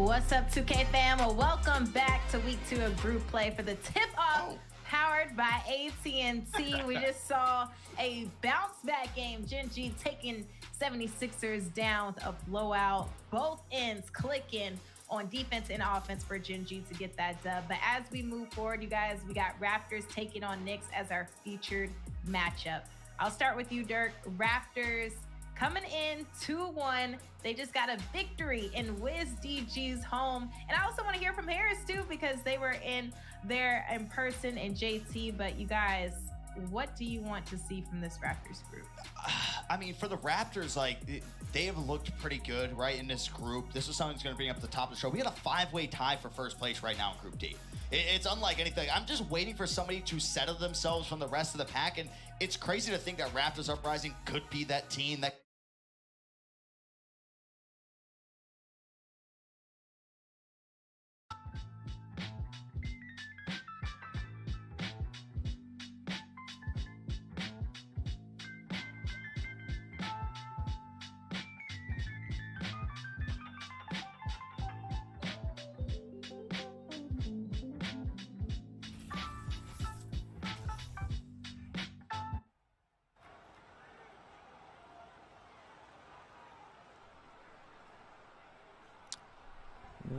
What's up, 2K fam? Well, welcome back to week 2 of group play for the tip-off powered by AT&T. We just saw a bounce-back game. Gen G taking 76ers down with a blowout. Both ends clicking on defense and offense for Gen G to get that dub. But as we move forward, you guys, we got Raptors taking on Knicks as our featured matchup. I'll start with you, Dirk. Raptors coming in 2-1. They just got a victory in Wiz DG's home. And I also want to hear from Harris too, because they were in there in person and JT. But you guys, what do you want to see from this Raptors group? I mean, for the Raptors, they have looked pretty good, right, in this group. This is something that's going to bring up the top of the show. We got a 5-way tie for first place right now in Group D. It's unlike anything. I'm just waiting for somebody to settle themselves from the rest of the pack, and it's crazy to think that Raptors Uprising could be that team that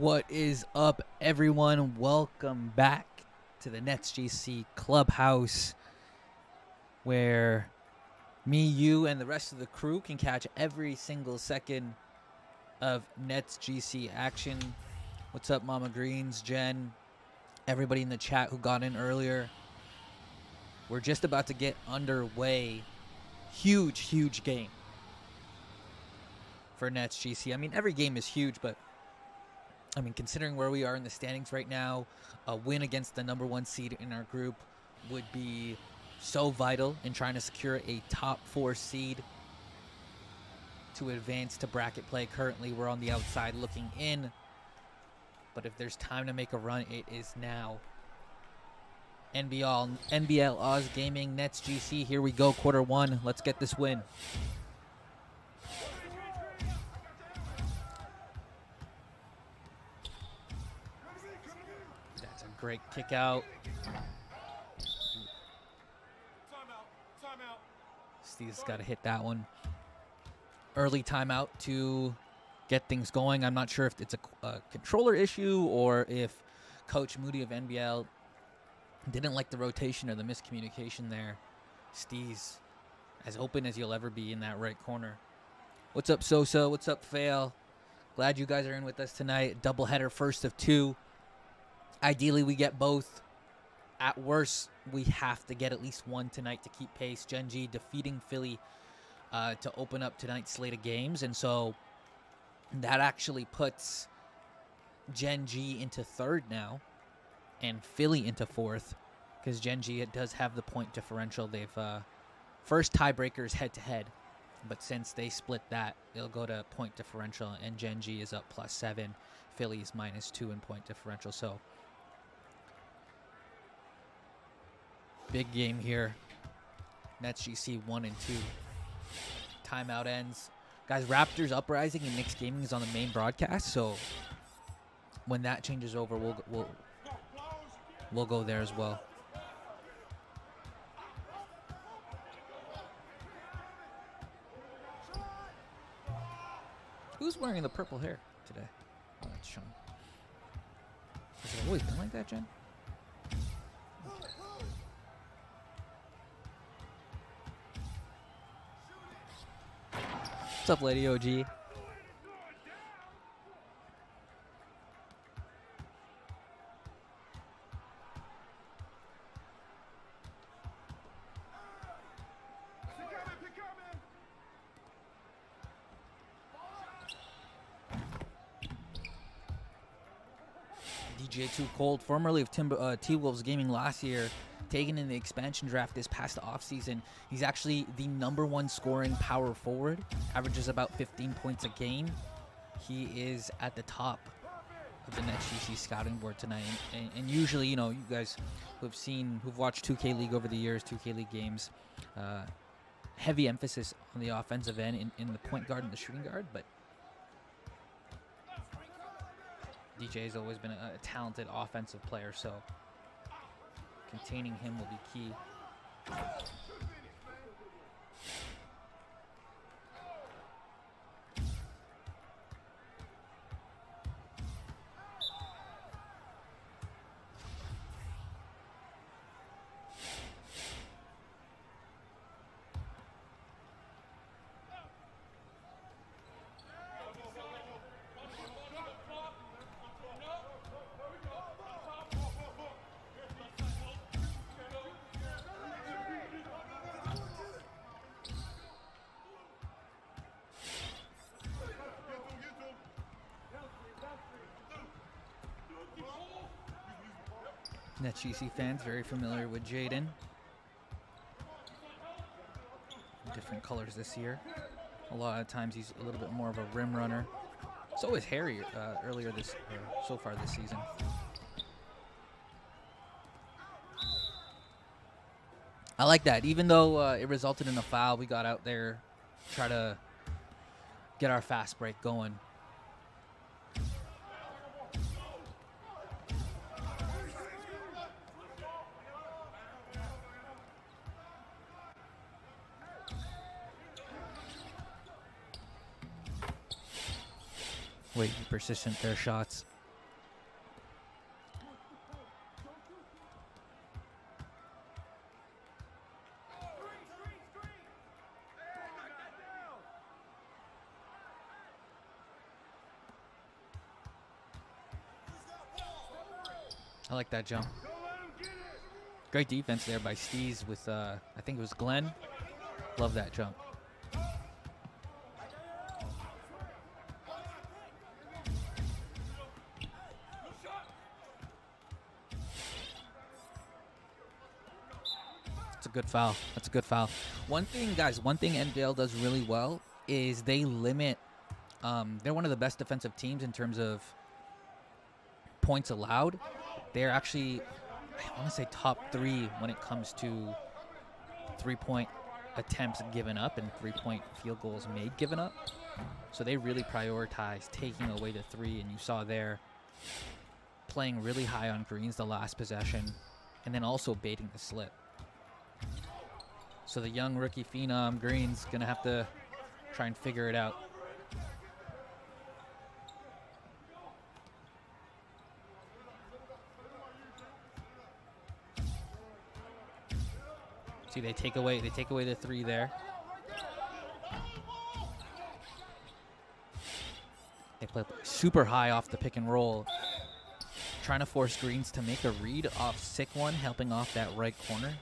What is up, everyone? Welcome back to the NetsGC Clubhouse, where me, you, and the rest of the crew can catch every single second of NetsGC action. What's up, Mama Greens, Jen, everybody in the chat who got in earlier? We're just about to get underway. Huge game for NetsGC. I mean, every game is huge, but I mean, considering where we are in the standings right now, a win against the #1 seed in our group would be so vital in trying to secure a top 4 seed to advance to bracket play. Currently, we're on the outside looking in, but if there's time to make a run, it is now. NBL Oz Gaming, NetsGC, here we go, quarter 1. Let's get this win. Great kick out. Steve's got to hit that one. Early timeout to get things going. I'm not sure if it's a controller issue or if Coach Moody of NBL didn't like the rotation or the miscommunication there. Steve's as open as you'll ever be in that right corner. What's up, Sosa? What's up, Fail? Glad you guys are in with us tonight. Doubleheader, first of 2. Ideally, we get both. At worst, we have to get at least one tonight to keep pace. Gen G defeating Philly to open up tonight's slate of games. And so that actually puts Gen G into 3rd now and Philly into 4th, because Gen G does have the point differential. They've first tiebreakers head-to-head, but since they split that, they'll go to point differential, and Gen G is up +7. Philly is -2 in point differential. So big game here. NetsGC 1 and 2. Timeout ends. Guys, Raptors Uprising and Knicks Gaming is on the main broadcast, so when that changes over, we'll go there as well. Who's wearing the purple hair today? Oh, that's Sean. Has it always been like that, Jen? What's up, Lady OG? DJ Too Cold, formerly of T-Wolves Gaming last year, taken in the expansion draft this past offseason. He's actually the #1 scoring power forward, averages about 15 points a game. He is at the top of the NetsGC scouting board tonight. And usually, you know, you guys who've watched 2K League over the years, 2K League games, heavy emphasis on the offensive end in the point guard and the shooting guard, but DJ has always been a talented offensive player, so containing him will be key. NetsGC fans very familiar with Jaden. Different colors this year. A lot of times he's a little bit more of a rim runner. So is Harry earlier so far this season. I like that. Even though it resulted in a foul, we got out there, try to get our fast break going. Way persistent their shots. I like that jump. Great defense there by Steez with, I think it was Glenn. Love that jump. That's a good foul. That's a good foul. One thing, guys, one thing NBL does really well is they limit, they're one of the best defensive teams in terms of points allowed. They're actually, I want to say, top 3 when it comes to three-point attempts given up and three-point field goals made given up. So they really prioritize taking away the 3, and you saw there playing really high on greens the last possession and then also baiting the slip. So the young rookie phenom Green's going to have to try and figure it out. See, they take away the 3 there. They play super high off the pick and roll, trying to force Greens to make a read off sick one, helping off that right corner.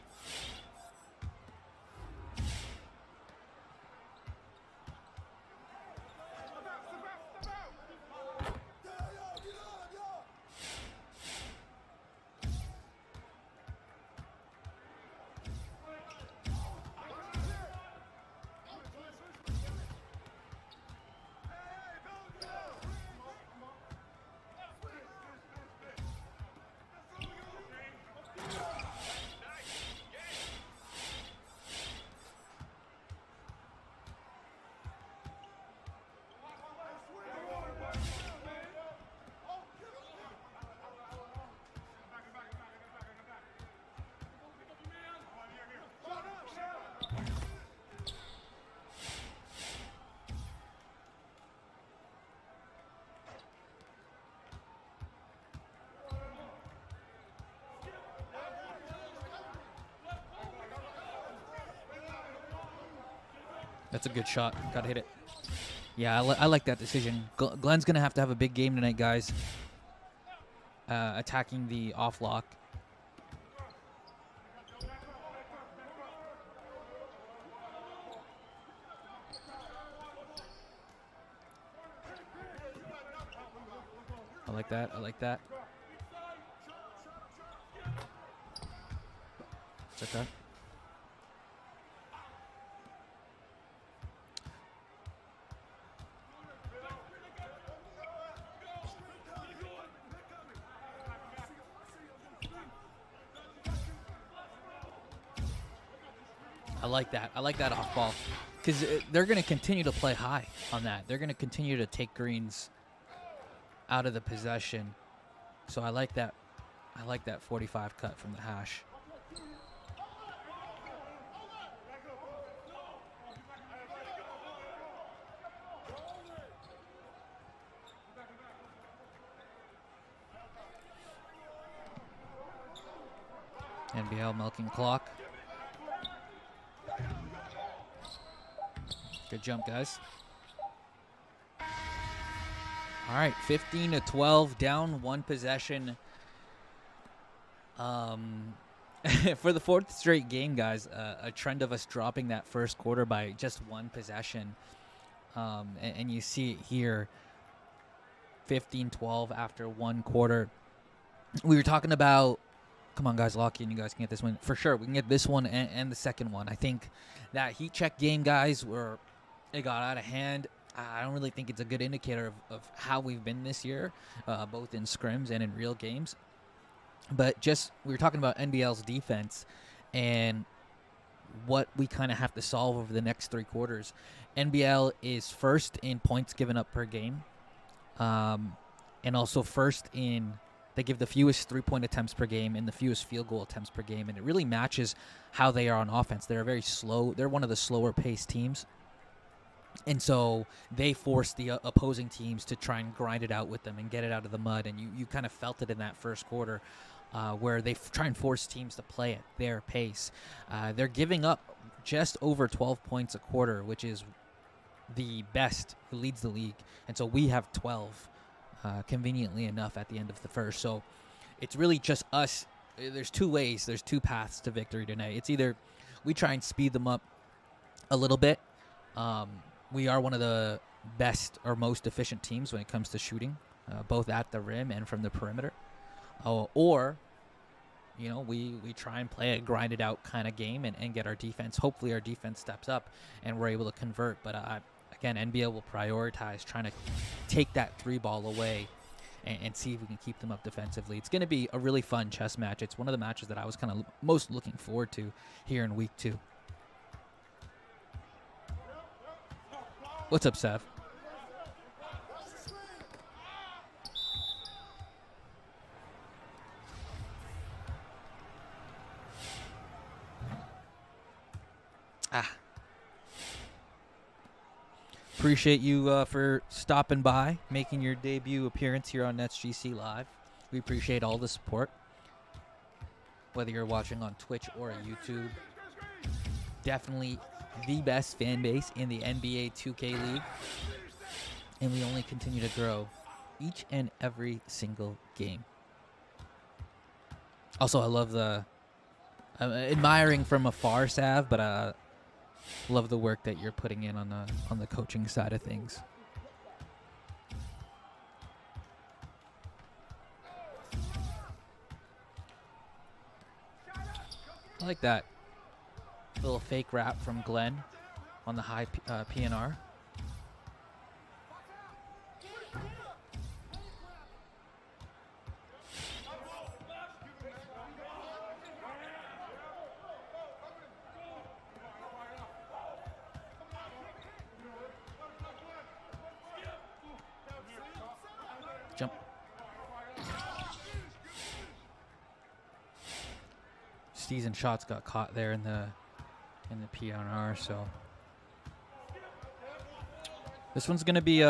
That's a good shot. Gotta hit it. Yeah, I like that decision. Glenn's gonna have to have a big game tonight, guys. Attacking the off lock. I like that. I like that. It's okay. I like that. I like that off ball because they're going to continue to play high on that. They're going to continue to take greens out of the possession. So I like that. I like that 45 cut from the hash. NBL milking clock. Good jump, guys. All right, 15-12, down one possession. For the fourth straight game, guys, a trend of us dropping that first quarter by just one possession. And you see it here, 15-12 after one quarter. We were talking about, come on, guys, lock in. You guys can get this one. For sure, we can get this one and the second one. I think that heat check game, guys, where it got out of hand, I don't really think it's a good indicator of how we've been this year, both in scrims and in real games. But just, we were talking about NBL's defense and what we kind of have to solve over the next three quarters. NBL is first in points given up per game, and also first in, they give the fewest three-point attempts per game and the fewest field goal attempts per game, and it really matches how they are on offense. They're very slow. They're one of the slower-paced teams. And so they force the opposing teams to try and grind it out with them and get it out of the mud. And you kind of felt it in that first quarter where they try and force teams to play at their pace. They're giving up just over 12 points a quarter, which is the best, who leads the league. And so we have 12, conveniently enough, at the end of the first. So it's really just us. There's two ways. There's two paths to victory tonight. It's either we try and speed them up a little bit. We are one of the best or most efficient teams when it comes to shooting, both at the rim and from the perimeter. Or, you know, we try and play a grinded out kind of game and get our defense. Hopefully our defense steps up and we're able to convert. But again, NBL will prioritize trying to take that three ball away and see if we can keep them up defensively. It's going to be a really fun chess match. It's one of the matches that I was kind of most looking forward to here in week 2. What's up, Sav? Appreciate you for stopping by, making your debut appearance here on NetsGC Live. We appreciate all the support, whether you're watching on Twitch or YouTube. Definitely the best fan base in the NBA 2K League, and we only continue to grow each and every single game. Also, I love I'm admiring from afar, Sav, but love the work that you're putting in on the coaching side of things. I like that little fake rap from Glenn on the high PNR. Jump. Season shots got caught there in the PNR, so this one's gonna be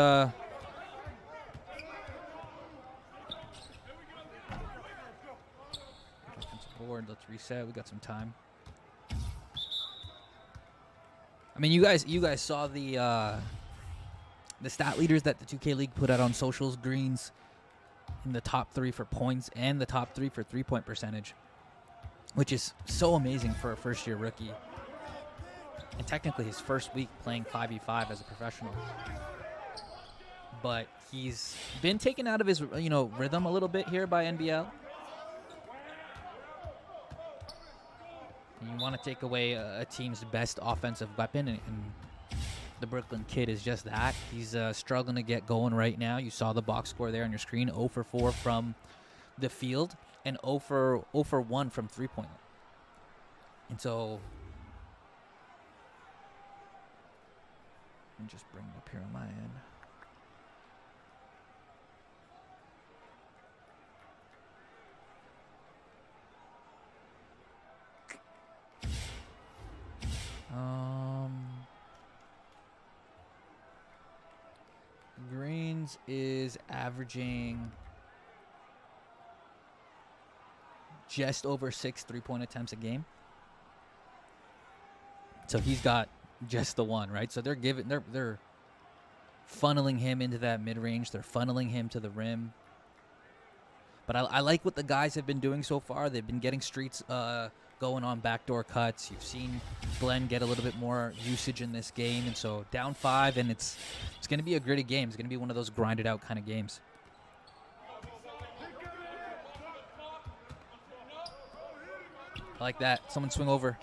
board. Let's reset. We got some time. I mean, you guys saw the stat leaders that the 2K League put out on socials. Green's in the top 3 for points and the top 3 for 3-point percentage, which is so amazing for a first-year rookie. And technically his first week playing 5v5 as a professional. But he's been taken out of his, rhythm a little bit here by NBL. And you want to take away a team's best offensive weapon, and the Brooklyn Kid is just that. He's struggling to get going right now. You saw the box score there on your screen, 0 for 4 from the field and 0 for 1 from three-point. And so, let me just bring it up here on my end. Jones is averaging just over 6 3-point attempts a game. So he's got just the one, right? So they're funneling him into that mid-range. They're funneling him to the rim. But I like what the guys have been doing so far. They've been getting streets going on backdoor cuts. You've seen Glenn get a little bit more usage in this game. And so down 5, and it's going to be a gritty game. It's going to be one of those grinded out kind of games. I like that. Someone swing over.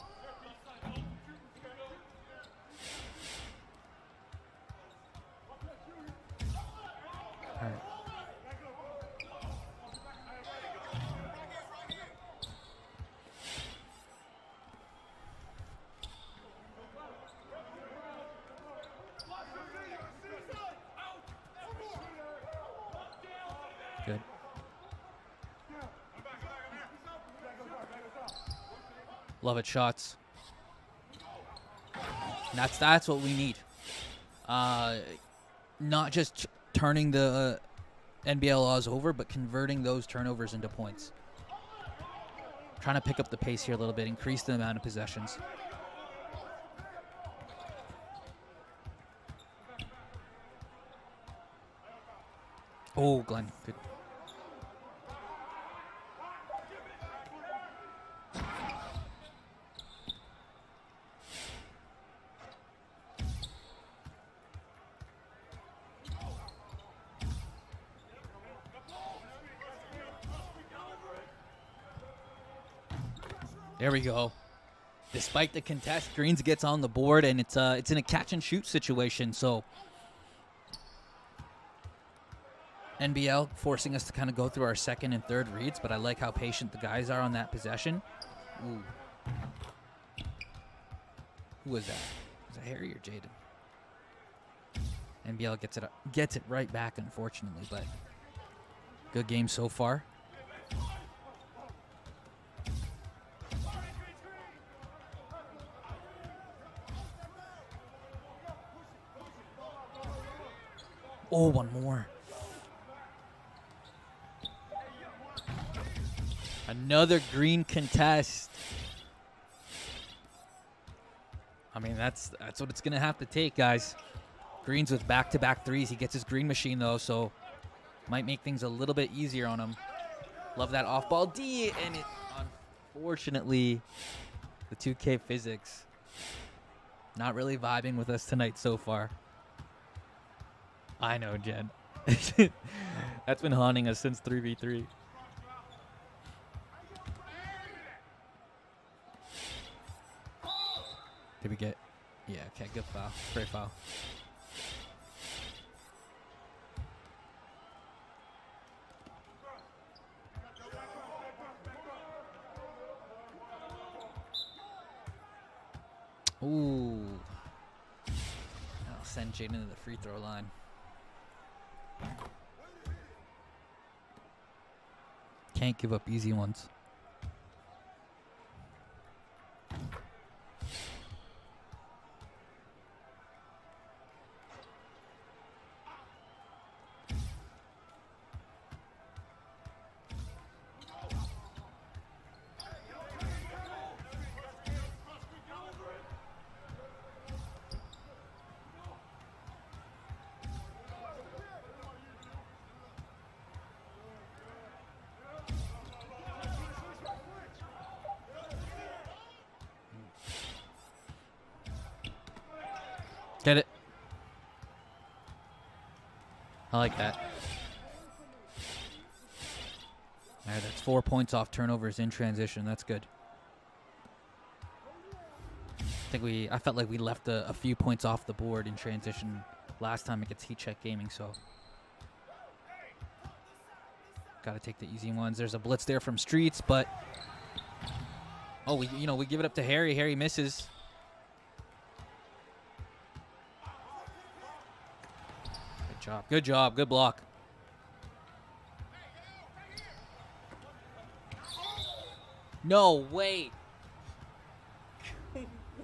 All right. Good. Love it, shots. And that's what we need. Not just turning the NBL laws over, but converting those turnovers into points. Trying to pick up the pace here a little bit, increase the amount of possessions. Oh, Glenn, good. There we go. Despite the contest, Greens gets on the board, and it's in a catch and shoot situation. So NBL forcing us to kind of go through our second and third reads, but I like how patient the guys are on that possession. Ooh. Who was that? Was that Harry or Jaden? NBL gets it right back, unfortunately, but good game so far. Oh, one more. Another green contest. I mean, that's what it's going to have to take, guys. Greens with back-to-back threes. He gets his green machine, though, so might make things a little bit easier on him. Love that off-ball D, and it, unfortunately, the 2K physics not really vibing with us tonight so far. I know, Jen. That's been haunting us since 3v3. Did we get? Yeah, okay, good foul. Great foul. Ooh. I'll send Jaden to the free throw line. Can't give up easy ones. Get it. I like that. All right, that's 4 points off turnovers in transition. That's good. I felt like we left a few points off the board in transition last time against Heat Check Gaming, so got to take the easy ones. There's a blitz there from Streets, but we give it up to Harry. Harry misses. Good job. Good block. No, wait.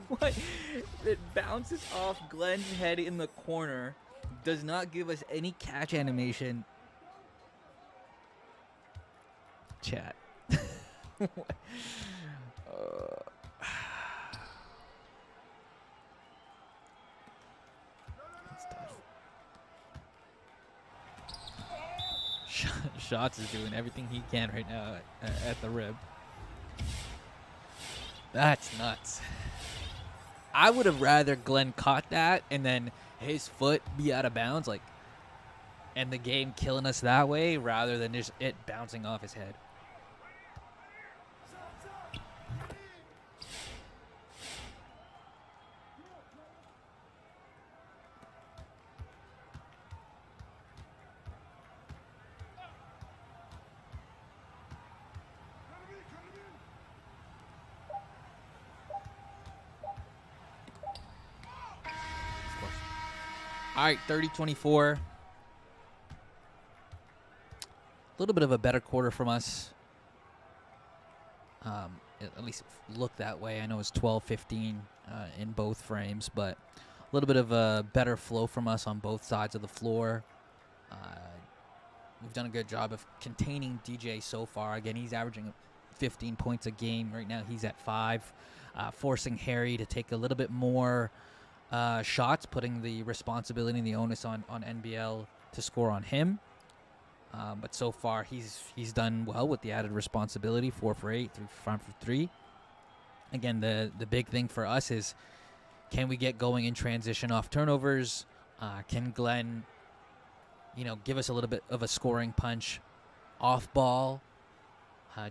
What? It bounces off Glenn's head in the corner, Does not give us any catch animation. Chat. That's tough. Shots is doing everything he can right now at the rib. That's nuts. I would have rather Glenn caught that and then his foot be out of bounds, like, and the game killing us that way, rather than just it bouncing off his head. All right, 30-24. A little bit of a better quarter from us. At least it looked that way. I know it's 12-15 in both frames, but a little bit of a better flow from us on both sides of the floor. We've done a good job of containing DJ so far. Again, he's averaging 15 points a game. Right now he's at 5, forcing Harry to take a little bit more shots, putting the responsibility and the onus on NBL to score on him. But so far, he's done well with the added responsibility. 4 for 8, 5 for 3. Again, the big thing for us is, can we get going in transition off turnovers? Can Glenn, give us a little bit of a scoring punch off ball?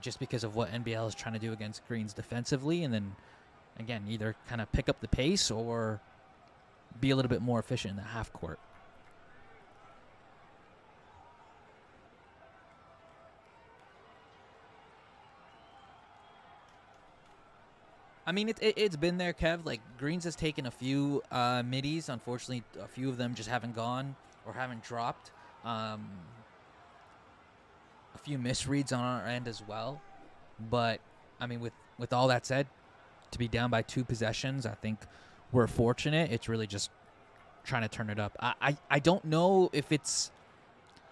Just because of what NBL is trying to do against Greens defensively, and then again, either kind of pick up the pace or be a little bit more efficient in the half court. I mean, it's been there, Kev. Like, Greens has taken a few middies. Unfortunately, a few of them just haven't gone or haven't dropped. A few misreads on our end as well. But, I mean, with all that said, to be down by 2 possessions, I think we're fortunate. It's really just trying to turn it up. I don't know if it's...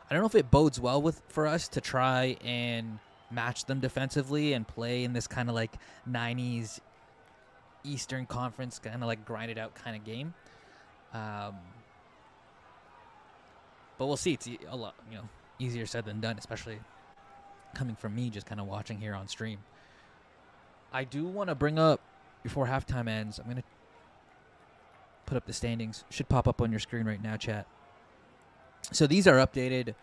I don't know if it bodes well for us to try and match them defensively and play in this kind of like 90s Eastern Conference kind of like grinded out kind of game. But we'll see. It's a lot, easier said than done, especially coming from me just kind of watching here on stream. I do want to bring up, before halftime ends, I'm going to put up the standings. Should pop up on your screen right now, chat. So these are updated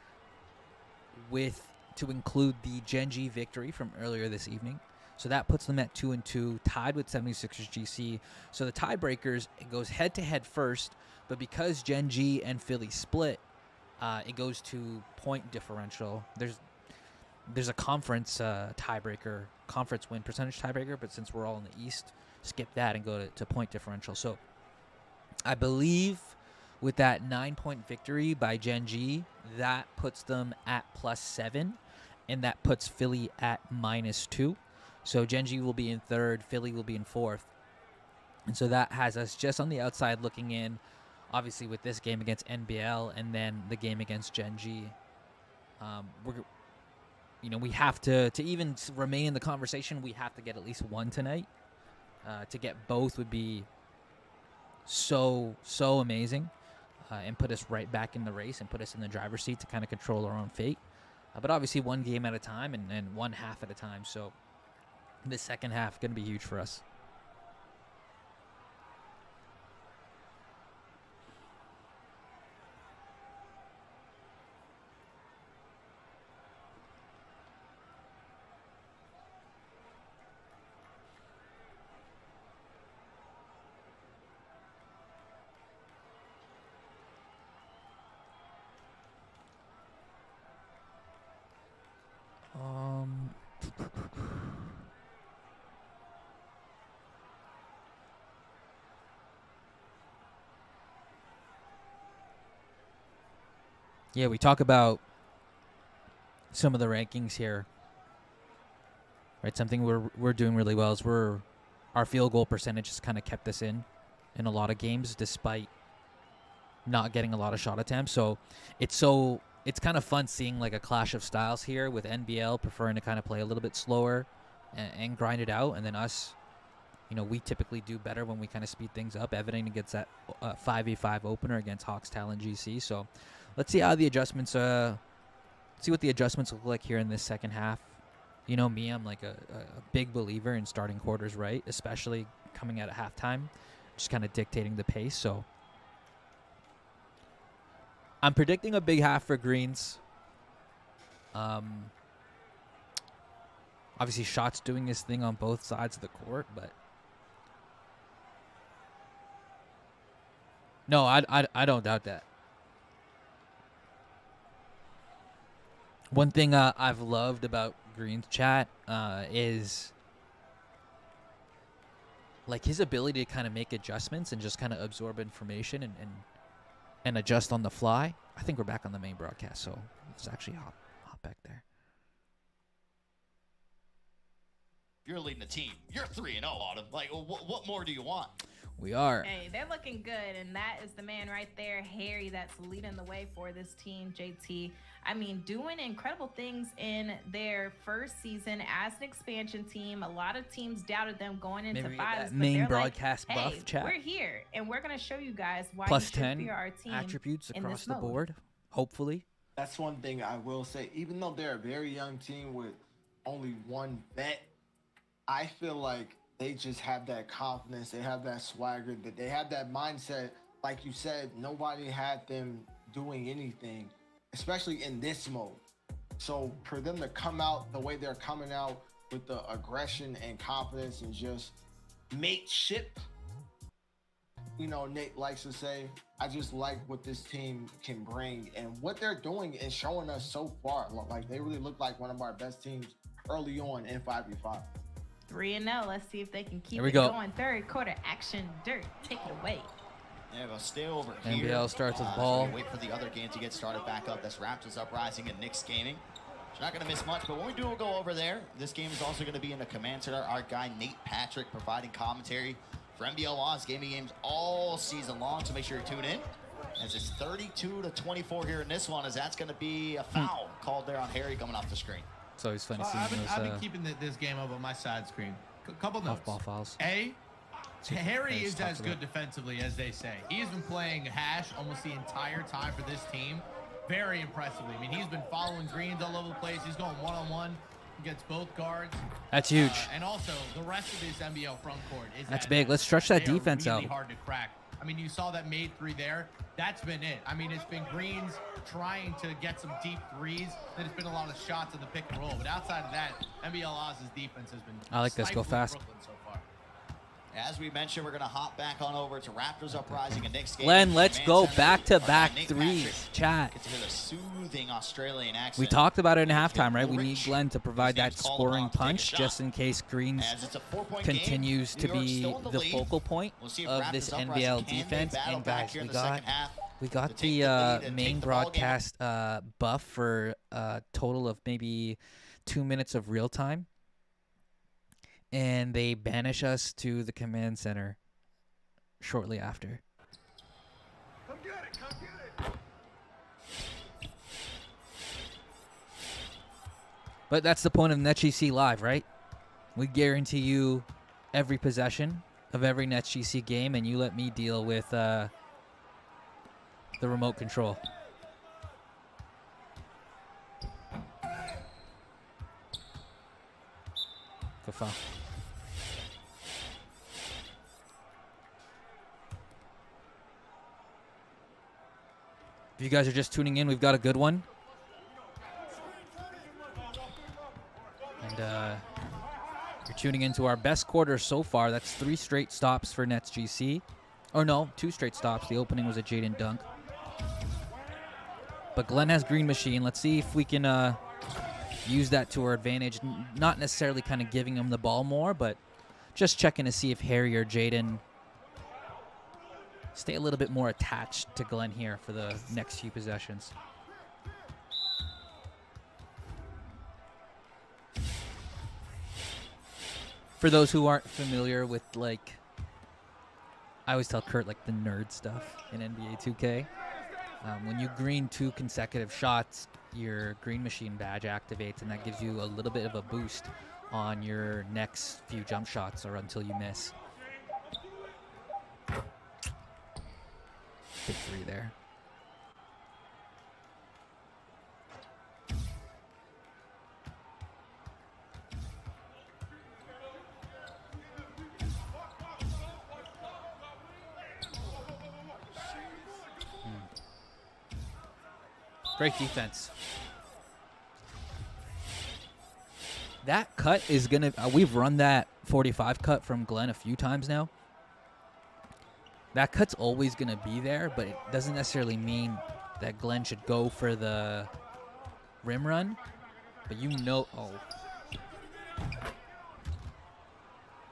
to include the Gen G victory from earlier this evening. So that puts them at 2-2, tied with 76ers GC. So the tiebreakers, it goes head-to-head first, but because Gen G and Philly split, it goes to point differential. There's a conference tiebreaker, conference win percentage tiebreaker, but since we're all in the East, skip that and go to point differential. So I believe with that 9-point victory by Gen G, that puts them at +7, and that puts Philly at -2. So Gen G will be in 3rd, Philly will be in 4th. And so that has us just on the outside looking in, obviously with this game against NBL and then the game against Gen G. We have to even remain in the conversation, we have to get at least one tonight. To get both would be so amazing, and put us right back in the race and put us in the driver's seat to kind of control our own fate. But obviously one game at a time and one half at a time. So this second half going to be huge for us. Yeah, we talk about some of the rankings here. Right, something we're doing really well is our field goal percentage has kind of kept us in a lot of games, despite not getting a lot of shot attempts. So it's kind of fun seeing like a clash of styles here with NBL preferring to kind of play a little bit slower and grind it out, and then us, we typically do better when we kind of speed things up, evident against that 5v5 opener against Hawks Talon GC. So let's see how the adjustments see what the adjustments look like here in this second half. You know me, I'm like a big believer in starting quarters right, especially coming out at halftime, just kind of dictating the pace. So I'm predicting a big half for Greens. Obviously, Shot's doing his thing on both sides of the court, but no, I don't doubt that. One thing I've loved about Green's chat is like his ability to kind of make adjustments and just kind of absorb information and adjust on the fly. I think we're back on the main broadcast, so let's actually hop back there. You're leading the team. You're 3-0, Autumn. Like, what more do you want? We are. Hey, they're looking good, and that is the man right there, Harry, that's leading the way for this team, JT. I mean, doing incredible things in their first season as an expansion team. A lot of teams doubted them going into Maybe finals. that main but broadcast like, buff hey, chat. we're here, and we're going to show you guys why Plus you should 10 be our team attributes in across this the mode. board, hopefully. That's one thing I will say. Even though they're a very young team with only one vet, I feel like they just have that confidence. They have that swagger. That they have that mindset. Like you said, nobody had them doing anything, especially in this mode. So for them to come out the way they're coming out with the aggression and confidence and just mateship, Nate likes to say, I just like what this team can bring and what they're doing and showing us so far. Like they really look like one of our best teams early on in 5v5. 3-0. Let's see if they can keep Here we it go. going. Third quarter action. Dirt, take it away. Yeah, we'll stay over here. NBL starts with So ball. we wait for the other game to get started back up. That's Raptors Uprising and Knicks Gaming. You're not going to miss much, but when we do, we'll go over there. This game is also going to be in the command center. Our guy, Nate Patrick, providing commentary for NBL Oz gaming games all season long, so make sure you tune in. As it's 32-24 here in this one, as that's going to be a foul called there on Harry coming off the screen. It's always funny So seeing I've those been keeping this game up on my side screen. Couple notes. off-ball fouls. Harry Nice, is talks as about good defensively as they say. He's been playing hash almost the entire time for this team. Very impressively. I mean, he's been following greens all over the place. He's going one-on-one against both guards. That's huge. And also, the rest of this NBL front court is That's big. Let's stretch that they are defense really out. hard to crack. I mean, you saw that made three there. That's been it. I mean, it's been Greens trying to get some deep threes. Then it's been a lot of shots in the pick and roll. But outside of that, NBL Oz's defense has been I like this. Go stifling fast. Brooklyn so far. As we mentioned, we're going to hop back on over to Raptors Uprising and Knicks Gaming. Glenn, let's Command go center. back-to-back Our guy, Nate threes. Patrick. Chat. Get to hear the soothing Australian accent. We talked about it in halftime, right? Bill We need Rich. Glenn to provide His that name's called scoring upon to take a punch shot. just in case Greens As it's a 4-point game, continues New to York's be still in the lead. focal point We'll see if of Raptors this Uprising NBL can they defense. battle And back guys, here in we the got second half the to take the lead and main take the ball game. broadcast buff for a total of maybe 2 minutes of real time. And they banish us to the command center shortly after. Come get it, come get it. But that's the point of NetsGC Live, right? We guarantee you every possession of every NetsGC game, and you let me deal with the remote control. Good foul. If you guys are just tuning in, we've got a good one. And you're tuning into our best quarter so far. That's 3 straight stops for NetsGC. Or no, 2 straight stops. The opening was a Jaden dunk. But Glenn has Green Machine. Let's see if we can use that to our advantage. Not necessarily kind of giving him the ball more, but just checking to see if Harry or Jaden stay a little bit more attached to Glenn here for the next few possessions. For those who aren't familiar with, like, I always tell Kurt, like, the nerd stuff in NBA 2K. When you green 2 consecutive shots, your green machine badge activates, and that gives you a little bit of a boost on your next few jump shots or until you miss. Big 3 there. Great defense. That cut is going to... we've run that 45 cut from Glenn a few times now. That cut's always going to be there, but it doesn't necessarily mean that Glenn should go for the rim run. But you know... Oh.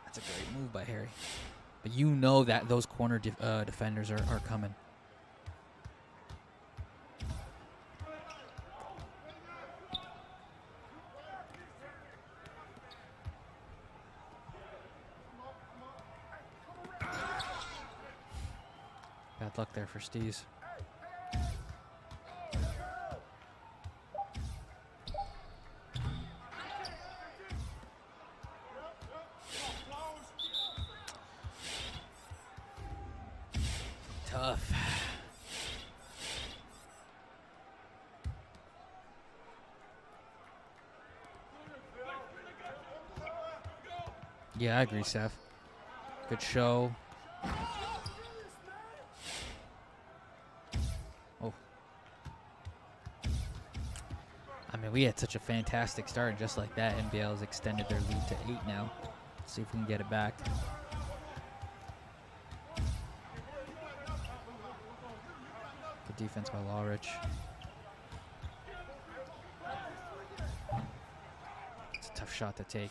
That's a great move by Harry. But you know that those corner defenders are coming. Bad luck there for Steez. Tough. Yeah, I agree, Seth. Good show. Oh. I mean, we had such a fantastic start, and just like that, NBL has extended their lead to 8 now. Let's see if we can get it back. Good defense by Lawrich. It's a tough shot to take.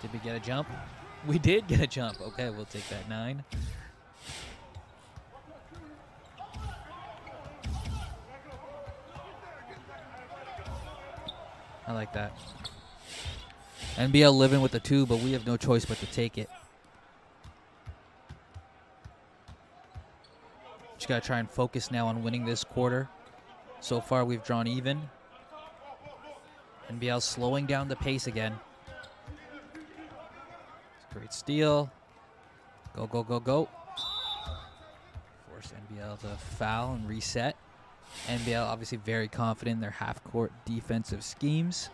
Did we get a jump? We did get a jump. Okay, we'll take that 9. I like that. NBL living with the 2, but we have no choice but to take it. Just got to try and focus now on winning this quarter. So far, we've drawn even. NBL slowing down the pace again. Great steal. Go, go, go, go. Force NBL to foul and reset. NBL obviously very confident in their half-court defensive schemes.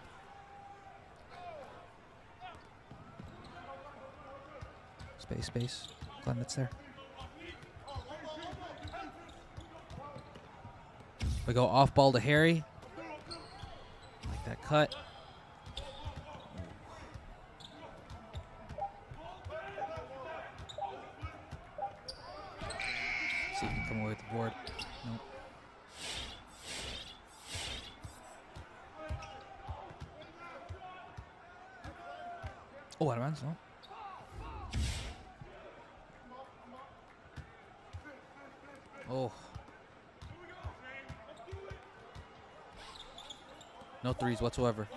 Space, space. Glenn, that's there. We go off ball to Harry. Like that cut. See if he can come away with the board. Nope. Oh, out of bounds, no. Oh. No threes whatsoever.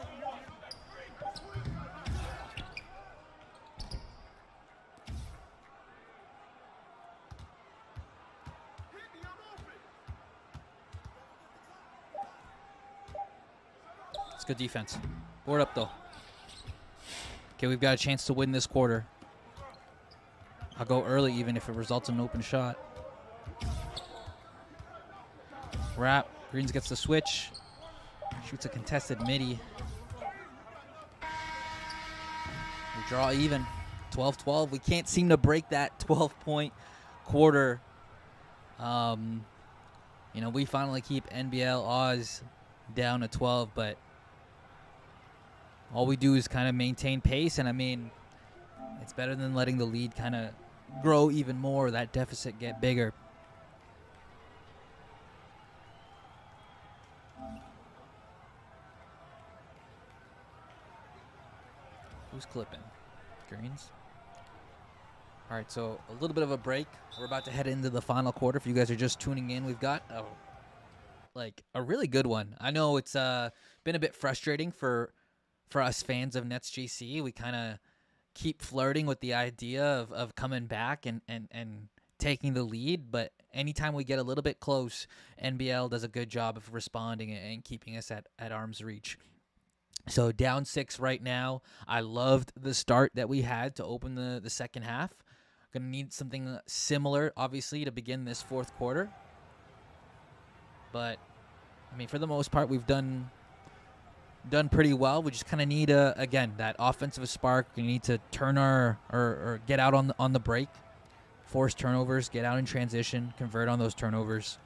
It's good defense. Board up, though. Okay, we've got a chance to win this quarter. I'll go early even if it results in an open shot. Wrap. Greens gets the switch. Shoots a contested midi. We draw even. 12-12. We can't seem to break that 12-point quarter. You know, we finally keep NBL Oz down to 12, but all we do is kind of maintain pace, and I mean, it's better than letting the lead kind of grow even more, that deficit get bigger. Who's clipping? Greens? All right, so a little bit of a break. We're about to head into the final quarter. If you guys are just tuning in, we've got a really good one. I know it's been a bit frustrating for us fans of NetsGC. We kind of keep flirting with the idea of coming back and taking the lead, but anytime we get a little bit close, NBL does a good job of responding and keeping us at arm's reach. So down 6 right now. I loved the start that we had to open the second half. Going to need something similar, obviously, to begin this fourth quarter. But, I mean, for the most part, we've done pretty well. We just kind of need, again, that offensive spark. We need to turn or get out on the break, force turnovers, get out in transition, convert on those turnovers.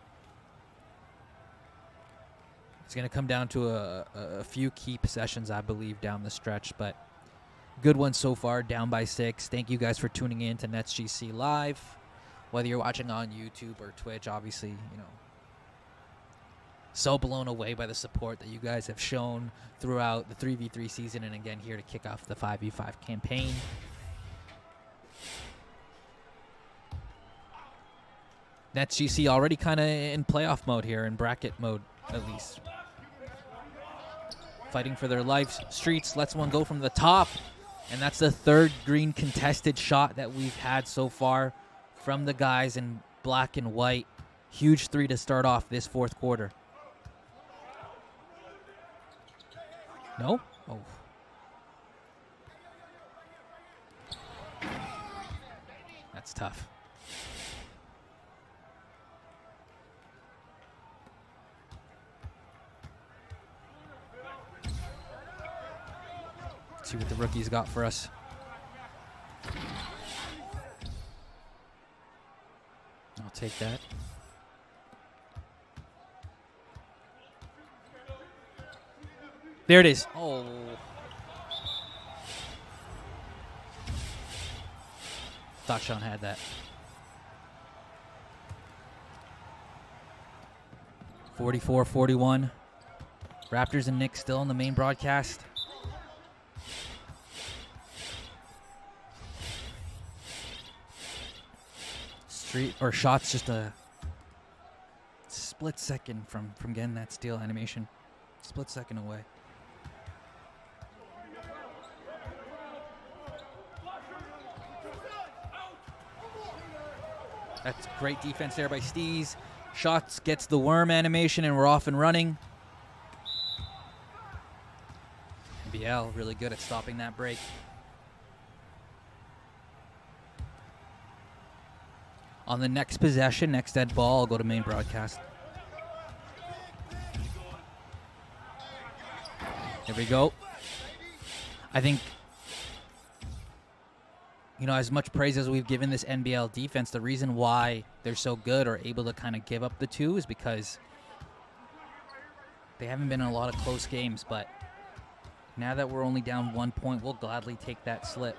It's going to come down to a few key possessions, I believe, down the stretch, but good one so far, down by 6. Thank you guys for tuning in to NetsGC Live. Whether you're watching on YouTube or Twitch, obviously, so blown away by the support that you guys have shown throughout the 3v3 season, and again here to kick off the 5v5 campaign. NetsGC already kind of in playoff mode here, in bracket mode at least. Fighting for their life. Streets lets one go from the top, and that's the third green contested shot that we've had so far from the guys in black and white. Huge 3 to start off this fourth quarter. No? Oh. That's tough. Let's see what the rookies got for us. I'll take that. There it is. Oh. Thought Sean had that. 44-41. Raptors and Knicks still on the main broadcast. Shots just a split second from getting that steal animation. Split second away. That's great defense there by Steez. Shots gets the worm animation, and we're off and running. NBL really good at stopping that break. On the next possession, next dead ball, I'll go to main broadcast. Here we go. I think, as much praise as we've given this NBL defense, the reason why they're so good or able to kind of give up the 2 is because they haven't been in a lot of close games. But now that we're only down 1 point, we'll gladly take that slip.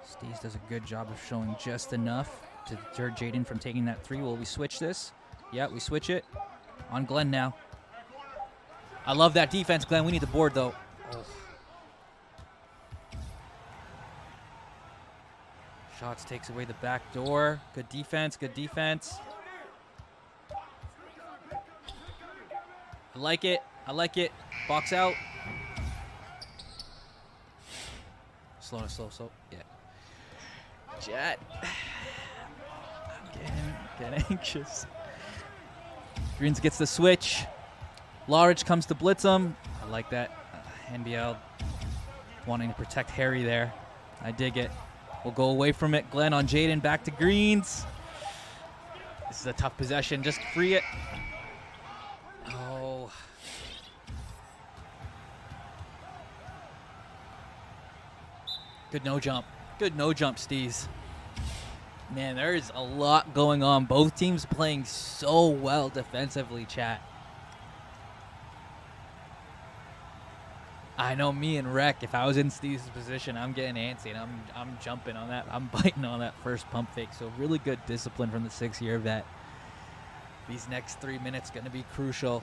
Steez does a good job of showing just enough to deter Jaden from taking that 3. Will we switch this? Yeah, we switch it. On Glenn now. I love that defense, Glenn. We need the board, though. Oh. Shots takes away the back door. Good defense, good defense. I like it. I like it. Box out. Slow. Yeah. Jet. I'm getting anxious. Greens gets the switch. Large comes to blitz him. I like that. NBL wanting to protect Harry there. I dig it. We'll go away from it. Glenn on Jaden. Back to Greens. This is a tough possession. Just free it. Oh. Good no jump. Good no jump, Steez. Man, there is a lot going on. Both teams playing so well defensively, chat. I know me and Rec, if I was in Steve's position, I'm getting antsy and I'm jumping on that. I'm biting on that first pump fake. So really good discipline from the 6-year vet. These next 3 minutes going to be crucial.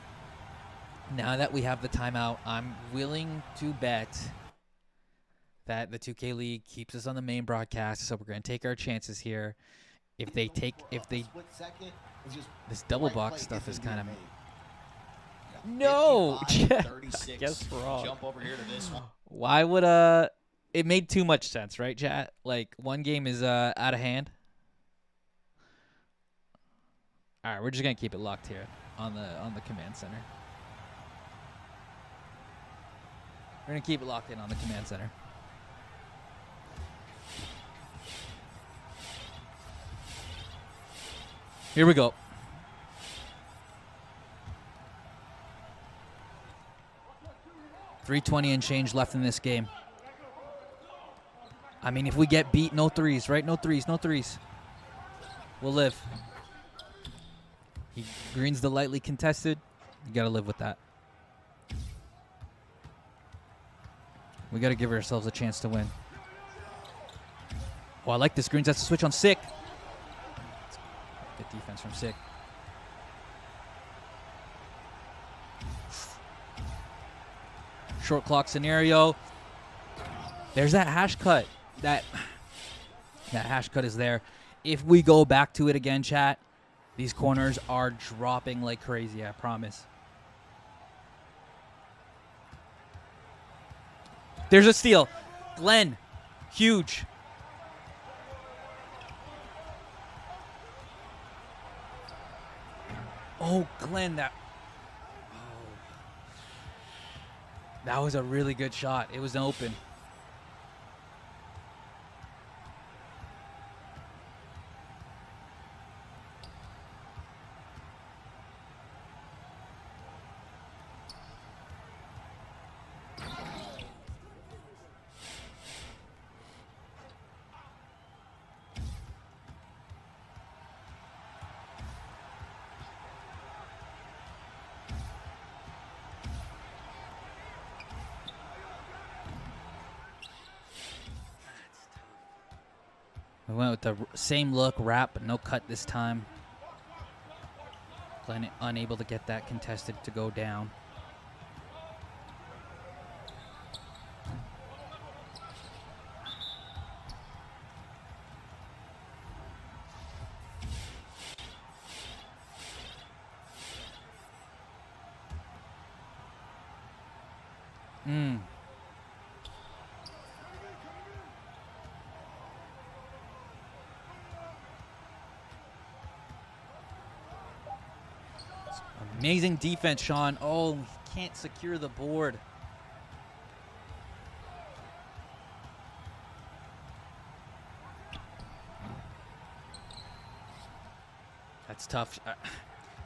Now that we have the timeout, I'm willing to bet that the 2K League keeps us on the main broadcast. So we're going to take our chances here. If they this double box stuff is kind of. No, I guess wrong. Jump over here to this one. Why would it made too much sense, right, chat? Like, one game is out of hand. All right, we're just gonna keep it locked here on the command center. We're gonna keep it locked in on the command center. Here we go. $3:20 and change left in this game. I mean, if we get beat, no threes, right? No threes, no threes. We'll live. He greens the lightly contested. You got to live with that. We got to give ourselves a chance to win. Oh, I like this. Greens has to switch on Sick. Good defense from Sick. Short clock scenario. There's that hash cut. That hash cut is there. If we go back to it again, chat, these corners are dropping like crazy, I promise. There's a steal. Glenn, huge. Oh, Glenn, that was a really good shot. It was open. We went with the same look, wrap, but no cut this time. Glenn unable to get that contested to go down. Amazing defense, Sean. Oh, he can't secure the board. That's tough.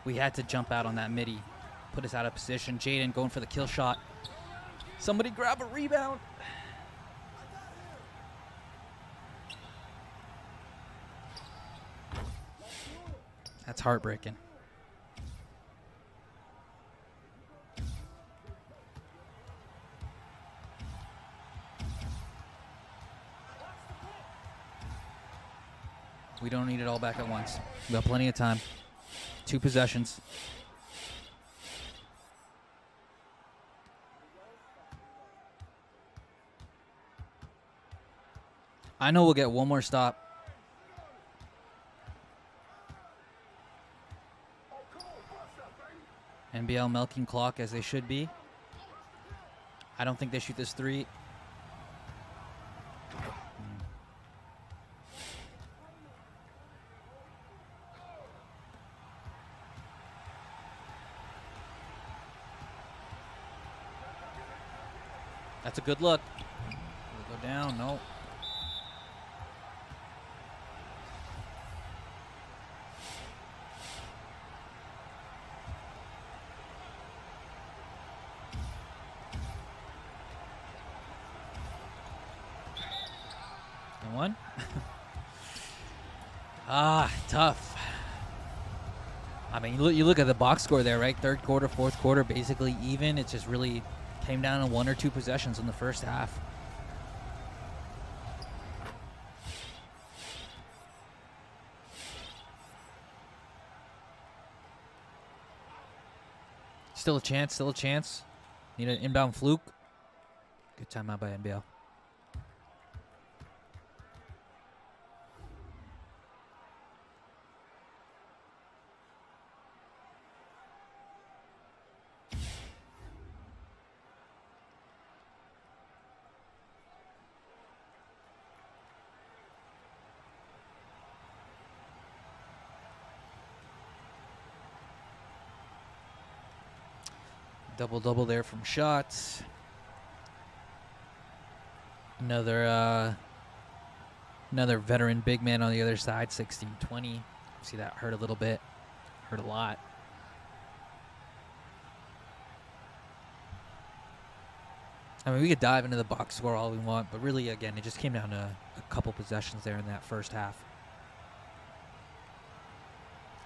We had to jump out on that midi. Put us out of position. Jaden going for the kill shot. Somebody grab a rebound. That's heartbreaking. We don't need it all back at once. We got plenty of time. 2 possessions. I know we'll get one more stop. NBL milking clock as they should be. I don't think they shoot this 3. That's a good look. We'll go down. No. And one. Tough. I mean, you look at the box score there, right? Third quarter, fourth quarter, basically even. It just really came down to 1 or 2 possessions in the first half. Still a chance, still a chance. Need an inbound fluke. Good timeout by NBL. Double-double there from shots. Another veteran big man on the other side, 16-20. See, that hurt a little bit. Hurt a lot. I mean, we could dive into the box score all we want, but really, again, it just came down to a couple possessions there in that first half.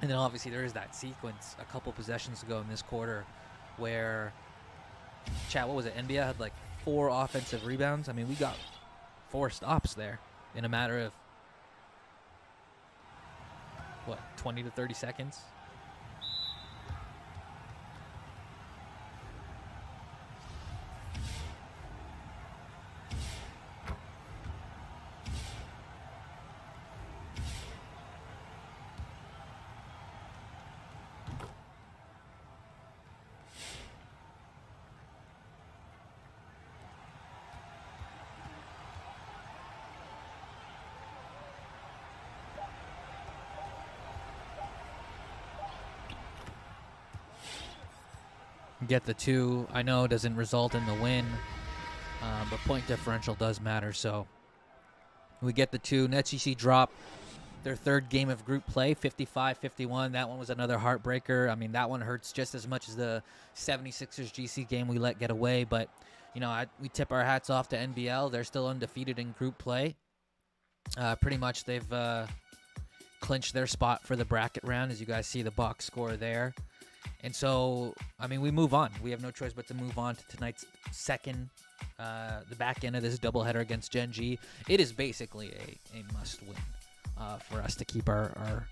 And then obviously there is that sequence a couple possessions ago in this quarter where, chat, what was it? NBL had like 4 offensive rebounds. I mean, we got 4 stops there in a matter of, what, 20 to 30 seconds? Get the 2. I know it doesn't result in the win, but point differential does matter. So we get the 2. NetsGC drop their 3rd game of group play, 55-51. That one was another heartbreaker. I mean, that one hurts just as much as the 76ers GC game we let get away. But, you know, we tip our hats off to NBL. They're still undefeated in group play. Pretty much they've clinched their spot for the bracket round, as you guys see the box score there. And so, I mean, we move on. We have no choice but to move on to tonight's second, the back end of this doubleheader against Gen G. It is basically a must-win for us to keep our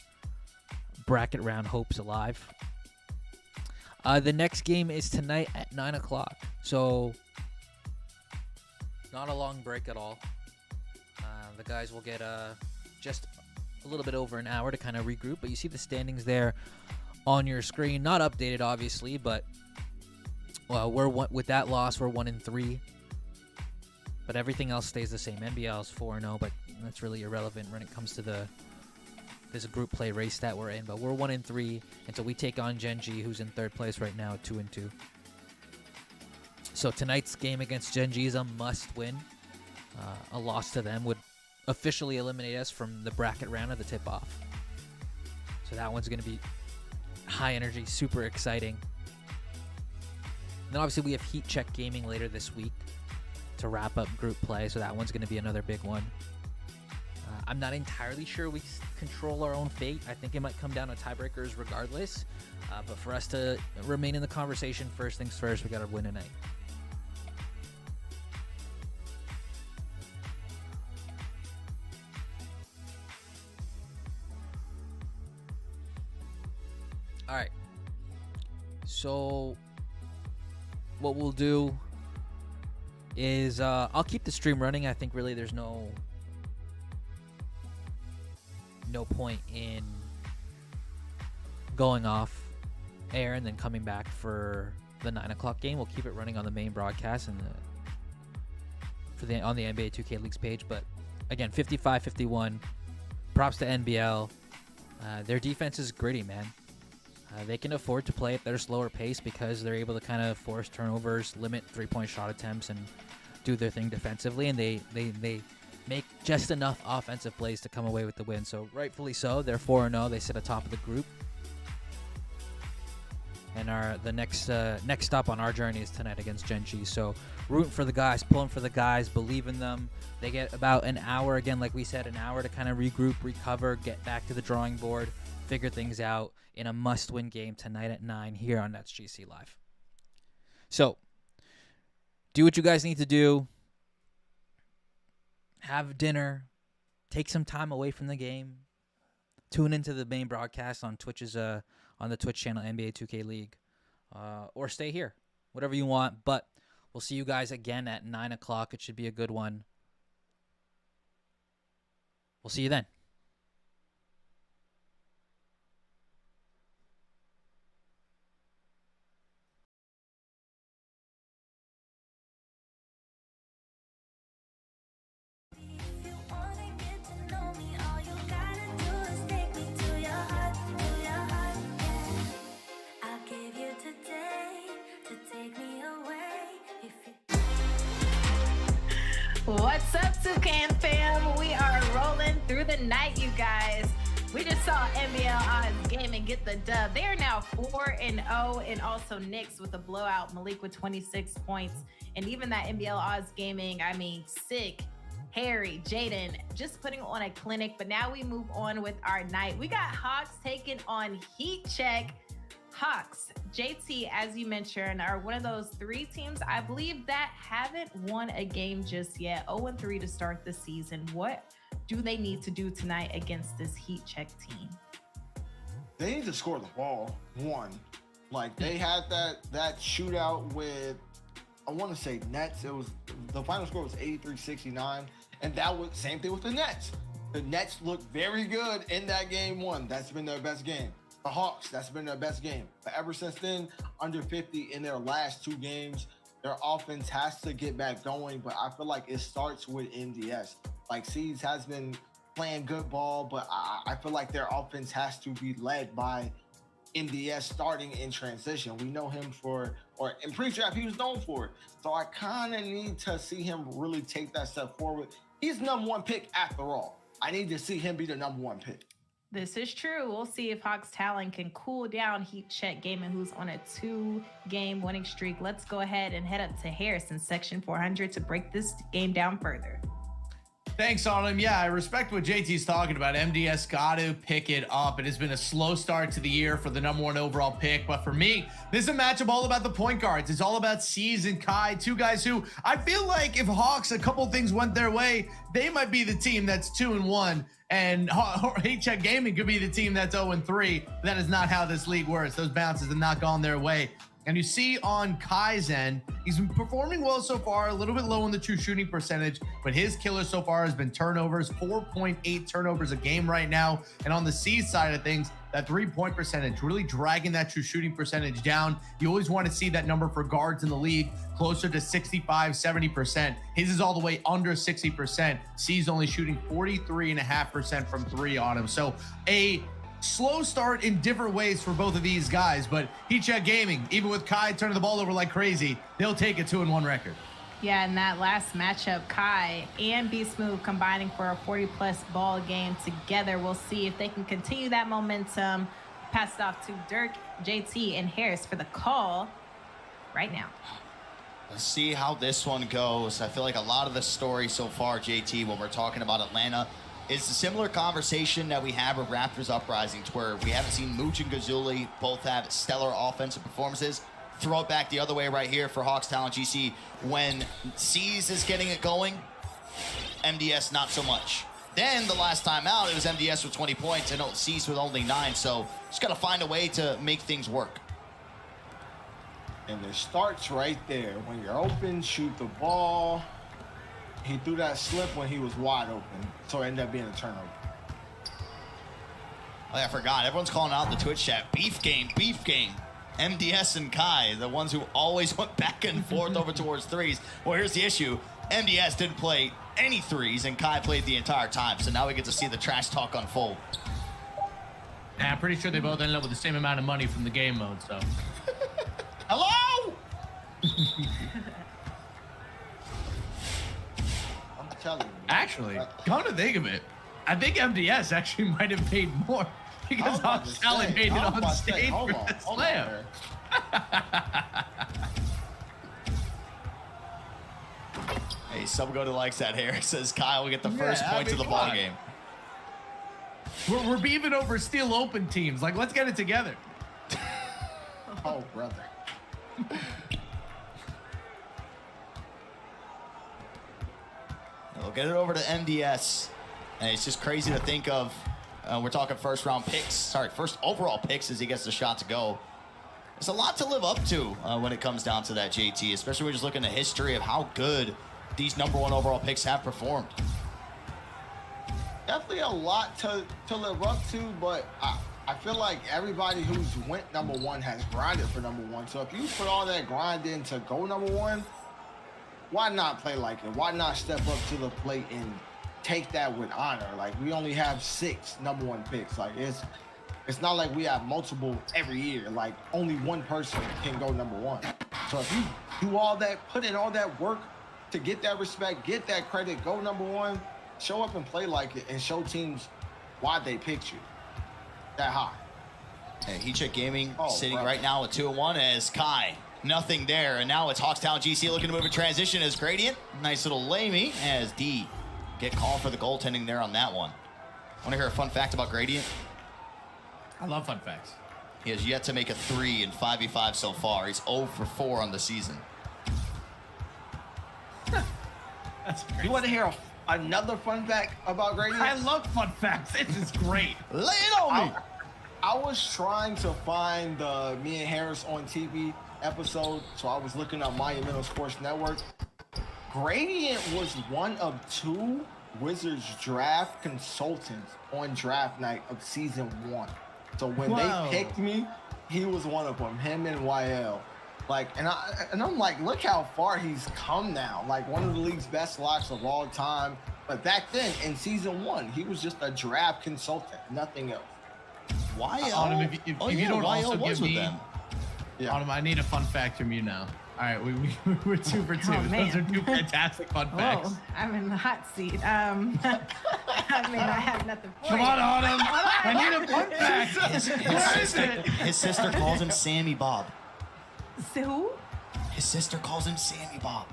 bracket round hopes alive. The next game is tonight at 9 o'clock. So, not a long break at all. The guys will get just a little bit over an hour to kind of regroup. But you see the standings there on your screen, not updated obviously, but with that loss we're 1-3, but everything else stays the same. NBL is 4-0, but that's really irrelevant when it comes to this group play race that we're in. But we're 1-3, and so we take on Gen G, who's in 3rd place right now at 2-2. So tonight's game against Gen G is a must-win. A loss to them would officially eliminate us from the bracket round of the tip-off. So that one's going to be high energy, super exciting. And then obviously we have Heat Check Gaming later this week to wrap up group play, so that one's going to be another big one. I'm not entirely sure we control our own fate. I think it might come down to tiebreakers regardless. But for us to remain in the conversation, first things first, we got to win tonight. All right, so what we'll do is I'll keep the stream running. I think really there's no point in going off air and then coming back for the 9 o'clock game. We'll keep it running on the main broadcast and on the NBA 2K Leagues page. But again, 55-51. Props to NBL. Their defense is gritty, man. They can afford to play at their slower pace because they're able to kind of force turnovers, limit three-point shot attempts, and do their thing defensively. And they make just enough offensive plays to come away with the win. So rightfully so. They're 4-0. They sit atop of the group. And the next stop on our journey is tonight against Gen G. So rooting for the guys, pulling for the guys, believe in them. They get about an hour, again, like we said, an hour to kind of regroup, recover, get back to the drawing board, figure things out in a must-win game tonight at 9 here on NetsGC Live. So, do what you guys need to do. Have dinner. Take some time away from the game. Tune into the main broadcast on Twitch's on the Twitch channel NBA 2K League, or stay here, whatever you want. But we'll see you guys again at 9 o'clock. It should be a good one. We'll see you then. Take What's up, Toucan fam? We are rolling through the night, you guys. We just saw NBL Odds Gaming get the dub. They are now 4-0, and also Knicks with a blowout. Malik with 26 points, and even that NBL Odds Gaming, I mean, sick. Harry, Jaden, just putting on a clinic. But now we move on with our night. We got Hawks taking on Heat Check. Hawks, JT, as you mentioned, are one of those 3 teams, I believe, that haven't won a game just yet. 0-3 to start the season. What do they need to do tonight against this Heat Check team? They need to score the ball, one. Like, they had that shootout with, I want to say Nets. It was, the final score was 83-69, and that was same thing with the Nets. The Nets looked very good in that game 1. That's been their best game. The Hawks, that's been their best game. But ever since then, under 50 in their last 2 games. Their offense has to get back going, but I feel like it starts with MDS. Like, Seeds has been playing good ball, but I feel like their offense has to be led by MDS starting in transition. We know him for, or in pre-draft, he was known for it. So I kind of need to see him really take that step forward. He's #1 pick after all. I need to see him be the #1 pick. This is true. We'll see if Hawks Talon can cool down Heat Check Gaming, who's on a 2-game winning streak. Let's go ahead and head up to Harris in section 400 to break this game down further. Thanks, Autumn. Yeah, I respect what JT's talking about. MDS got to pick it up. It has been a slow start to the year for the #1 overall pick. But for me, this is a matchup all about the point guards. It's all about C's and Kai, 2 guys who I feel like if Hawks, a couple things went their way, they might be the team that's 2-1. And Heat Check Gaming could be the team that's 0-3. That is not how this league works. Those bounces have not gone their way. And you see on Kai's end, he's been performing well so far, a little bit low in the true shooting percentage, but his killer so far has been turnovers, 4.8 turnovers a game right now. And on the C side of things, that 3-point percentage, really dragging that true shooting percentage down. You always want to see that number for guards in the league closer to 65, 70%. His is all the way under 60%. C's only shooting 43.5% from 3 on him. So a slow start in different ways for both of these guys, but Heat Check Gaming, even with Kai turning the ball over like crazy, they'll take a 2-1 record. Yeah, in that last matchup, Kai and Beast Move combining for a 40-plus ball game together. We'll see if they can continue that momentum. Pass it off to Dirk, JT, and Harris for the call right now. Let's see how this one goes. I feel like a lot of the story so far, JT, when we're talking about Atlanta, it's a similar conversation that we have with Raptors Uprising, to where we haven't seen Mooch and Gazuli both have stellar offensive performances. Throw it back the other way right here for Hawks Talent GC. When C's is getting it going, MDS not so much. Then the last time out, it was MDS with 20 points and C's with only 9. So just got to find a way to make things work. And it starts right there. When you're open, shoot the ball. He threw that slip when he was wide open, so it ended up being a turnover. Oh, yeah, I forgot. Everyone's calling out in the Twitch chat. Beef game, beef game. MDS and Kai, the ones who always went back and forth over towards threes. Well, here's the issue. MDS didn't play any threes, and Kai played the entire time. So now we get to see the trash talk unfold. Yeah, I'm pretty sure they both ended up with the same amount of money from the game mode, so. Hello? Telling you. Actually, come to think of it, I think MDS actually might have paid more because Hawks Talent made it on stage for the slam. Hey, Subgoda likes that. Harris says Kyle will get the first points of the ball game. We're beefing over still open teams. Like, let's get it together. Oh, brother. We'll get it over to MDS. And it's just crazy to think of, we're talking first overall picks as he gets the shot to go. There's a lot to live up to when it comes down to that, JT, especially when we just look in the history of how good these #1 overall picks have performed. Definitely a lot to live up to, but I feel like everybody who's went #1 has grinded for #1. So if you put all that grind in to go #1, why not play like it? Why not step up to the plate and take that with honor? Like, we only have 6 #1 picks. Like, it's not like we have multiple every year. Like, only one person can go #1. So if you do all that, put in all that work to get that respect, get that credit, go #1, show up and play like it, and show teams why they picked you that high. Hey, Heat Check Gaming sitting bro. right now at 2-1 as Kai. Nothing there, and now it's Hawkstown GC looking to move a transition as Gradient. Nice little lamey as D get called for the goaltending there on that one. Want to hear a fun fact about Gradient? I love fun facts. He has yet to make a 3 in 5v5 so far. He's 0 for 4 on the season. That's great. You want to hear another fun fact about Gradient? I love fun facts. This is great. Lay it on me! I was trying to find the Me and Harris on TV episode, so I was looking up Monumental Sports Network. Gradient was one of 2 Wizards draft consultants on draft night of season 1. So when Whoa. they picked me, he was one of them, him and YL. Like, and I'm like, look how far he's come now. Like, one of the league's best locks of all time. But back then, in season 1, he was just a draft consultant, nothing else. YL? Autumn, if you don't also YL was give with me, them. Yeah. Autumn, I need a fun fact from you now. All right, we're 2 for 2. Oh, Those man. are 2 fantastic fun facts. Whoa, I'm in the hot seat. I mean, I have nothing for Come you. on, Autumn. I need a fun fact. Where is it? His sister calls him Sammy Bob. So who? His sister calls him Sammy Bob.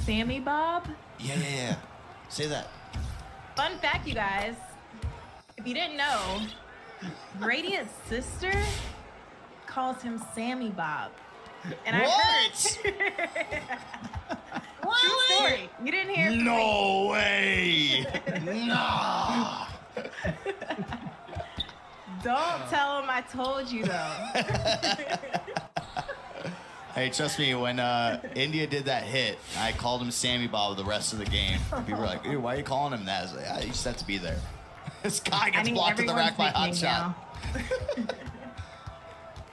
Sammy Bob? Yeah. Say that. Fun fact, you guys. If you didn't know, Radiant's sister calls him Sammy Bob. And What? I heard. True story. You didn't hear it from me. No way! Nah. Don't tell him I told you though. Hey, trust me, when India did that hit, I called him Sammy Bob the rest of the game. People were like, "Hey, why are you calling him that?" I was like, "Ah, you just have to be there." This guy I gets need blocked at the rack by everyone's Hot nickname Shot.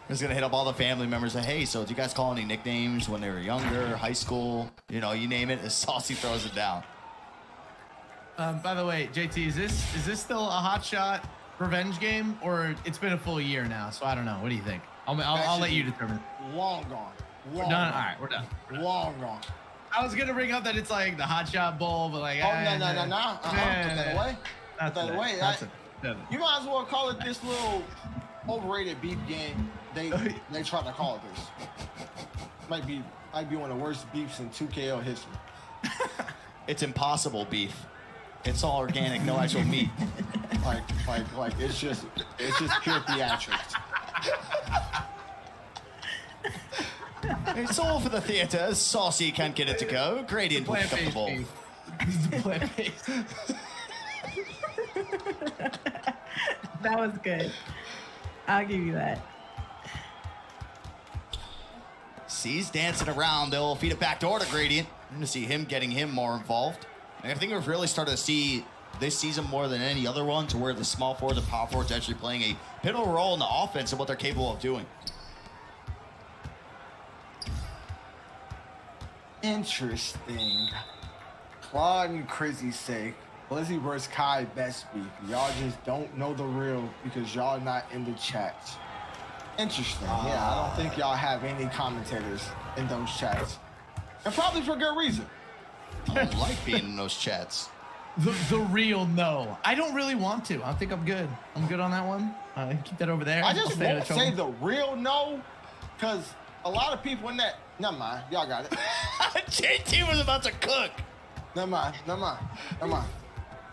He's gonna hit up all the family members. Like, hey, so do you guys call any nicknames when they were younger, high school? You know, you name it. As Saucy throws it down. By the way, JT, is this still a hot shot revenge game, or it's been a full year now? So I don't know. What do you think? I'll let you determine. Long gone. We're done. All right, we're done. Long gone. I was gonna bring up that it's like the hot shot bowl, but like, Oh, no. Put that away. That's Put that it. away. That's it. You might as well call it this little overrated beef game. They try to call it this. Might be one of the worst beefs in 2KL history. It's impossible beef. It's all organic, no actual meat. Like it's just pure theatrics. It's all for the theater. Saucy can't get it to go. Gradient will pick up the ball. It's plant-based. That was good. I'll give you that. C's dancing around. They'll feed it back door to Gradient. I'm gonna see him getting him more involved. And I think we've really started to see this season more than any other one to where the small forward, the power forward's actually playing a pivotal role in the offense and what they're capable of doing. Interesting. Claude and Crizzy's sake, Blizzy vs. Kai best beef. Y'all just don't know the real because y'all not in the chats. Interesting. Yeah, I don't think y'all have any commentators in those chats. And probably for good reason. I don't like being in those chats. The real no. I don't really want to. I think I'm good. I'm good on that one. Keep that over there. I just I'll stay won't at say home. the real no because a lot of people in that. Never mind. Y'all got it. JT was about to cook. Never mind. Go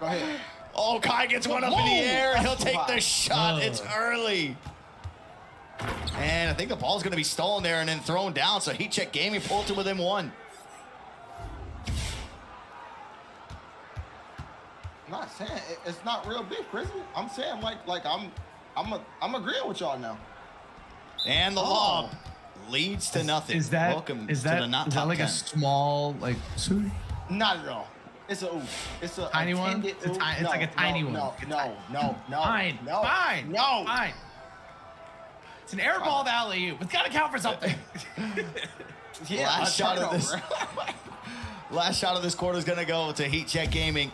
ahead. Oh, Kai gets one up in the Whoa, air. that's He'll take high. the shot. Whoa. It's early. And I think the ball's going to be stolen there and then thrown down. So Heat Check Gaming pulled to within 1. I'm not saying it's not real beef, Chris. I'm saying like I'm agreeing with y'all now. And the lob leads to nothing. Is that Welcome is to that the not is that top like 10. a small like suit? Not at all. It's a ooh. It's a Tiny one? attended It's a ooh. ti- it's like a tiny one. No. Fine. No. Fine. It's an airballed alley-oop. It's got to count for something. Yeah, Last a shot of this. turnover. Last shot of this quarter is going to go to Heat Check Gaming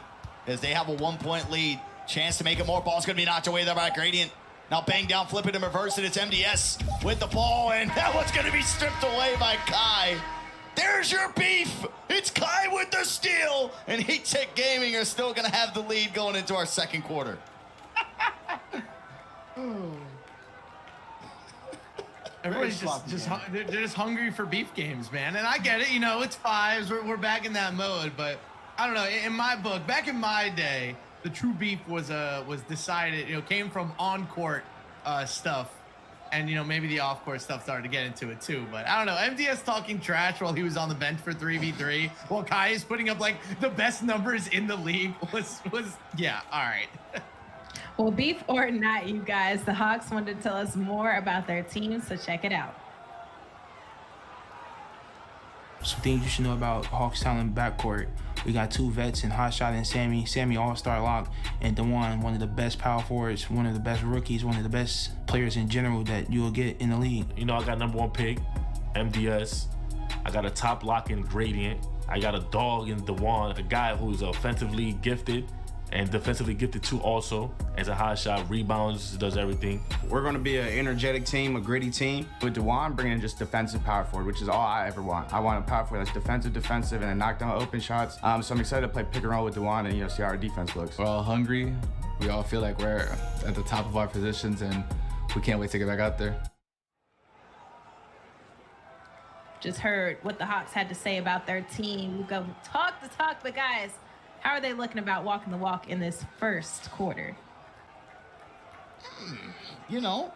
as they have a 1-point lead. Chance to make it more. Ball's going to be knocked away there by Gradient. Now bang down, flip it and reverse it. It's MDS with the ball, and that one's going to be stripped away by Kai. There's your beef. It's Kai with the steal, and Heat Check Gaming are still going to have the lead going into our second quarter. Everybody's they're just hungry for beef games, man. And I get it, you know, it's fives. We're back in that mode, but I don't know. In my book, back in my day, the true beef was decided, you know, came from on-court stuff. And, you know, maybe the off-court stuff started to get into it too. But I don't know. MDS talking trash while he was on the bench for 3v3, while Kai is putting up, like, the best numbers in the league was yeah, all right. Well, beef or not, you guys, the Hawks wanted to tell us more about their team, so check it out. Some things you should know about Hawks talent backcourt. We got 2 vets in Hotshot and Sammy. Sammy all-star lock, and DeJuan, one of the best power forwards, one of the best rookies, one of the best players in general that you will get in the league. You know, I got #1 pick, MDS. I got a top lock in Gradient. I got a dog in DeJuan, a guy who's offensively gifted and defensively gifted too also. As a hot shot, rebounds, does everything. We're going to be an energetic team, a gritty team. With DeJuan, bringing in just defensive power forward, which is all I ever want. I want a power forward that's defensive, and then knock down open shots. So I'm excited to play pick and roll with DeJuan and, you know, see how our defense looks. We're all hungry. We all feel like we're at the top of our positions, and we can't wait to get back out there. Just heard what the Hawks had to say about their team. We go talk, but guys, how are they looking about walking the walk in this first quarter? You know,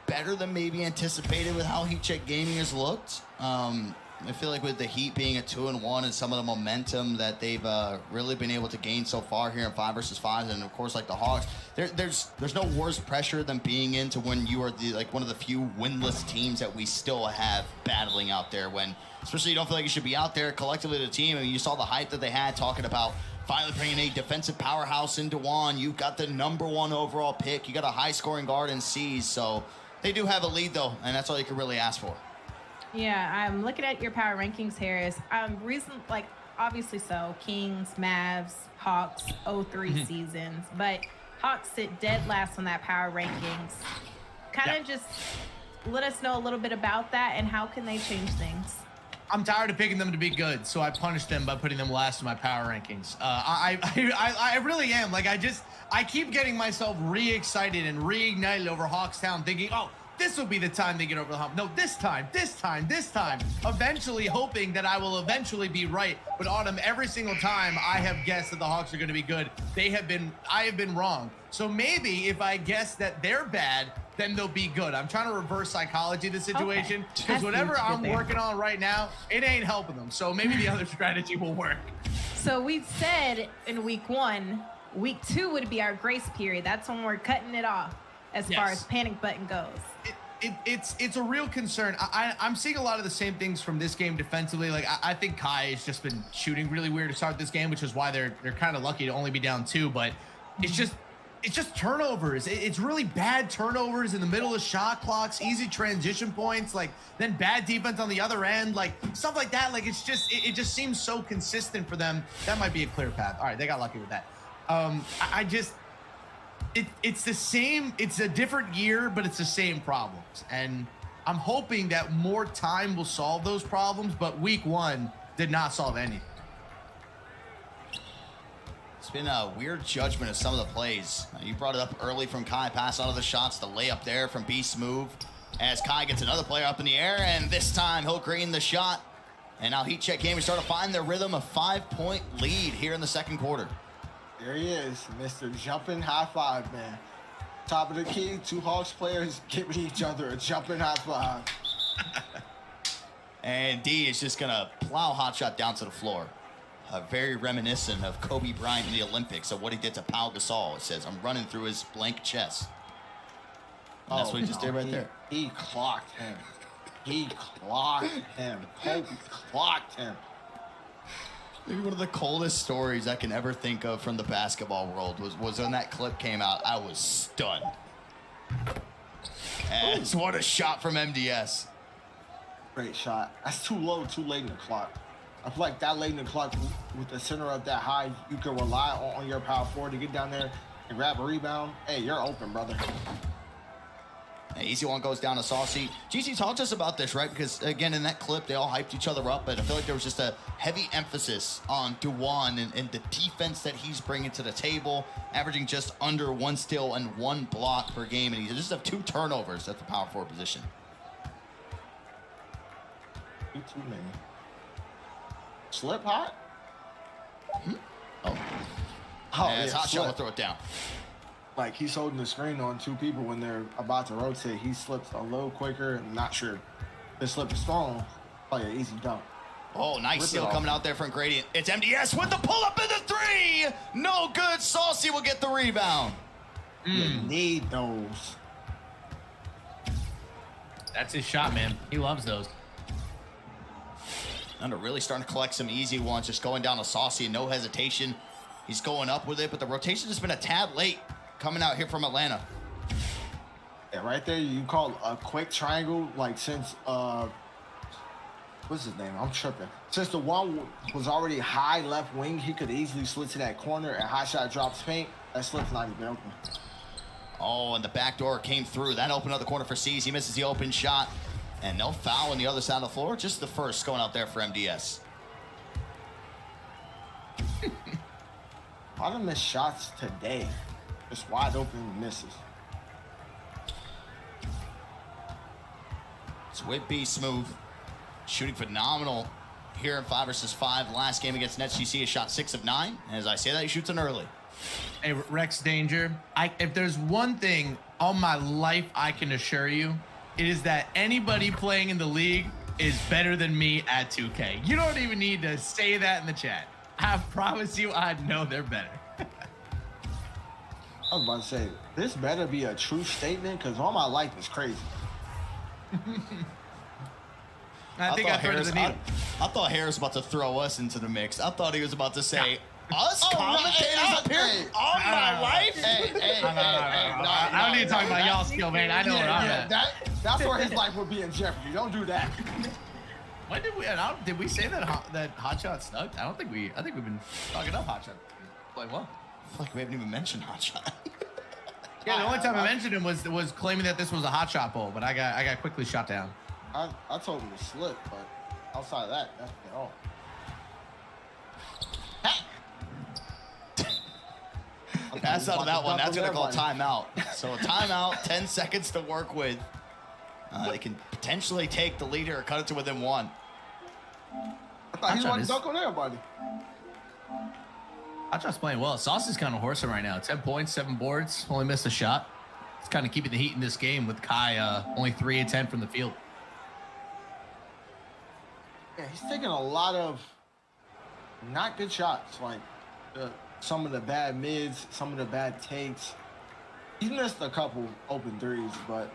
better than maybe anticipated with how Heat Check Gaming has looked. I feel like with the Heat being a 2-1 and some of the momentum that they've really been able to gain so far here in 5 versus 5, and of course like the Hawks, there's no worse pressure than being into when you are one of the few winless teams that we still have battling out there. When especially you don't feel like you should be out there collectively the team. I mean, you saw the hype that they had talking about finally bringing a defensive powerhouse into DeJuan. You've got the #1 overall pick. You got a high-scoring guard in C's, so they do have a lead though, and that's all you can really ask for. Yeah, I'm looking at your power rankings, Harris. Obviously so, Kings, Mavs, Hawks, 03 seasons, but Hawks sit dead last on that power rankings. Kind of just let us know a little bit about that and how can they change things. I'm tired of picking them to be good, so I punished them by putting them last in my power rankings. I really am. Like, I keep getting myself re-excited and reignited over Hawkstown, thinking, oh, this will be the time they get over the hump. No, this time. Eventually hoping that I will eventually be right. But Autumn, every single time I have guessed that the Hawks are going to be good, I have been wrong. So maybe if I guess that they're bad, then they'll be good. I'm trying to reverse psychology of the situation, because whatever I'm working on right now, it ain't helping them. So maybe the other strategy will work. So we said in week 1, week 2 would be our grace period. That's when we're cutting it off as far as panic button goes. It's a real concern. I'm seeing a lot of the same things from this game defensively. Like, I think Kai has just been shooting really weird to start this game, which is why they're kind of lucky to only be down 2. But it's just turnovers. It's really bad turnovers in the middle of shot clocks, easy transition points, like then bad defense on the other end, like stuff like that. Like, it just seems so consistent for them. That might be a clear path. All right, they got lucky with that. It's the same. It's a different year, but it's the same problems. And I'm hoping that more time will solve those problems. But week 1 did not solve anything. It's been a weird judgment of some of the plays. You brought it up early from Kai, pass out of the shots, the layup there from Beast Move. As Kai gets another player up in the air, and this time he'll green the shot. And now Heat Check Gaming start to find their rhythm, a 5-point lead here in the second quarter. There he is, Mr. Jumping High Five, man. Top of the key, 2 Hawks players giving each other a jumping high five. And D is just gonna plow hot shot down to the floor. Very reminiscent of Kobe Bryant in the Olympics, of what he did to Pau Gasol. It says, I'm running through his blank chest. And that's what he just did right there. He clocked him. Kobe clocked him. Maybe one of the coldest stories I can ever think of from the basketball world was when that clip came out. I was stunned. And what a shot from MDS. Great shot. That's too low, too late in the clock. I feel like that late in the clock, with the center up that high, you can rely on your power forward to get down there and grab a rebound. Hey, you're open, brother. Easy one goes down to Saucy. GC, talk to us about this, right? Because, again, in that clip, they all hyped each other up, but I feel like there was just a heavy emphasis on Dewan and the defense that he's bringing to the table, averaging just under 1 steal and 1 block per game, and he just have 2 turnovers at the power forward position. Too many. Slip hot? Oh, it's hot shot. We'll throw it down. Like, he's holding the screen on 2 people when they're about to rotate. He slips a little quicker. I'm not sure. The slip is strong. Probably an easy dunk. Oh, nice steal coming out there from Gradient. It's MDS with the pull-up in the 3. No good. Saucy will get the rebound. You need those. That's his shot, man. He loves those. Under really starting to collect some easy ones, just going down to Saucy, no hesitation. He's going up with it, but the rotation has been a tad late coming out here from Atlanta. Yeah, right there, you call a quick triangle, like since, what's his name? I'm tripping. Since the one was already high left wing, he could easily slip to that corner and high shot drops paint. That slip's not even open. Oh, and the back door came through. That opened up the corner for C's. He misses the open shot. And no foul on the other side of the floor. Just the first going out there for MDS. A lot of missed shots today. Just wide open misses. It's Whitby Smooth. Shooting phenomenal here in 5 versus 5. Last game against NetsGC, he shot 6 of 9. And as I say that, he shoots an early. Hey, Rex Danger, if there's one thing all my life I can assure you, it is that anybody playing in the league is better than me at 2K. You don't even need to say that in the chat. I promise you, I know they're better. I was about to say, this better be a true statement because all my life is crazy. I think I threaded the needle. I thought Harris was about to throw us into the mix. I thought he was about to say, us commentators up here all my life? I don't need to talk about y'all skill, man. I know where I'm at. That's where his life would be in jeopardy. Don't do that. When did we say that hot shot snuck? I think we've been talking up hot shot. Play well. I feel like we haven't even mentioned hot shot. Yeah, the only time I mentioned him was claiming that this was a hot shot bowl, but I got quickly shot down. I told him to slip, but outside of that, that's all. Pass out of that one. That's going to call timeout. So a timeout, 10 seconds to work with. They can potentially take the leader or cut it to within 1. I thought he wanted to dunk on everybody. Hotshot's playing well. Sauce is kind of horsing right now. 10 points, 7 boards. Only missed a shot. It's kind of keeping the heat in this game with Kai only 3 of 10 from the field. Yeah, he's taking a lot of not good shots. Like some of the bad mids, some of the bad takes. He's missed a couple open threes, but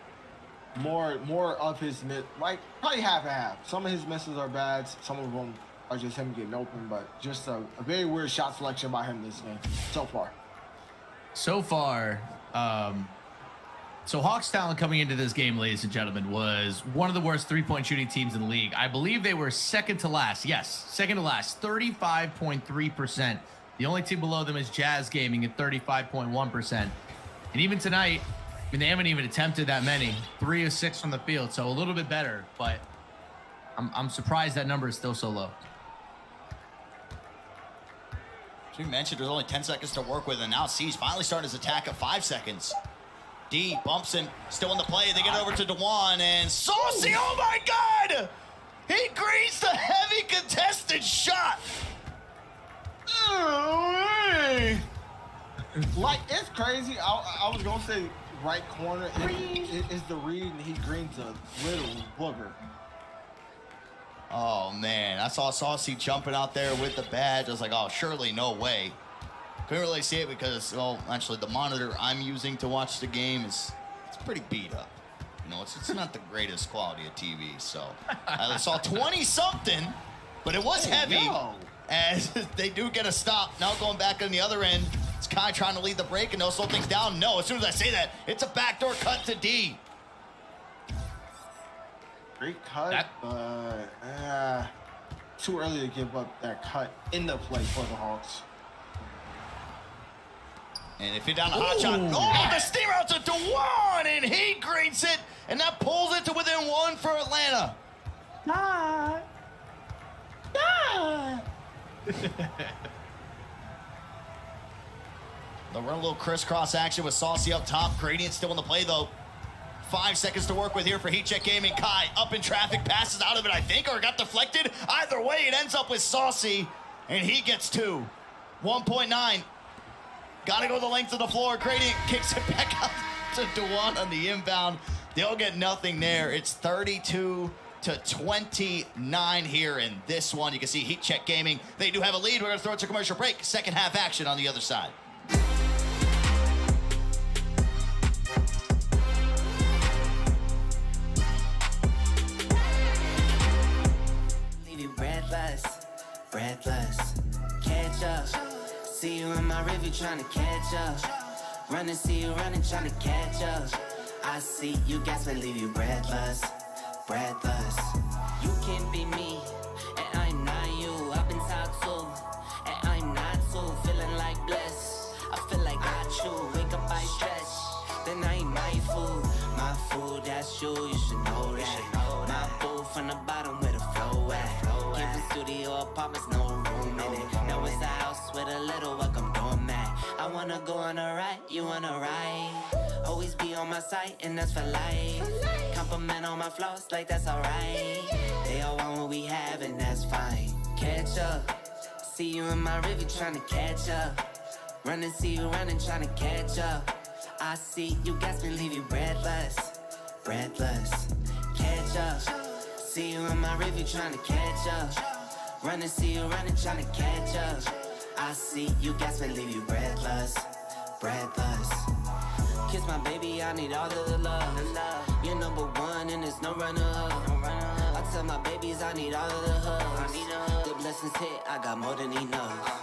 more of his mid, like probably half and half. Some of his misses are bad. Some of them are just him getting open, but just a very weird shot selection by him this game so far. So Hawks talent coming into this game, ladies and gentlemen, was one of the worst 3-point shooting teams in the league. I believe they were second to last. Yes, second to last, 35.3%. The only team below them is Jazz Gaming at 35.1%. And even tonight, I mean, they haven't even attempted that many. 3 of 6 from the field, so a little bit better, but I'm surprised that number is still so low. As we mentioned, there's only 10 seconds to work with, and now C's finally starting his attack at 5 seconds. D bumps him, still in the play. They get it over to Dewan, and Saucy, oh my God! He greens the heavy contested shot. Like, it's crazy. I was going to say right corner is the read, and he greens a little booger. Oh, man. I saw Saucy jumping out there with the badge. I was like, oh, surely no way. Couldn't really see it because, well, actually, the monitor I'm using to watch the game it's pretty beat up. You know, it's not the greatest quality of TV. So I saw 20-something, but it was heavy. As they do get a stop. Now going back on the other end, it's Kai trying to lead the break, and they'll slow things down. No, as soon as I say that, it's a backdoor cut to D. Great cut, but too early to give up that cut in the play for the Hawks. And if you're down the hot shot, the steam out to Dewan, and he greets it, and that pulls it to within 1 for Atlanta. They'll run a little crisscross action with Saucy up top. Gradient still in the play, though. 5 seconds to work with here for Heat Check Gaming. Kai up in traffic, passes out of it, I think, or got deflected. Either way, it ends up with Saucy, and he gets 2. 1.9. Gotta go the length of the floor. Gradient kicks it back out to Dewan on the inbound. They'll get nothing there. It's 32-29 here in this one. You can see Heat Check Gaming. They do have a lead. We're gonna throw it to commercial break. Second half action on the other side. Leave you breathless, catch up. See you in my review trying to catch up. Running, see you running, trying to catch up. I see you gasping, leave you breathless. You can't be me, and I'm not you. I've been talked to, and I'm not too. Feeling like bliss, I feel like I chew. Wake up, I stretch, then I eat my food. My food, that's you should know that. My boo from the bottom where the flow at. Giving studio apartments, no room in it. Now it's a house with a little welcome doormat. I wanna go on a ride, you wanna ride. Always be on my side, and that's for life. Compliment on my flaws, like that's alright. They all want what we have, and that's fine. Catch up, see you in my review trying to catch up. Running, see you running, trying to catch up. I see you gasping, leave you breathless. Catch up, see you in my review trying to catch up. Running, see you running, trying to catch up. I see you gasping, leave you breathless. Kiss my baby, I need all of the love. You're number one and there's no runner-up. I tell my babies I need all of the hugs. The blessings hit, I got more than enough.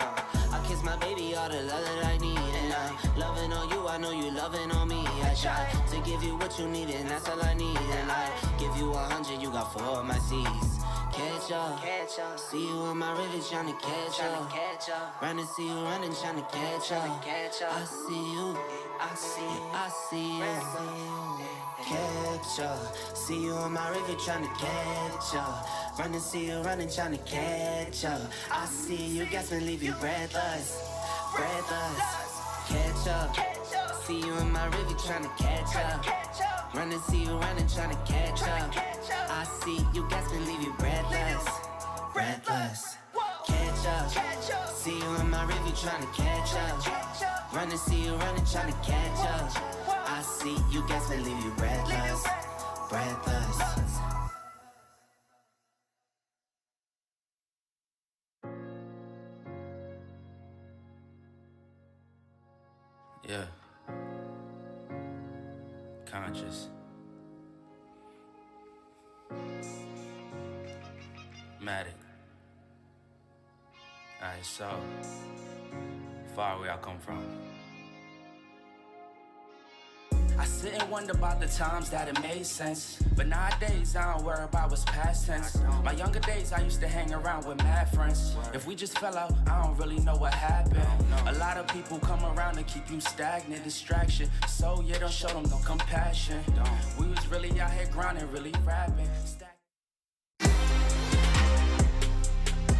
I kiss my baby all the love that I need. And I'm loving on you, I know you loving on me. I try to give you what you need and that's all I need. And I give you 100, you got 4 of my C's. Catch up, see you in my river trying to catch up. Running, see you running, trying to catch up. I see you, I see you. Catch up, see you in my river trying to catch up. Running, see you running, trying to catch up. I see you, gasping, leave you breathless. Catch up, see you in my river trying to catch up. Running, see you running, trying to catch up. I see you gasping, leave you breathless. Catch up, see you in my review trying to catch up. Running, see you running, trying to catch up. I see you gasping, leave you breathless. Yeah. Conscious. Matic. Alright, so far where I come from. I sit and wonder about the times that it made sense. But nowadays, I don't worry about what's past tense. My younger days, I used to hang around with mad friends. If we just fell out, I don't really know what happened. A lot of people come around to keep you stagnant, distraction. So yeah, don't show them no compassion. We was really out here grinding, really rapping.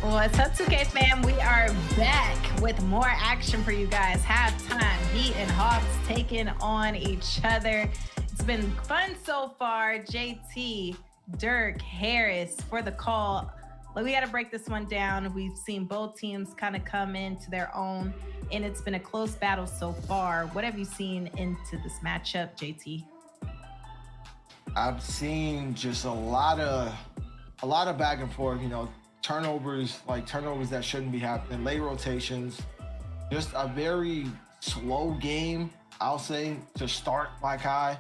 What's up, 2K fam? We are back with more action for you guys. Halftime, Heat and Hawks taking on each other. It's been fun so far. JT, Dirk, Harris for the call. But we got to break this one down. We've seen both teams kind of come into their own, and it's been a close battle so far. What have you seen into this matchup, JT? I've seen just a lot of back and forth, you know, turnovers that shouldn't be happening, late rotations, just a very slow game, I'll say, to start by Kai.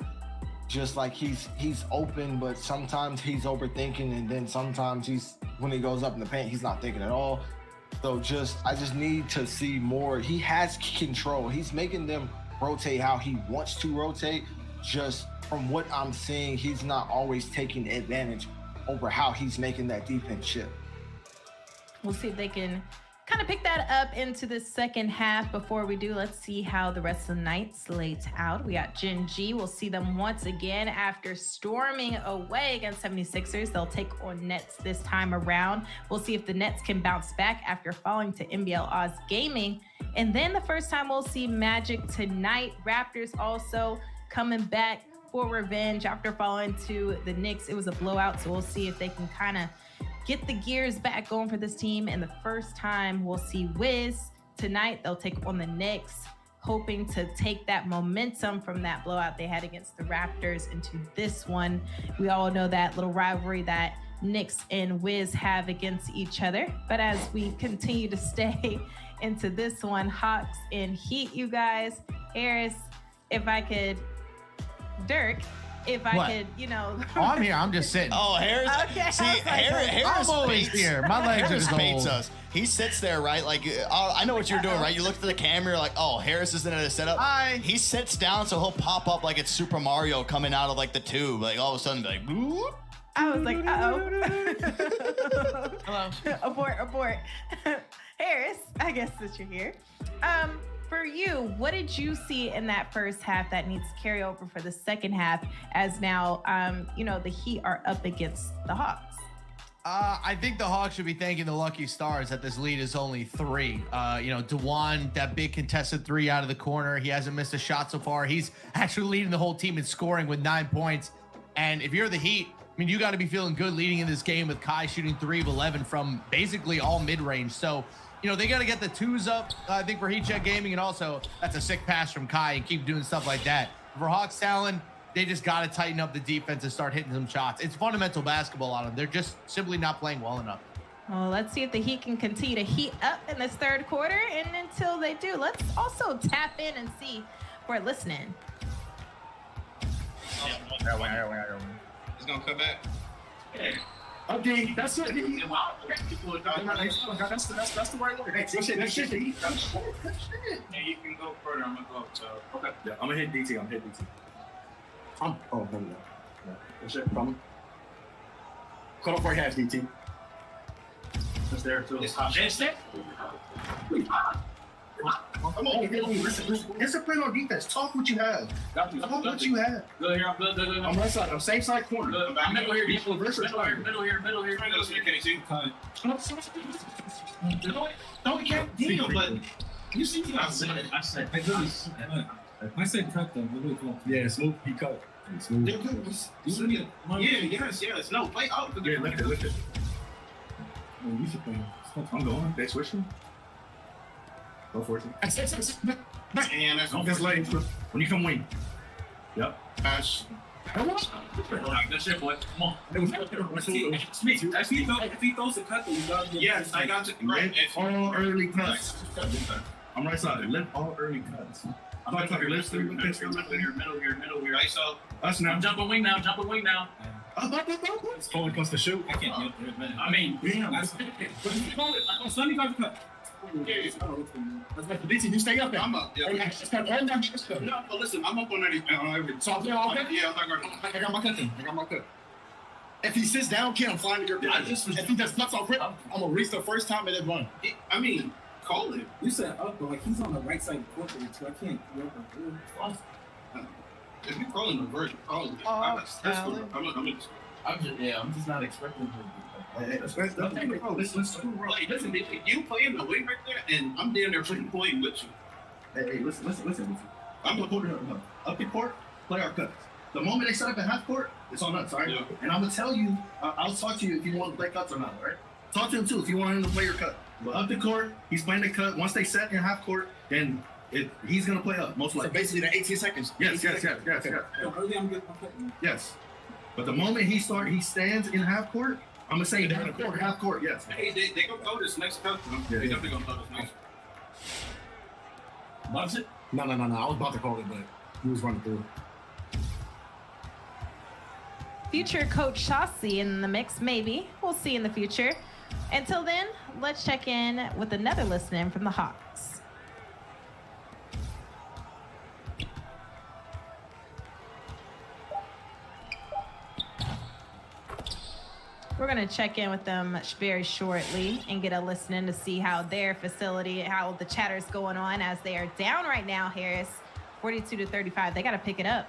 Just like he's open, but sometimes he's overthinking, and then sometimes when he goes up in the paint, he's not thinking at all. So I just need to see more. He has control. He's making them rotate how he wants to rotate. Just from what I'm seeing, he's not always taking advantage over how he's making that defense shift. We'll see if they can kind of pick that up into the second half. Before we do, let's see how the rest of the night slates out. We got Gen G. We'll see them once again after storming away against 76ers. They'll take on Nets this time around. We'll see if the Nets can bounce back after falling to NBL Oz Gaming. And then the first time we'll see Magic tonight. Raptors also coming back for revenge after falling to the Knicks. It was a blowout, so we'll see if they can kind of get the gears back going for this team. And the first time we'll see Wiz tonight, they'll take on the Knicks, hoping to take that momentum from that blowout they had against the Raptors into this one. We all know that little rivalry that Knicks and Wiz have against each other. But as we continue to stay into this one, Hawks and Heat, you guys. Harris, if I could, Dirk, if I could, Oh, I'm here. I'm just sitting. Oh, Harris. Okay, See, I was like, Harris I'm always baits- here. My legs are Harris just baits old. us. He sits there, right? Like, I know what you're doing, right? You look at the camera, you're like, oh, Harris isn't in a setup. Hi. He sits down, so he'll pop up like it's Super Mario coming out of like the tube. Like all of a sudden, be like, boop. I was like, uh-oh. Hello. abort. Harris, I guess that you're here. For you, what did you see in that first half that needs to carry over for the second half as now, the Heat are up against the Hawks? I think the Hawks should be thanking the lucky stars that this lead is only 3. DeJuan, that big contested 3 out of the corner. He hasn't missed a shot so far. He's actually leading the whole team in scoring with 9 points. And if you're the Heat, I mean, you got to be feeling good leading in this game with Kai shooting 3 of 11 from basically all mid-range. So, they got to get the 2s up, I think, for Heat Check Gaming. And also, that's a sick pass from Kai and keep doing stuff like that. For Hawks Talon, they just got to tighten up the defense and start hitting some shots. It's fundamental basketball on them. They're just simply not playing well enough. Well, let's see if the Heat can continue to heat up in this third quarter. And until they do, let's also tap in and see if we're listening. It's gonna come back. Okay, that's it. That's the right way. That's shit. That's shit. And you can go further. I'm gonna go. So okay. Yeah, I'm gonna hit DT. Oh, no. That's it. Cut off right half, DT. That's there too. It's hot. Come on, listen. Discipline on defense. Talk what you have. Talk what you have. Good here. I'm good. I'm right side. I'm same side corner. Good. I'm middle here. Middle Middle here. Can you see? No, we can't deal, but you see what I said. I said cut them. Yeah, smooth. He cut. Smooth. Yes. No, play out. Yeah, lift it. Oh, you should play. I'm going. They switching. Go for it. And That's late. When you come wing. Yep. Pass. Good shit, boy. Come on. If he throws a cut, yes, I got you. Right. All early cuts. I'm right side. Lift all early cuts. I'm not talking lift through. Middle here. Right, so Us now. I'm jumping wing now. It's only comes to shoot. I can't. I mean, Damn. let me go cut. DC, you stay up there. I'm up. Yeah. No, but listen, I'm up on everything. So yeah, okay. Yeah, I got my cut. If he sits down, I'm flying to your if he does nuts off rip, I'm gonna reach the first time in that run. I mean, call him. You said up, but like he's on the right side of the court, so I can't. If you call him reverse, call him. I'm just not expecting him to listen, if you play in the wing right there, and I'm down there freaking playing with you. Hey, listen. I'm gonna put it up the court, play our cuts. The moment they set up at half court, it's on us, all right? Yeah. And I'm gonna tell you, I'll talk to you if you want to play cuts or not, all right? Talk to him too if you want him to play your cut. But up the court, he's playing the cut. Once they set in half court, then he's gonna play up, most likely. So basically, the 18 seconds. Yes. Early, I'm good. Yes. But the moment he stands in half court, I'm gonna say half court, yes. Hey, they gonna throw this next cut. Yeah, They definitely gonna throw this next. Loves it? No. I was about to call it, but he was running through. Future Coach Shossi in the mix, maybe. We'll see in the future. Until then, let's check in with another listen-in from the Hawks. We're going to check in with them very shortly and get a listen in to see how their facility, how the chatter's going on as they are down right now, Harris, 42-35. They got to pick it up.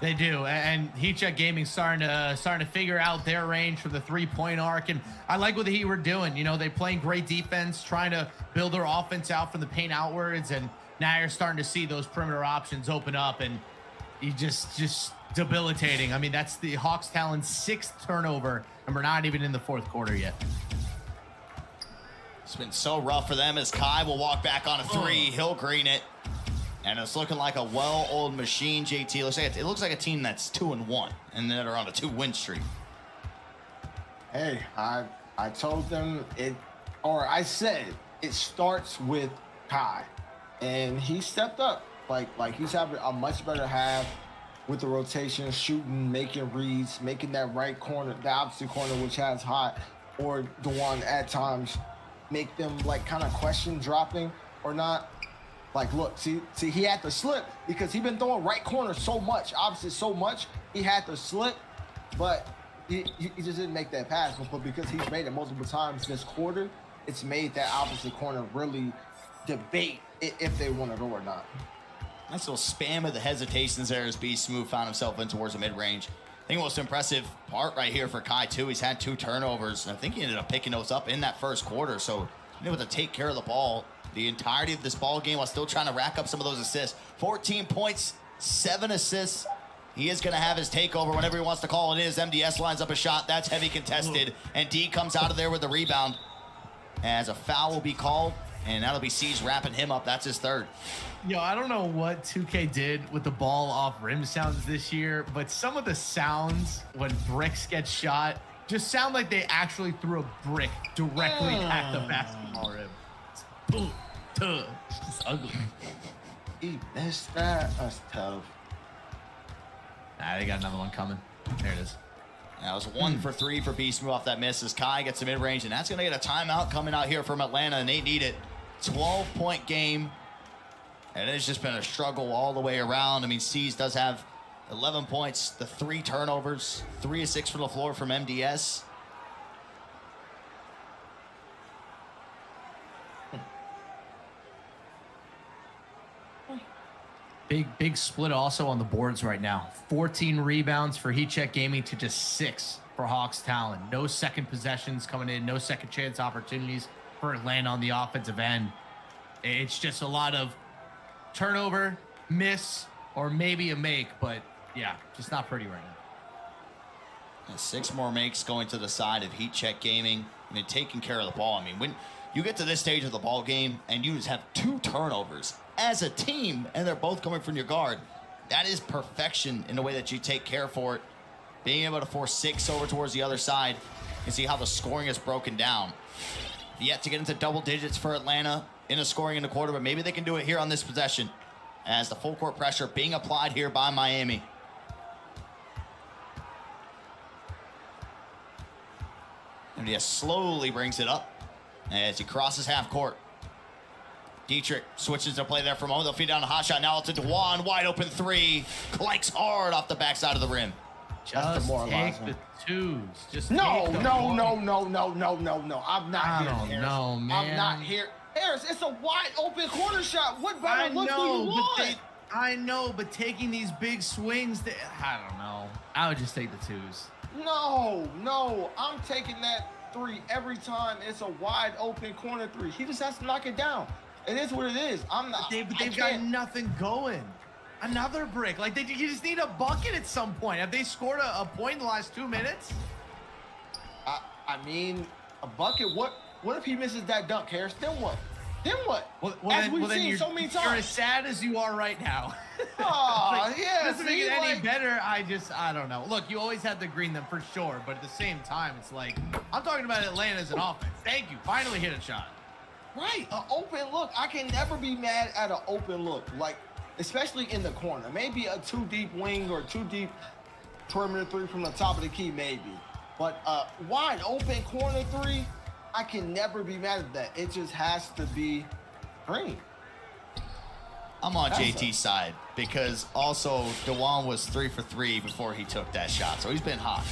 They do, and Heat Check Gaming starting to figure out their range for the three-point arc, and I like what the Heat were doing. You know, they playing great defense, trying to build their offense out from the paint outwards, and now you're starting to see those perimeter options open up, and you just debilitating. I mean, that's the Hawks Talon's 6th turnover, and we're not even in the 4th quarter yet. It's been so rough for them as Kai will walk back on a three. He'll green it. And it's looking like a well-oiled machine, JT. It looks like a team that's 2-1 and that are on a 2-win streak. Hey, I told them I said it starts with Kai, and he stepped up. Like he's having a much better half with the rotation, shooting, making reads, making that right corner, the opposite corner, which has hot, or the one at times make them like kind of question dropping or not. Like, look, see, he had to slip because he been throwing right corner so much, opposite so much. He had to slip, but he just didn't make that pass. But because he's made it multiple times this quarter, it's made that opposite corner really debate if they want to go or not. Nice little spam of the hesitations there as B Smooth found himself in towards the mid-range. I think the most impressive part right here for Kai, too, he's had 2 turnovers. I think he ended up picking those up in that first quarter, so he able to take care of the ball the entirety of this ball game while still trying to rack up some of those assists. 14 points, 7 assists. He is going to have his takeover whenever he wants to call it is. MDS lines up a shot. That's heavy contested. And D comes out of there with the rebound. As a foul will be called, and that'll be Siege wrapping him up. That's his 3rd. Yo, I don't know what 2K did with the ball off rim sounds this year, but some of the sounds when bricks get shot just sound like they actually threw a brick directly at the basketball rim. It's ugly. He missed that. That's tough. Nah, they got another one coming. There it is. That was 1 for 3 for B Smooth off that miss as Kai gets the mid-range, and that's going to get a timeout coming out here from Atlanta, and they need it. 12-point game, and it's just been a struggle all the way around. I mean, C's does have 11 points, the 3 turnovers, 3 of 6 from the floor from MDS. Big split also on the boards right now. 14 rebounds for Heat Check Gaming to just 6 for Hawks Talon. No second possessions coming in, no second chance opportunities for Atlanta on the offensive end. It's just a lot of turnover, miss, or maybe a make, but yeah, just not pretty right now. 6 more makes going to the side of Heat Check Gaming. I mean, taking care of the ball. I mean, when you get to this stage of the ball game and you just have 2 turnovers as a team, and they're both coming from your guard, that is perfection in the way that you take care for it. Being able to force 6 over towards the other side and see how the scoring is broken down. Yet to get into double digits for Atlanta in a scoring in the quarter, but maybe they can do it here on this possession as the full court pressure being applied here by Miami. MDS slowly brings it up as he crosses half court. Dietrich switches to play there for a moment. They'll feed down a hot shot. Now it's to Dewan. Wide open 3. Clanks hard off the backside of the rim. Just take the 2s. Just no. take I'm not I here. don't Harris. know, man. I'm not here. Harris, it's a wide open corner shot. What better look do you want? I know, but taking these big swings, I don't know. I would just take the 2s. No. I'm taking that 3 every time. It's a wide open corner 3. He just has to knock it down. It is what it is. They've got nothing going. Another brick. Like, you just need a bucket at some point. Have they scored a point in the last 2 minutes? I mean, a bucket. What if he misses that dunk, Harris? Then what? Well, as we've then seen so many times. You're as sad as you are right now. Oh, yeah. Doesn't make it any better. I don't know. Look, you always have to green them for sure, but at the same time, it's like, I'm talking about Atlanta as an offense. Thank you. Finally hit a shot. Right, an open look. I can never be mad at an open look, like especially in the corner. Maybe a 2 deep wing or 2 deep perimeter 3 from the top of the key, maybe. But wide open corner 3, I can never be mad at that. It just has to be green. I'm on JT's side because also Dewan was 3 for 3 before he took that shot, so he's been hot.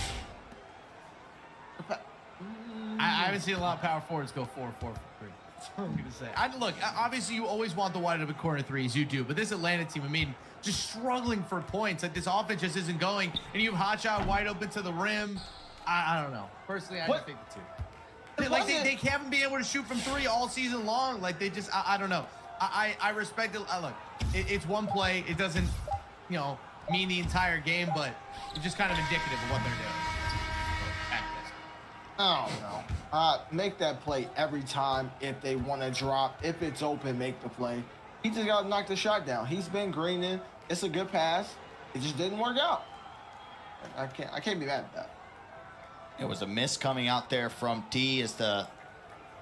haven't seen a lot of power forwards go 4-4 for free. That's what I'm gonna say. Look, obviously you always want the wide open corner threes, you do, but this Atlanta team, I mean, just struggling for points. Like, this offense just isn't going, and you have Hotshot wide open to the rim. I don't know. Personally, I just think the two. Like, they haven't been able to shoot from three all season long. Like, they just, I don't know. I respect it. Look, it's one play. It doesn't, mean the entire game, but it's just kind of indicative of what they're doing. I don't know. Make that play every time if they want to drop. If it's open, make the play. He just got to knock the shot down. He's been greening. It's a good pass. It just didn't work out. I can't be mad at that. It was a miss coming out there from D as the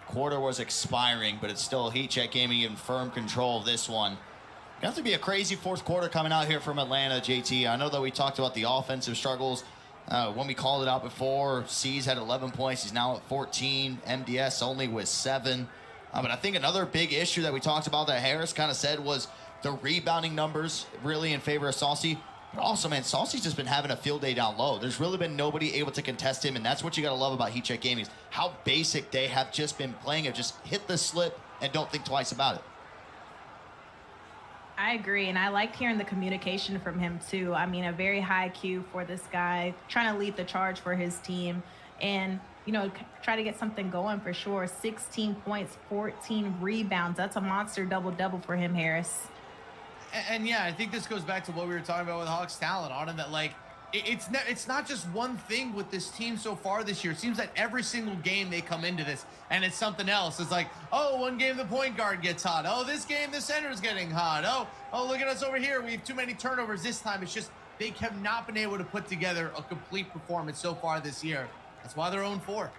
quarter was expiring, but it's still Heat Check Gaming in firm control of this one. Got to be a crazy fourth quarter coming out here from Atlanta, JT. I know that we talked about the offensive struggles when we called it out before. C's had 11 points. He's now at 14. MDS only with 7. But I think another big issue that we talked about that Harris kind of said was the rebounding numbers really in favor of Saucy. But also, man, Saucy's just been having a field day down low. There's really been nobody able to contest him, and that's what you got to love about Heat Check Gaming is how basic they have just been playing. Of just hit the slip and don't think twice about it. I agree, and I liked hearing the communication from him too. I mean, a very high IQ for this guy, trying to lead the charge for his team and, try to get something going for sure. 16 points, 14 rebounds. That's a monster double-double for him, Harris. And yeah, I think this goes back to what we were talking about with Hawks talent on him, that like it's not just one thing with this team so far this year. It seems that every single game they come into this and it's something else. It's like, oh, one game the point guard gets hot. Oh, this game the center is getting hot. Oh, look at us over here. We have too many turnovers this time. It's just they have not been able to put together a complete performance so far this year. That's why they're 0-4.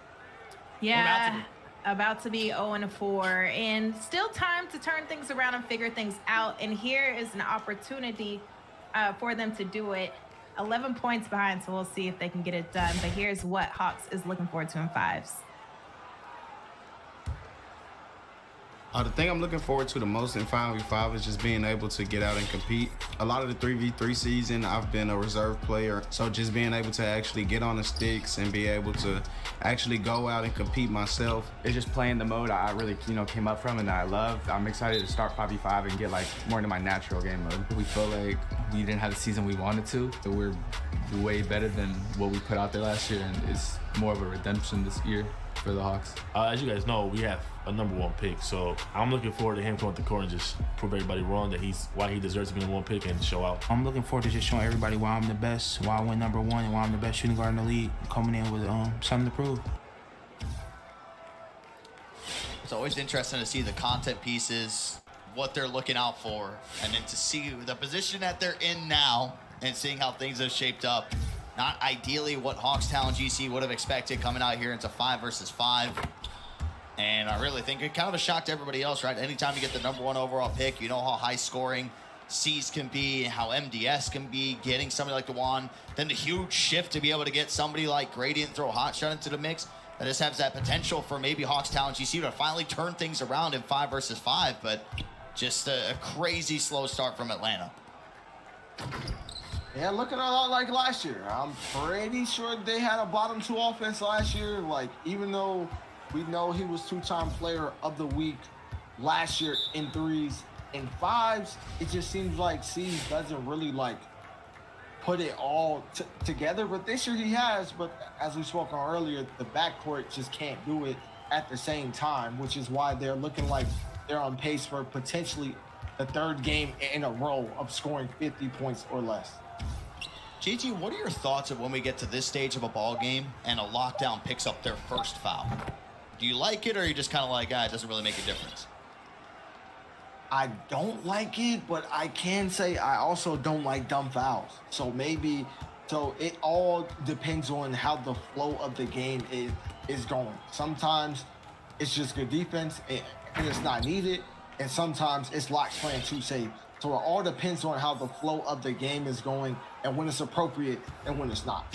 Yeah. About to be 0-4, and still time to turn things around and figure things out. And here is an opportunity for them to do it. 11 points behind, so we'll see if they can get it done. But here's what Hawks is looking forward to in fives. The thing I'm looking forward to the most in 5v5 is just being able to get out and compete. A lot of the 3v3 season, I've been a reserve player, so just being able to actually get on the sticks and be able to actually go out and compete myself. It's just playing the mode I really, came up from and that I love. I'm excited to start 5v5 and get more into my natural game mode. We feel like we didn't have the season we wanted to. We're way better than what we put out there last year, and it's more of a redemption this year for the Hawks. As you guys know, we have a #1 pick, so I'm looking forward to him coming to the court and just prove everybody wrong that why he deserves to be #1 pick and show out. I'm looking forward to just showing everybody why I'm the best, why I went #1, and why I'm the best shooting guard in the league, coming in with something to prove. It's always interesting to see the content pieces, what they're looking out for, and then to see the position that they're in now and seeing how things have shaped up. Not ideally what Hawks Talent GC would have expected coming out here into 5 versus 5. And I really think it kind of a shock to everybody else, right? Anytime you get the #1 overall pick, you know how high scoring C's can be, how MDS can be, getting somebody like DeJuan. Then the huge shift to be able to get somebody like Gradient, throw Hotshot into the mix. That just has that potential for maybe Hawks Talent GC to finally turn things around in 5 versus 5, but just a crazy slow start from Atlanta. Yeah, looking a lot like last year. I'm pretty sure they had a bottom 2 offense last year. Like, even though we know he was 2-time player of the week last year in 3s and 5s, it just seems like C doesn't really put it all together. But this year he has. But as we spoke on earlier, the backcourt just can't do it at the same time, which is why they're looking like they're on pace for potentially the 3rd game in a row of scoring 50 points or less. JT, what are your thoughts of when we get to this stage of a ball game and a lockdown picks up their first foul? Do you like it, or are you just kind of like, it doesn't really make a difference? I don't like it, but I can say I also don't like dumb fouls. So it all depends on how the flow of the game is going. Sometimes it's just good defense and it's not needed, and sometimes it's locks playing too safe. So it all depends on how the flow of the game is going and when it's appropriate and when it's not.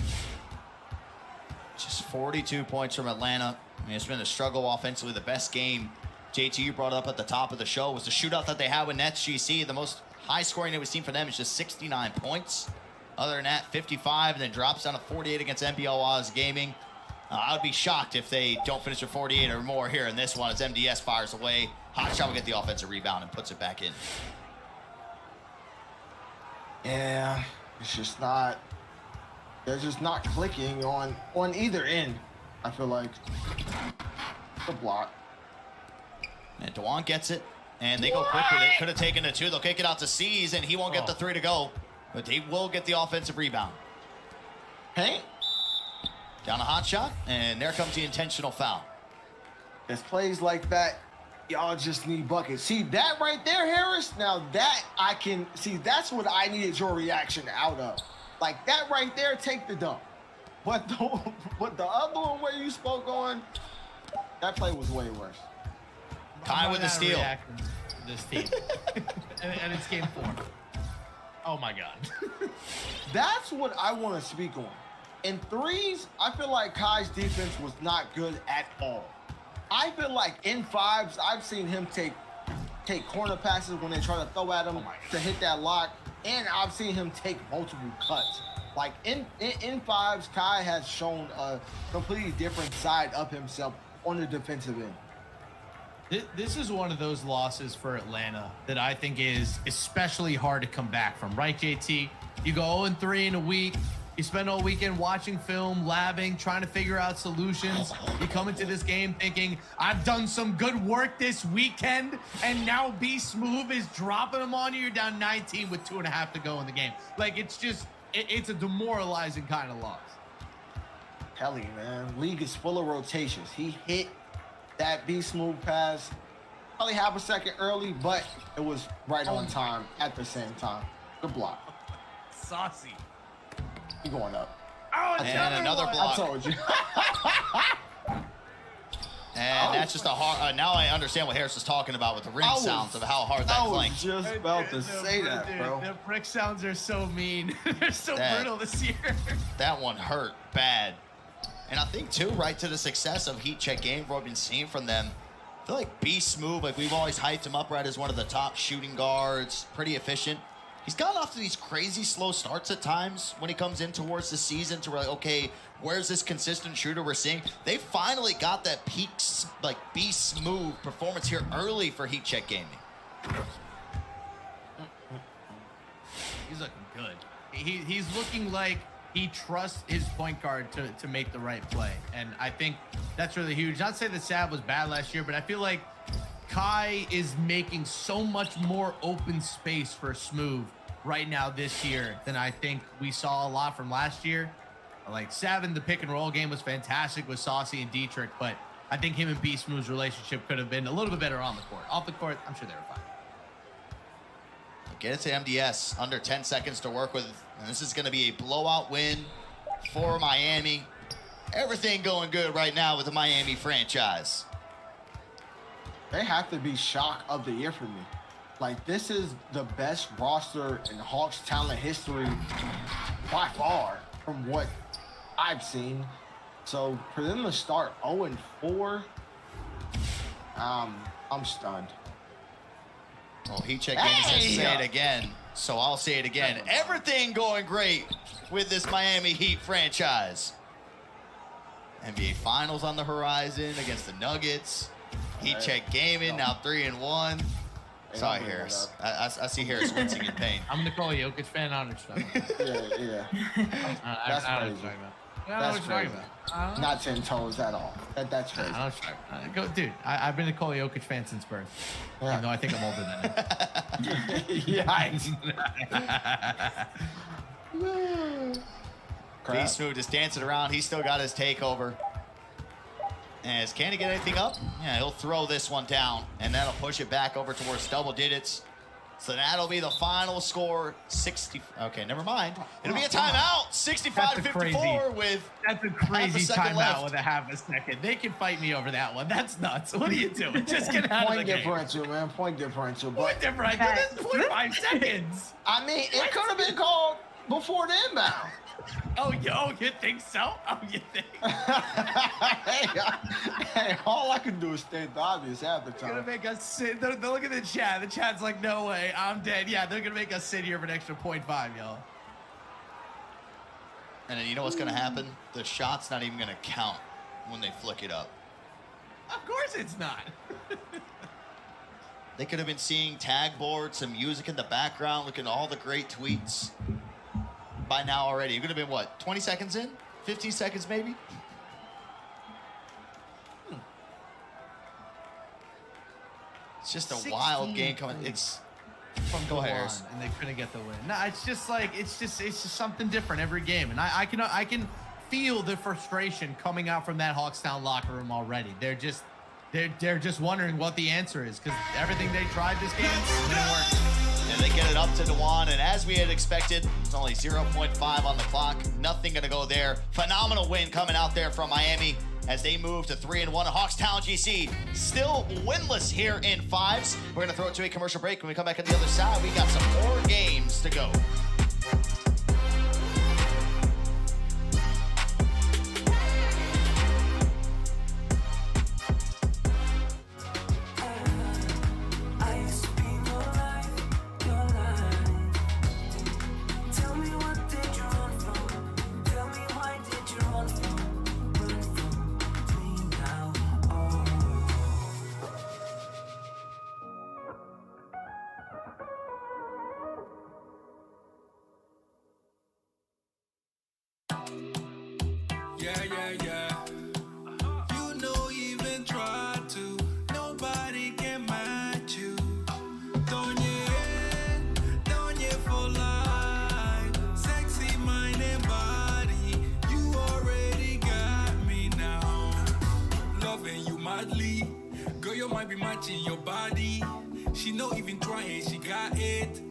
Just 42 points from Atlanta. I mean, it's been a struggle offensively. The best game, JT, you brought up at the top of the show, was the shootout that they had with NetsGC. The most high scoring that we've seen for them is just 69 points. Other than that, 55, and then drops down to 48 against NBL Gaming. I would be shocked if they don't finish with 48 or more here in this one as MDS fires away. Hot shot will get the offensive rebound and puts it back in. Yeah, it's just not. They're just not clicking on either end. I feel like the block. And Dewan gets it, and they go quick with it. Could have taken it 2. They'll kick it out to C's, and he won't get the 3 to go. But he will get the offensive rebound. Hey. Down a hot shot, and there comes the intentional foul. It's plays like that, y'all just need buckets. See that right there, Harris? Now that I can see, that's what I needed your reaction out of. Like that right there, take the dump. But the other one where you spoke on, that play was way worse. Kai with the steal. This team. and it's game 4. Oh my God. That's what I want to speak on. In threes, I feel like Kai's defense was not good at all. I feel like in 5s, I've seen him take corner passes when they try to throw at him to hit that lock, and I've seen him take multiple cuts. Like in 5s, Kai has shown a completely different side of himself on the defensive end. This is one of those losses for Atlanta that I think is especially hard to come back from, right, JT? You go 0-3 in a week. You spend all weekend watching film, labbing, trying to figure out solutions. You come into this game thinking, I've done some good work this weekend, and now Beast Move is dropping them on you. You're down 19 with 2.5 to go in the game. Like, it's just, it's a demoralizing kind of loss. Tell you, man, league is full of rotations. He hit that Beast Move pass probably half a second early, but it was right on time at the same time. Good block. Saucy. He going up. Oh, and another block. I told you. And that's just a hard. Now I understand what Harris is talking about with the ring sounds of how hard that flank. I was just about to say that, bro. The brick sounds are so mean. They're so brutal this year. That one hurt bad. And I think, too, right to the success of heat check game, what we've been seeing from them, I feel like Beast Move, like we've always hyped him up right as one of the top shooting guards, pretty efficient. He's gotten off to these crazy slow starts at times when he comes in towards the season to like, okay, where's this consistent shooter we're seeing? They finally got that peak, like, Beast Move performance here early for heat check gaming. He's looking good. He's looking like he trusts his point guard to make the right play. And I think that's really huge. Not to say that Sav was bad last year, but I feel like Kai is making so much more open space for Smooth right now this year than I think we saw a lot from last year. Like Sav in the pick and roll game was fantastic with Saucy and Dietrich, but I think him and Beast Smooth's relationship could have been a little bit better on the court. Off the court, I'm sure they were fine. Get it to MDS, under 10 seconds to work with, and this is going to be a blowout win for Miami. Everything going good right now with the Miami franchise. They have to be shock of the year for me. Like, this is the best roster in Hawks talent history by far from what I've seen. So for them to start 0-4, I'm stunned. Well, heat check game says say it again, so I'll say it again. Everything going great with this Miami Heat franchise. NBA Finals on the horizon against the Nuggets. Heat check gaming, now 3-1. Sorry, Harris. I see Harris wincing in pain. I'm going to call a Jokic fan. I don't know what you're talking about. Yeah. That's crazy. That's crazy. Not 10 toes at all. That's crazy. Go, dude. I've been a Nikola Jokic fan since birth. Yeah. Even though I think I'm older than him. Beast Move just dancing around. He's still got his takeover. As can he get anything up? Yeah, he'll throw this one down, and that'll push it back over towards double digits. So that'll be the final score, 60. Okay, never mind. It'll be a timeout, 65-54 with that's a crazy timeout with a half a second. They can fight me over that one. That's nuts. What are you doing? Just get out of the game. Point differential, man. Point differential. Point differential. That's 0.5 seconds. I mean, it could have been called before the inbound. Oh, you think so? Oh, you think? Hey, all I can do is state the obvious half the time. They're gonna make us sit. They're looking at the chat. The chat's like, no way, I'm dead. Yeah, they're gonna make us sit here for an extra 0.5, y'all. And then you know what's gonna happen? The shot's not even gonna count when they flick it up. Of course it's not. They could have been seeing tag boards, some music in the background, looking at all the great tweets by now already. It could have been, what, 20 seconds in? 15 seconds maybe? It's just a wild game coming. It's from Go ahead, Dewan, Harris. and they couldn't get the win. No, it's just like it's just something different every game, and I can feel the frustration coming out from that Hawkstown locker room already. They're just wondering what the answer is because everything they tried this game didn't work. And they get it up to Dewan, and as we had expected, it's only 0.5 on the clock. Nothing gonna go there. Phenomenal win coming out there from Miami as they move to 3-1. Hawkstown GC still winless here in fives. We're gonna throw it to a commercial break. When we come back on the other side, we got some more games to go. Girl, you might be matching your body. She no even trying, she got it.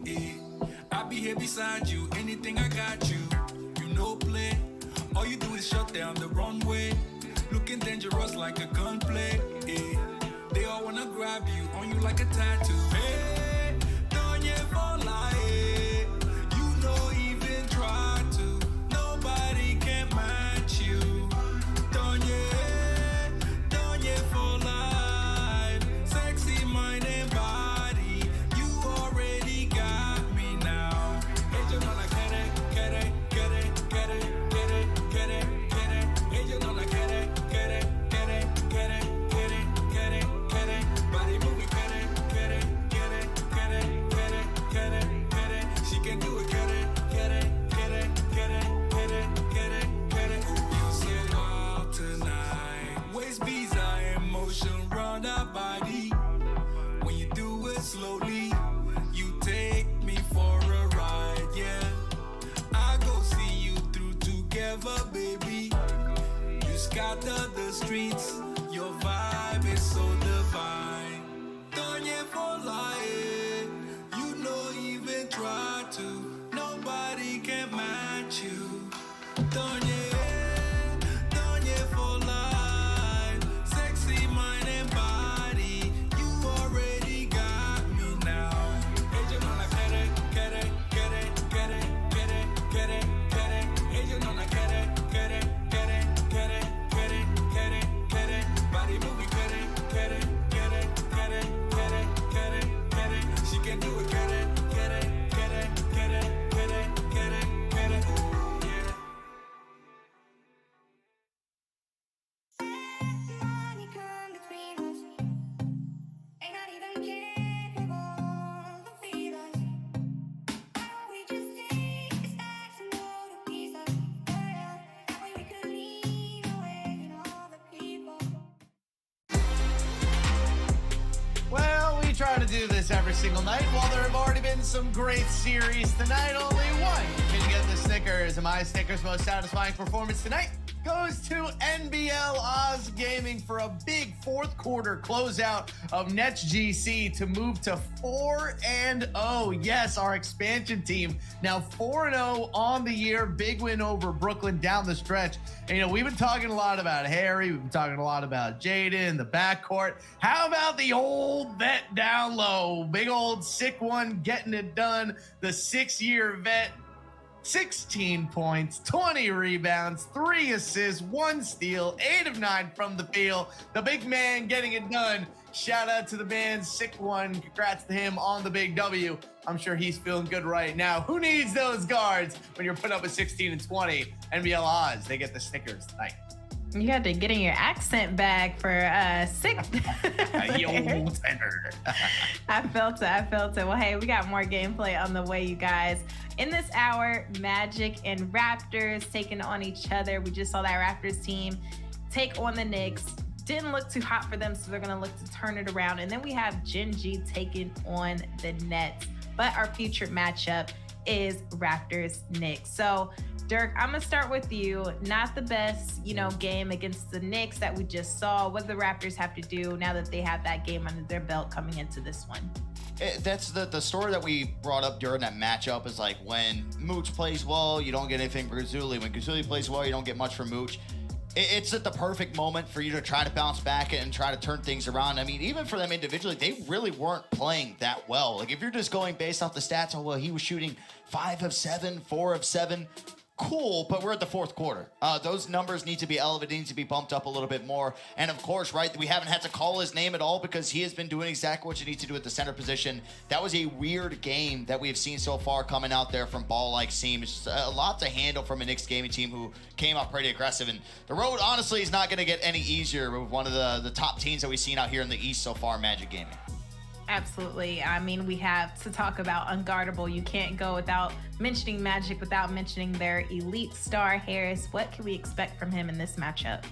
I be here beside you, anything I got you. You no play, all you do is shut down the runway. Looking dangerous like a gunplay. They all wanna grab you, on you like a tattoo. Hey, don't you fall like you no even try to. Nobody can match you. Don't you for life. Sexy mind and body. You already got me now. Ella no la quiere, quiere, quiere, quiere, quiere, quiere, quiere. Ella no la quiere, quiere, quiere, quiere, quiere, quiere, quiere. Body moving, quiere, quiere, quiere, quiere, quiere, quiere, quiere. She can do it, quiere, quiere, quiere, quiere, quiere, quiere, quiere. You say wow tonight. Waist beats motion round our body. When you do it slowly, you take me for a ride, yeah. I go see you through together, baby. You scatter the streets, your vibe is so divine. Don't you for lying, you no even try to. Nobody can match you. Don't you? Try to do this every single night. While there have already been some great series tonight, only one can get the Snickers. And my Snickers' most satisfying performance tonight goes to NBL Oz Gaming for a big fourth quarter closeout of NetsGC to move to 4-0. Yes, our expansion team now 4-0 on the year. Big win over Brooklyn down the stretch. And, you know, we've been talking a lot about Harry. We've been talking a lot about Jaden, the backcourt. How about the old vet down low? Big old sick one getting it done. The 6-year vet. 16 points, 20 rebounds, 3 assists, 1 steal, 8 of 9 from the field. The big man getting it done. Shout out to the man, sick one. Congrats to him on the big W. I'm sure he's feeling good right now. Who needs those guards when you're putting up a 16 and 20? NBL Oz, they get the Snickers tonight. You had to get in your accent back for 6. Yo, Tanner. I felt it. Well, hey, we got more gameplay on the way, you guys. In this hour, Magic and Raptors taking on each other. We just saw that Raptors team take on the Knicks. Didn't look too hot for them, so they're going to look to turn it around. And then we have Gen G taking on the Nets. But our future matchup is Raptors-Knicks. So, Dirk, I'm going to start with you. Not the best, game against the Knicks that we just saw. What do the Raptors have to do now that they have that game under their belt coming into this one? That's the story that we brought up during that matchup is like when Mooch plays well, you don't get anything for Gazuli. When Gazuli plays well, you don't get much from Mooch. It's at the perfect moment for you to try to bounce back and try to turn things around. I mean, even for them individually, they really weren't playing that well. Like if you're just going based off the stats, he was shooting 5 of 7, 4 of 7. Cool, but we're at the fourth quarter. Those numbers need to be elevated, need to be bumped up a little bit more. And of course, right, we haven't had to call his name at all because he has been doing exactly what you need to do at the center position. That was a weird game that we have seen so far coming out there from ball-like Seam. It's just a lot to handle from a Knicks gaming team who came out pretty aggressive. And the road, honestly, is not going to get any easier with one of the top teams that we've seen out here in the East so far, Magic Gaming. Absolutely. I mean, we have to talk about unguardable. You can't go without mentioning Magic without mentioning their elite star, Harris. What can we expect from him in this matchup?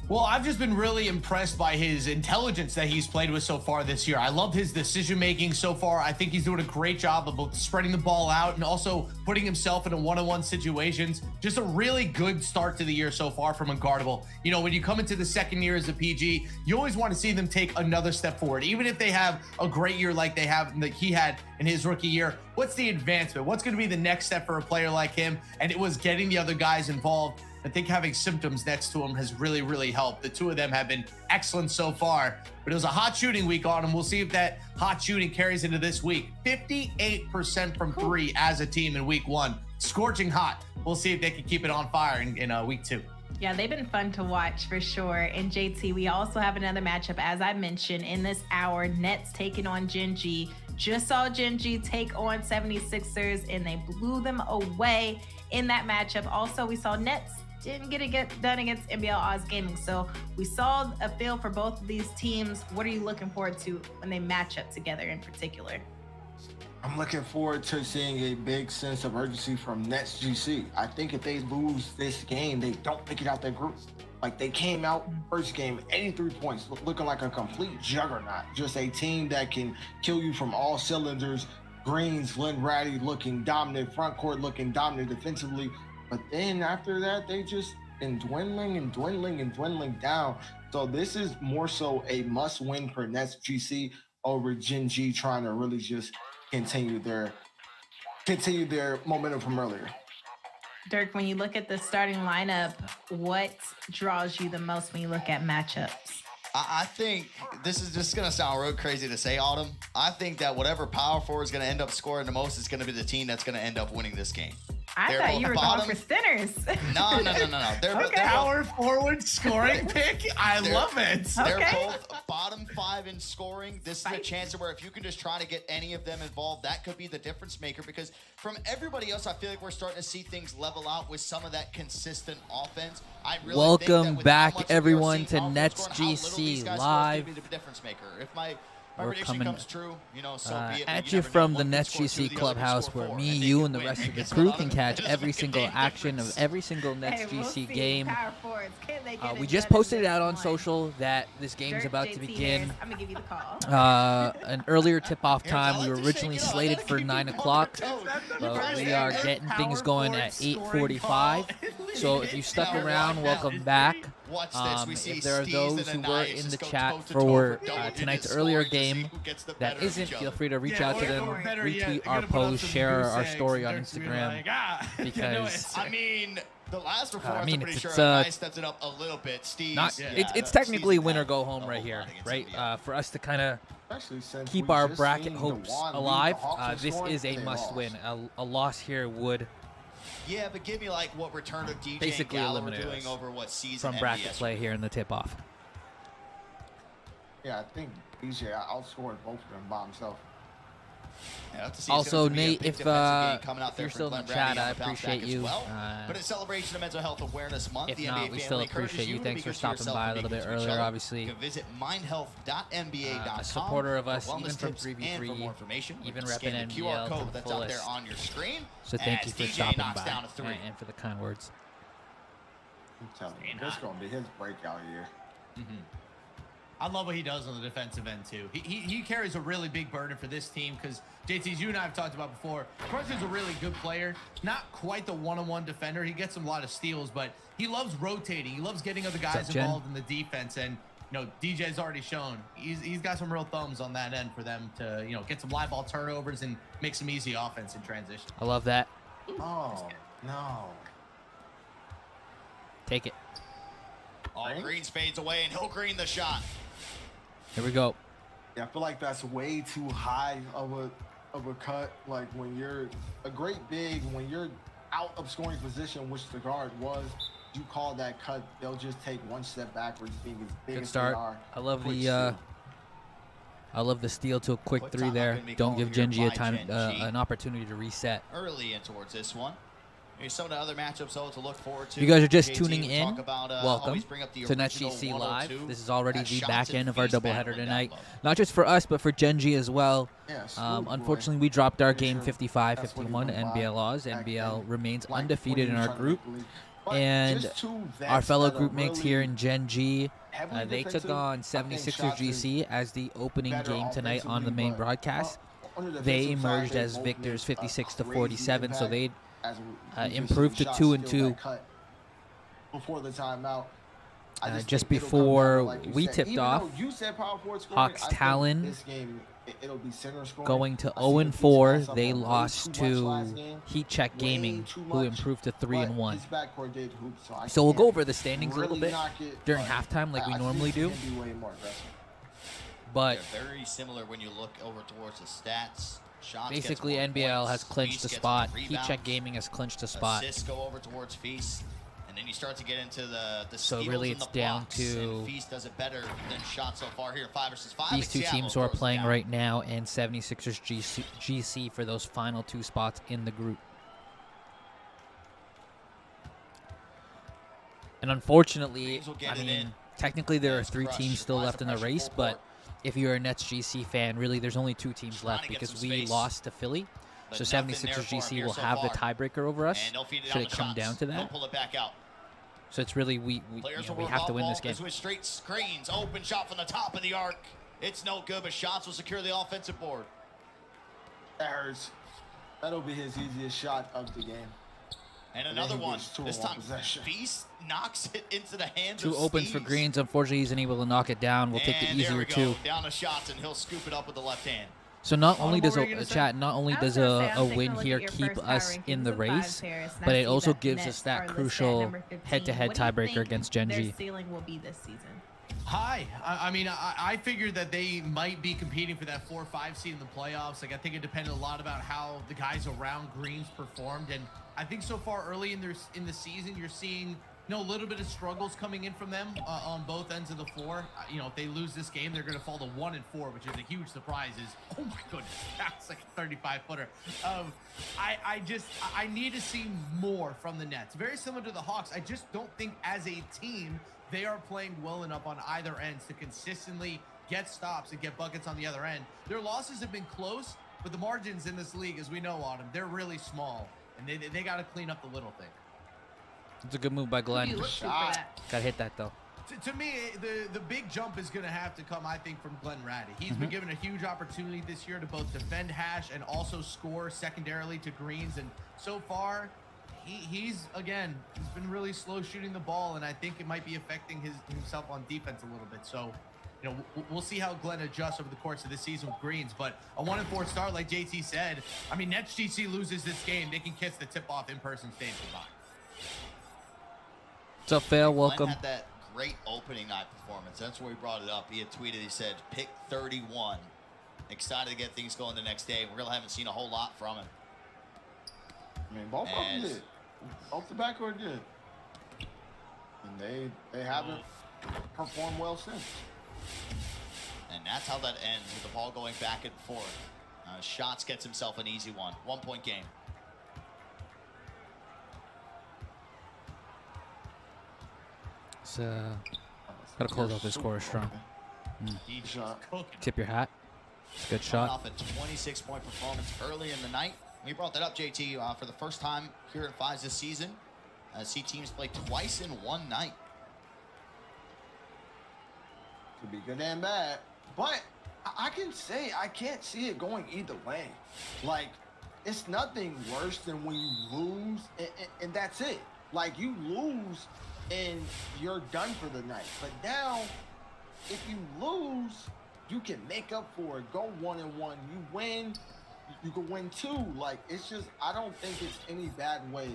Well, I've just been really impressed by his intelligence that he's played with so far this year. I love his decision-making so far. I think he's doing a great job of both spreading the ball out and also putting himself into one-on-one situations. Just a really good start to the year so far from Unguardable. When you come into the second year as a PG, you always want to see them take another step forward. Even if they have a great year like he had in his rookie year, what's the advancement? What's going to be the next step for a player like him? And it was getting the other guys involved. I think having symptoms next to him has really, really helped. The two of them have been excellent so far, but it was a hot shooting week on him. We'll see if that hot shooting carries into this week. 58% from 3 as a team in week 1. Scorching hot. We'll see if they can keep it on fire in week 2. Yeah, they've been fun to watch for sure. And JT, we also have another matchup, as I mentioned, in this hour. Nets taking on Gen G. Just saw Gen G take on 76ers, and they blew them away in that matchup. Also, we saw Nets didn't get it done against NBL Oz Gaming. So we saw a feel for both of these teams. What are you looking forward to when they match up together in particular? I'm looking forward to seeing a big sense of urgency from NetsGC. I think if they lose this game, they don't make it out their group. Like they came out first game, 83 points, looking like a complete juggernaut. Just a team that can kill you from all cylinders. Greens, Glenn Ratty looking dominant, front court looking dominant defensively. But then after that, they just been dwindling down. So this is more so a must-win for NetsGC over Gen G trying to really just continue their momentum from earlier. Dirk, when you look at the starting lineup, what draws you the most when you look at matchups? I think this is just going to sound real crazy to say, Autumn. I think that whatever power forward is going to end up scoring the most is going to be the team that's going to end up winning this game. I thought you were going for sinners. No. They're Power forward scoring pick? I love it. They're both bottom 5 in scoring. This is a chance where if you can just try to get any of them involved, that could be the difference maker. Because from everybody else, I feel like we're starting to see things level out with some of that consistent offense. I really Welcome back, everyone, to NetsGC Live. We're coming at you from the NetsGC Clubhouse, where me, you, and the rest of the crew can catch every single action of every single NetsGC game. We just posted it out on social that this game is about to begin. I'm gonna give you the call. An earlier tip-off time. We were originally slated for 9 o'clock, but we are getting things going at 8:45. So if you stuck around, welcome back. If there are those who were in the chat for tonight's earlier game that isn't, feel free to reach out to them, retweet our post, share our story on Instagram, because the last performance, I'm pretty sure I stepped it up a little bit. It's technically win or go home right here, right? For us to kind of keep our bracket hopes alive, this is a must-win. A loss here would but give me like what return of DJ basically and eliminate doing us over what season from bracket play here in the tip-off. Yeah, I think DJ outscored both of them by himself. Yeah, let's see. Also, It's gonna be a Nate, big if defensive game coming out there you're for still in the Glenn chat, Ratty on I the bounce appreciate back as you. well. But in celebration of Mental Health Awareness Month, If the not, NBA we still family encourages appreciate you. to Thanks be for good to stopping yourself by a and be little bit good to each earlier. other. Obviously, You can visit mindhealth.nba.com. a supporter of for us, wellness even from tips and for 3v3, more information. You even can repping scan the QR NBL to code the that's out there fullest. on your screen. So thank you as for DJ stopping knocks by down a three. and for the kind words. I'm telling you, this is gonna be his breakout year. I love what he does on the defensive end too. He carries a really big burden for this team because JT, as you and I have talked about before, Cruncher's a really good player. Not quite the one-on-one defender. He gets a lot of steals, but he loves rotating. He loves getting other guys involved in the defense. And DJ's already shown he's got some real thumbs on that end for them to get some live ball turnovers and make some easy offense in transition. I love that. Oh no! Take it. Oh, Greens fades away, and he'll green the shot. Here we go. Yeah, I feel like that's way too high of a cut. Like when you're a great big, when you're out of scoring position, which the guard was, you call that cut, they'll just take one step backwards, being as big Good as start. they are. I love Quick the steal. I love the steal to a quick three there. Don't give Genji an opportunity to reset. Early in towards this one. Here's some of the other matchups though to look forward to. If you guys are just JT, tuning we in, talk about, welcome always bring up the to original NetsGC 102. Live. This is already That the shots back and end of our feast doubleheader battling tonight. down low. Not just for us, but for Genji as well. Yeah, smooth boy. Unfortunately, we dropped our game Pretty sure 55-51 that's what he to went by NBL laws. back NBL then. remains Like, undefeated when in he our was trying to group. make the league. But And just two our vets fellow that are group mates really here in Gen G, heavily they took defensive. on I think 76ers shots is GC as the opening better game tonight on the offensively, main but broadcast. on the They defensive side, emerged they as both victors, made a 56-47, crazy so they impact as we just improved to shot 2-2. steal that cut before the timeout. I Just think it'll come before down, like you we said. tipped Even off, though you said power forward scoring, Hawks I think Talon this game, it'll be center scoring. going to I see the Beast 0-4. mess up They on way lost too much to last game. Heat Check Way Gaming, too who much, improved to but 3-1. his backcourt did hoop, so So we'll go can't over the standings a little really bit knock it, during but halftime like we I normally think do. he can be way more aggressive. But They're very similar when you look over towards the stats. Shots gets basically, more NBL points, has clinched Feast the gets spot. more Heat rebounds, Check Gaming has clinched a spot. Assists go over towards Feast. And then you start to get into the So steals really and it's the down blocks, to and Feast does it better than Shot so far here. 5 versus 5. These two Seattle teams who are throws it playing down. right now, and 76ers GC for those final two spots in the group. And unfortunately, Greens will get I it mean, in. technically there are Nice 3 crush. teams still Applies left the in the pressure race, full but court. if you're a Nets GC fan, really there's only 2 teams Trying left to get because some we space. lost to Philly. But So nothing 76ers there for him GC here will so have the far. tiebreaker over us And they'll feed it should on it the come shots. down to They'll that. pull it back out. So it's really we Players we will have work to win off this game. ball with straight screens. Open shot from the top of the arc. It's no good, but Shots will secure the offensive board. That hurts. That'll be his easiest shot of the game. And And another then he one. gets 2 in This one time, possession. Feast knocks it into the hands 2 of opens for Steez. Greens. Unfortunately, he's unable to knock it down. We'll take the And there easier we go. 2. Down to Shots, and he'll scoop it up with the left hand. So not only what does were you gonna say? chat, not only I was does gonna say, a I'm taking win a look here at your keep first power us in rankings the of race, 5 pairs, and but I it see also that the gives us Nets that are listed at crucial number 15. head-to-head What do you tiebreaker think against Gen their G. ceiling will be this season? High. I mean, I figured that they might be competing for that 4 or 5 seed in the playoffs. Like, I think it depended a lot about how the guys around Greens performed. And I think so far early in the season, you're seeing a little bit of struggles coming in from them on both ends of the floor. If they lose this game, they're going to fall to 1-4, which is a huge surprise. Oh my goodness, that's like a 35-footer. I need to see more from the Nets. Very similar to the Hawks. I just don't think as a team they are playing well enough on either ends to consistently get stops and get buckets on the other end. Their losses have been close, but the margins in this league, as we know, Autumn, they're really small, and they got to clean up the little thing. It's a good move by Glenn. You look super that. Gotta hit that though. To me, the big jump is going to have to come, I think, from Glenn Ratty. He's been given a huge opportunity this year to both defend Hash and also score secondarily to Greens. And so far, he's been really slow shooting the ball, and I think it might be affecting himself on defense a little bit. So, we'll see how Glenn adjusts over the course of this season with Greens. But a 1-4 start, like JT said, I mean, NetsGC loses this game, they can kiss the tip-off in-person stage goodbye. What's up, Fail? Welcome. Glenn had that great opening night performance. That's where he brought it up. He had tweeted, he said, pick 31. Excited to get things going the next day. We really haven't seen a whole lot from him. I mean, both of them did. Both the backcourt did. And they haven't performed well since. And that's how that ends, with the ball going back and forth. Shots gets himself an easy one. 1 point game. So, gotta close out this score strong. Tip your hat. Good Coming shot. off a 26-point performance early in the night. We brought that up, JT, for the first time here at Fives this season. See teams play twice in one night. Could be good and bad, but I can say I can't see it going either way. Like, it's nothing worse than when you lose and that's it. Like, you lose and you're done for the night. But now, if you lose, you can make up for it. Go 1-1. You win, you can win 2. Like, it's just, I don't think it's any bad way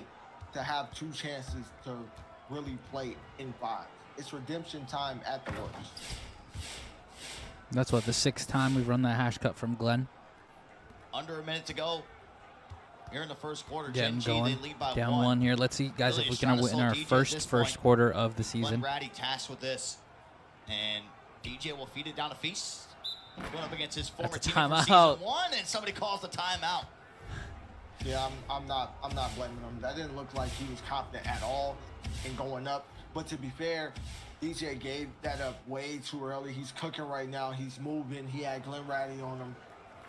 to have 2 chances to really play in 5. It's redemption time at the worst. That's what, the 6th time we've run that hash cut from Glenn. Under a minute to go here in the first quarter. Getting Gen G, going. they lead by Down 1. one here. Let's see, guys, Really if we just can trying to win slow our DJ at first this point. quarter of the Glenn season. Ratty tasked with this, and DJ will feed it down to Feast. Going up against his former That's a teammate from timeout. season 1, and somebody calls the timeout. Yeah, I'm not blaming him. That didn't look like he was confident at all in going up. But to be fair, DJ gave that up way too early. He's cooking right now. He's moving. He had Glenn Ratty on him.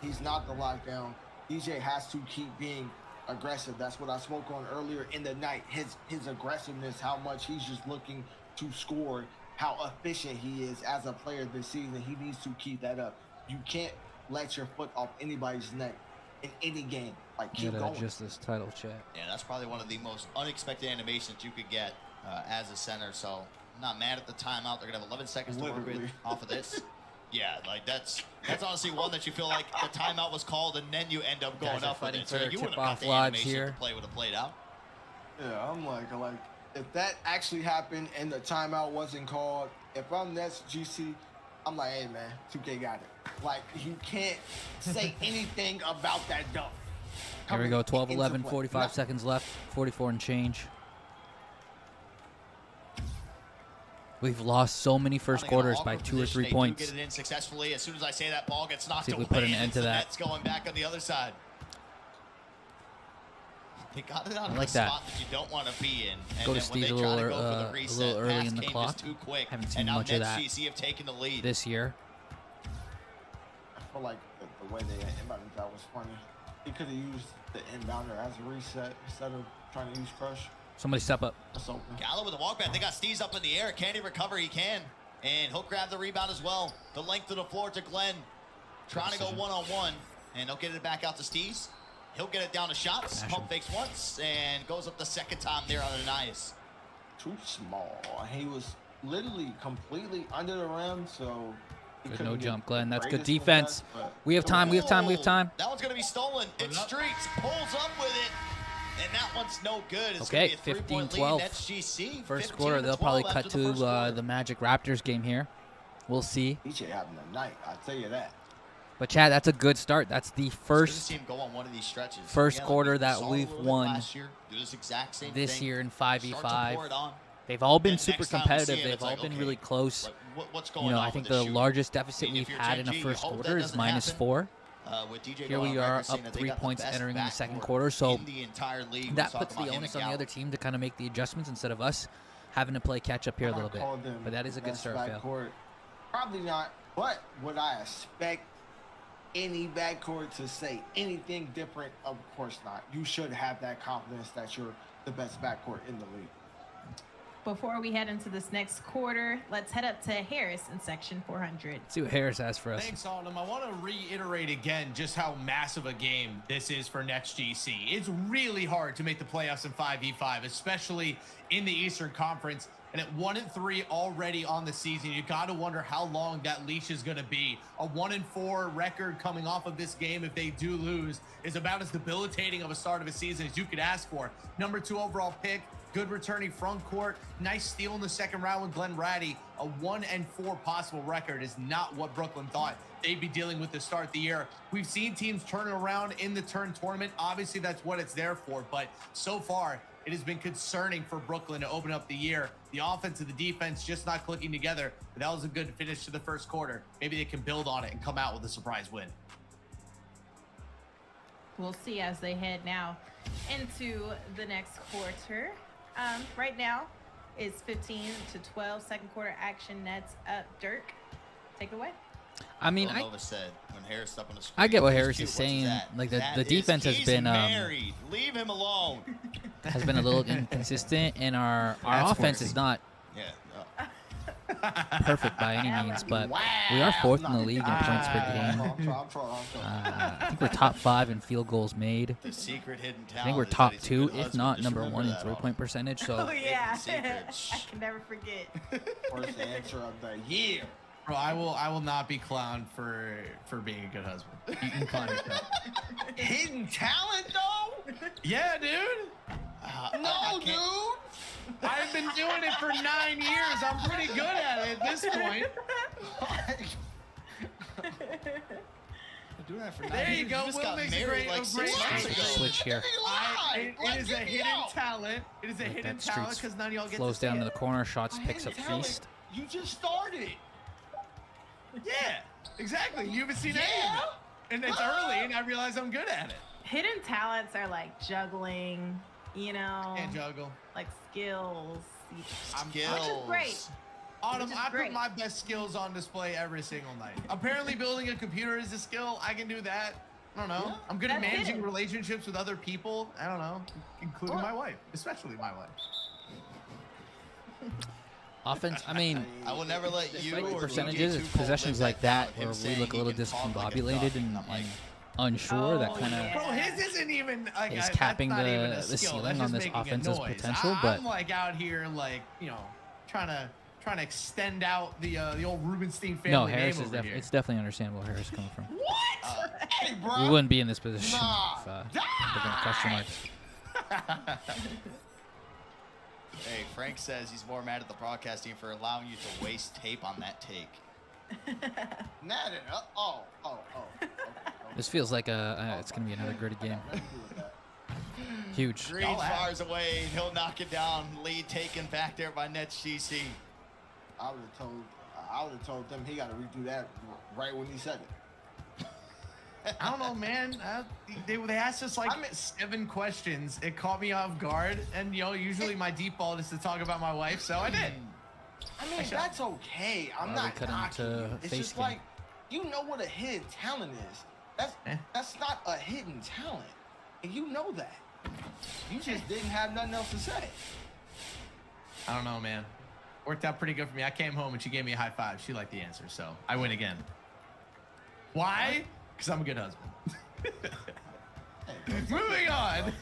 He's not the lockdown. DJ has to keep being aggressive. That's what I spoke on earlier in the night. His aggressiveness, how much he's just looking to score, how efficient he is as a player this season. He needs to keep that up. You can't let your foot off anybody's neck in any game. Like, keep Gotta going. adjust this title chat. Yeah, that's probably one of the most unexpected animations you could get as a center. So I'm not mad at the timeout. They're gonna have 11 seconds to work with Literally. off of this. Yeah, like that's honestly one that you feel like the timeout was called and then you end up going Guys are up with fighting it. So for you wouldn't have tip-off got the lives animation here. the play would have played out. Yeah, I'm like, if that actually happened and the timeout wasn't called, if I'm NetsGC, I'm like, hey man, 2K got it. Like, you can't say anything about that dunk. Here we go, 12, Into 11, play. 45 seconds left, 44 and change. We've lost so many first quarters by 2 or 3 They points. do get it in successfully. As soon as I say that, ball gets knocked See if we away. put an and end to the that. Nets going back on the other side. They got it on I like the that. spot that you don't want to be in. And Go to then when they Steve try a to little, go for the a reset, little early pass in the came clock. just too quick. Haven't seen And now much of that NetsGC have taken the lead. this year. I feel like the way they inbounded that was funny. He could have used the inbounder as a reset instead of trying to use Crush. Somebody step up. That's open. Gallo with a walk back. They got Steez up in the air. Can he recover? He can. And he'll grab the rebound as well. The length of the floor to Glenn. Trying to go one-on-one. And they'll get it back out to Steez. He'll get it down to shots. Pump fakes once. And goes up the second time there on Ananias. Too small. He was literally completely under the rim, so he Good couldn't no get jump, Glenn. the That's good greatest defense. impact, but- We have time, we have time, we have time. That one's going to be stolen. It's Streets. Pulls up with it. And that one's no good. It's Okay, gonna be a 3-point 15-12. lead. NetsGC. First 15 quarter, to they'll 12 probably after cut the to first quarter. the Magic Raptors game here. We'll see. DJ having a night, I'll tell you that. But Chad, that's a good start. That's the It's good to first see him go on one of these stretches. first Again, quarter we that saw it a we've little bit won last year. Do this exact same this thing. year in Start to 5v5. pour it on. They've all been Then super next time we competitive. see it, They've it's all like, been okay, really close. What's going You know, on I with think this the shooting? largest deficit I mean, if we've you're had in Gen a G, first you hope quarter that is doesn't -4. happen. With DJ Here going we on are record saying up that they 3 got the points best entering in the second backcourt quarter. So in the entire league. that We're puts talking the about him onus and on the Gallo. other team to kind of make the adjustments instead of us having to play catch up here a little bit. But that is a good Best start, Phil. backcourt. Probably not, but would I expect any backcourt to say anything different? Of course not. You should have that confidence that you're the best backcourt in the league. Before we head into this next quarter, let's head up to Harris in section 400. See what Harris has for us. Thanks, Autumn. I want to reiterate again just how massive a game this is for NetsGC. It's really hard to make the playoffs in 5v5, especially in the Eastern Conference. And at 1-3 already on the season, you got to wonder how long that leash is going to be. A 1-4 record coming off of this game, if they do lose, is about as debilitating of a start of a season as you could ask for. Number 2 overall pick, good returning front court, nice steal in the second round with Glenn Ratty. A 1-4 possible record is not what Brooklyn thought they'd be dealing with to start the year. We've seen teams turn around in the turn tournament. Obviously, that's what it's there for. But so far, it has been concerning for Brooklyn to open up the year. The offense and the defense just not clicking together. But that was a good finish to the first quarter. Maybe they can build on it and come out with a surprise win. we'll see as they head now into the next quarter. Right now it's 15-12. Second quarter action. Nets up. Dirk, take it away. I mean, Villanova said when Harris up on the screen. I get what He's Harris cute. is What's saying. that? Like That the is- defense has he's been married. Leave him alone. has been a little inconsistent, and our That's offense crazy. is not Yeah. perfect by any means, but we are 4th in the league in points per game. I'm trying. I think we're top 5 in field goals made. The secret hidden talent. I think we're is that top he's a 2, good if husband. not Just number remember 1 in that, 3-point percentage. So Oh yeah, secrets. I can never forget. First answer of the year. Bro, I will not be clowned for being a good husband. You can clown yourself. Hidden talent, though? Yeah, dude. No, dude. I've been doing it for 9 years. I'm pretty good at it at this point. Doing that for 9 There you years. go. just Will got makes a married great, like a 6 great months Let's ago. switch here. It is a hidden talent. It is a hidden That talent Streets because none of y'all get flows to see down it. to the corner. Shots picks up Talent. Feast. You just started. Yeah, exactly. You haven't seen any of it. And it's early, and I realize I'm good at it. Hidden talents are like juggling, you know, Can't juggle. like skills. Skills. Which is great. Autumn, Which is I put great. my best skills on display every single night. Apparently, building a computer is a skill. I can do that. I don't know. I'm good at That's managing hidden. relationships with other people. I don't know, including my wife, especially my wife. Offense, I mean, I will never let you despite the or percentages, DJ it's Tuchel possessions live like that down. where Him we saying look a he little can talk like a discombobulated duck. and I'm like, unsure. That Oh, kind of yeah. Bro, his isn't even like is that's capping not even the a skill. ceiling That's on just this making a offense's noise. potential, I'm but like out here, like trying to extend out the old Rubenstein family no, Harris name is over here. it's definitely understandable where Harris is coming from. What? Hey, bro. We wouldn't be in this position Nah. if there weren't question marks. Hey, Frank says he's more mad at the broadcast team for allowing you to waste tape on that take. Not it. Oh. This feels like it's gonna be another gritty game. Huge. Green fires away. He'll knock it down. Lead taken back there by NetsGC. I would have told them he got to redo that right when he said it. I don't know, man. They asked us like 7 questions. It caught me off guard, and usually my default is to talk about my wife, so I did. I mean, that's okay. I'm Why not we cut him knocking to you. It's face just cam? like, you know what a hidden talent is. That's not a hidden talent, and you know that. You just didn't have nothing else to say. I don't know, man. Worked out pretty good for me. I came home and she gave me a high five. She liked the answer, so I win again. Why? Because I'm a good husband. Moving on.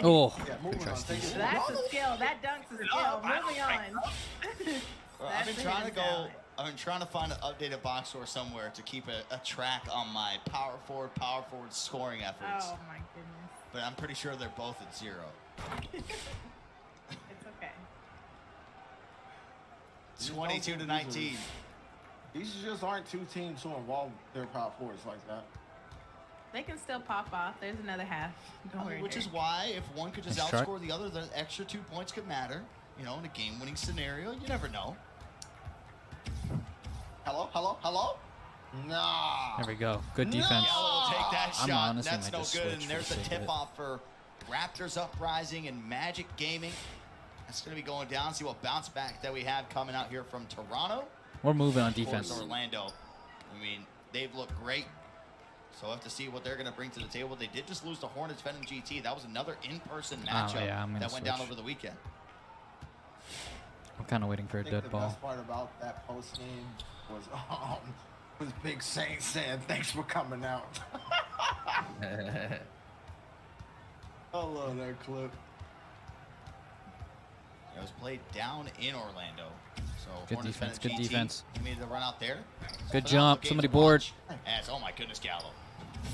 Oh, Yeah, moving on. Take it. That's a skill. That dunk's a skill. Moving on. Well, I've been That's a trying to hidden go. talent. I've been trying to find an updated box score somewhere to keep a track on my power forward scoring efforts. Oh my goodness. But I'm pretty sure they're both at 0. It's okay. 22-19. These just aren't two teams who involve their power forwards like that. They can still pop off. There's another half. Don't worry. Which is Derek. why if one could just Nice try. outscore the other, the extra 2 points could matter. In a game-winning scenario, you never know. Hello? Nah. there we go. Good defense. Gallo will take that I'm shot. honestly That's might no just good. switch And there's for the the sake of it. tip-off for Raptors Uprising and Magic Gaming. That's going to be going down. See what bounce back that we have coming out here from Toronto. We're moving on Of course, defense. Orlando. I mean, they've looked great. So we'll have to see what they're going to bring to the table. They did just lose to Hornets Venom GT. That was another in-person matchup yeah, I'm gonna that went down switch. over the weekend. I'm kind of waiting for a I think dead the ball. best part about that post game was Big Saint saying thanks for coming out. I love that clip. It was played down in Orlando. So Good Hornets defense, Venom good GT, defense. He made the run out there. Good Phenomenal jump. game Somebody to board. watch. As, oh my goodness, Gallo.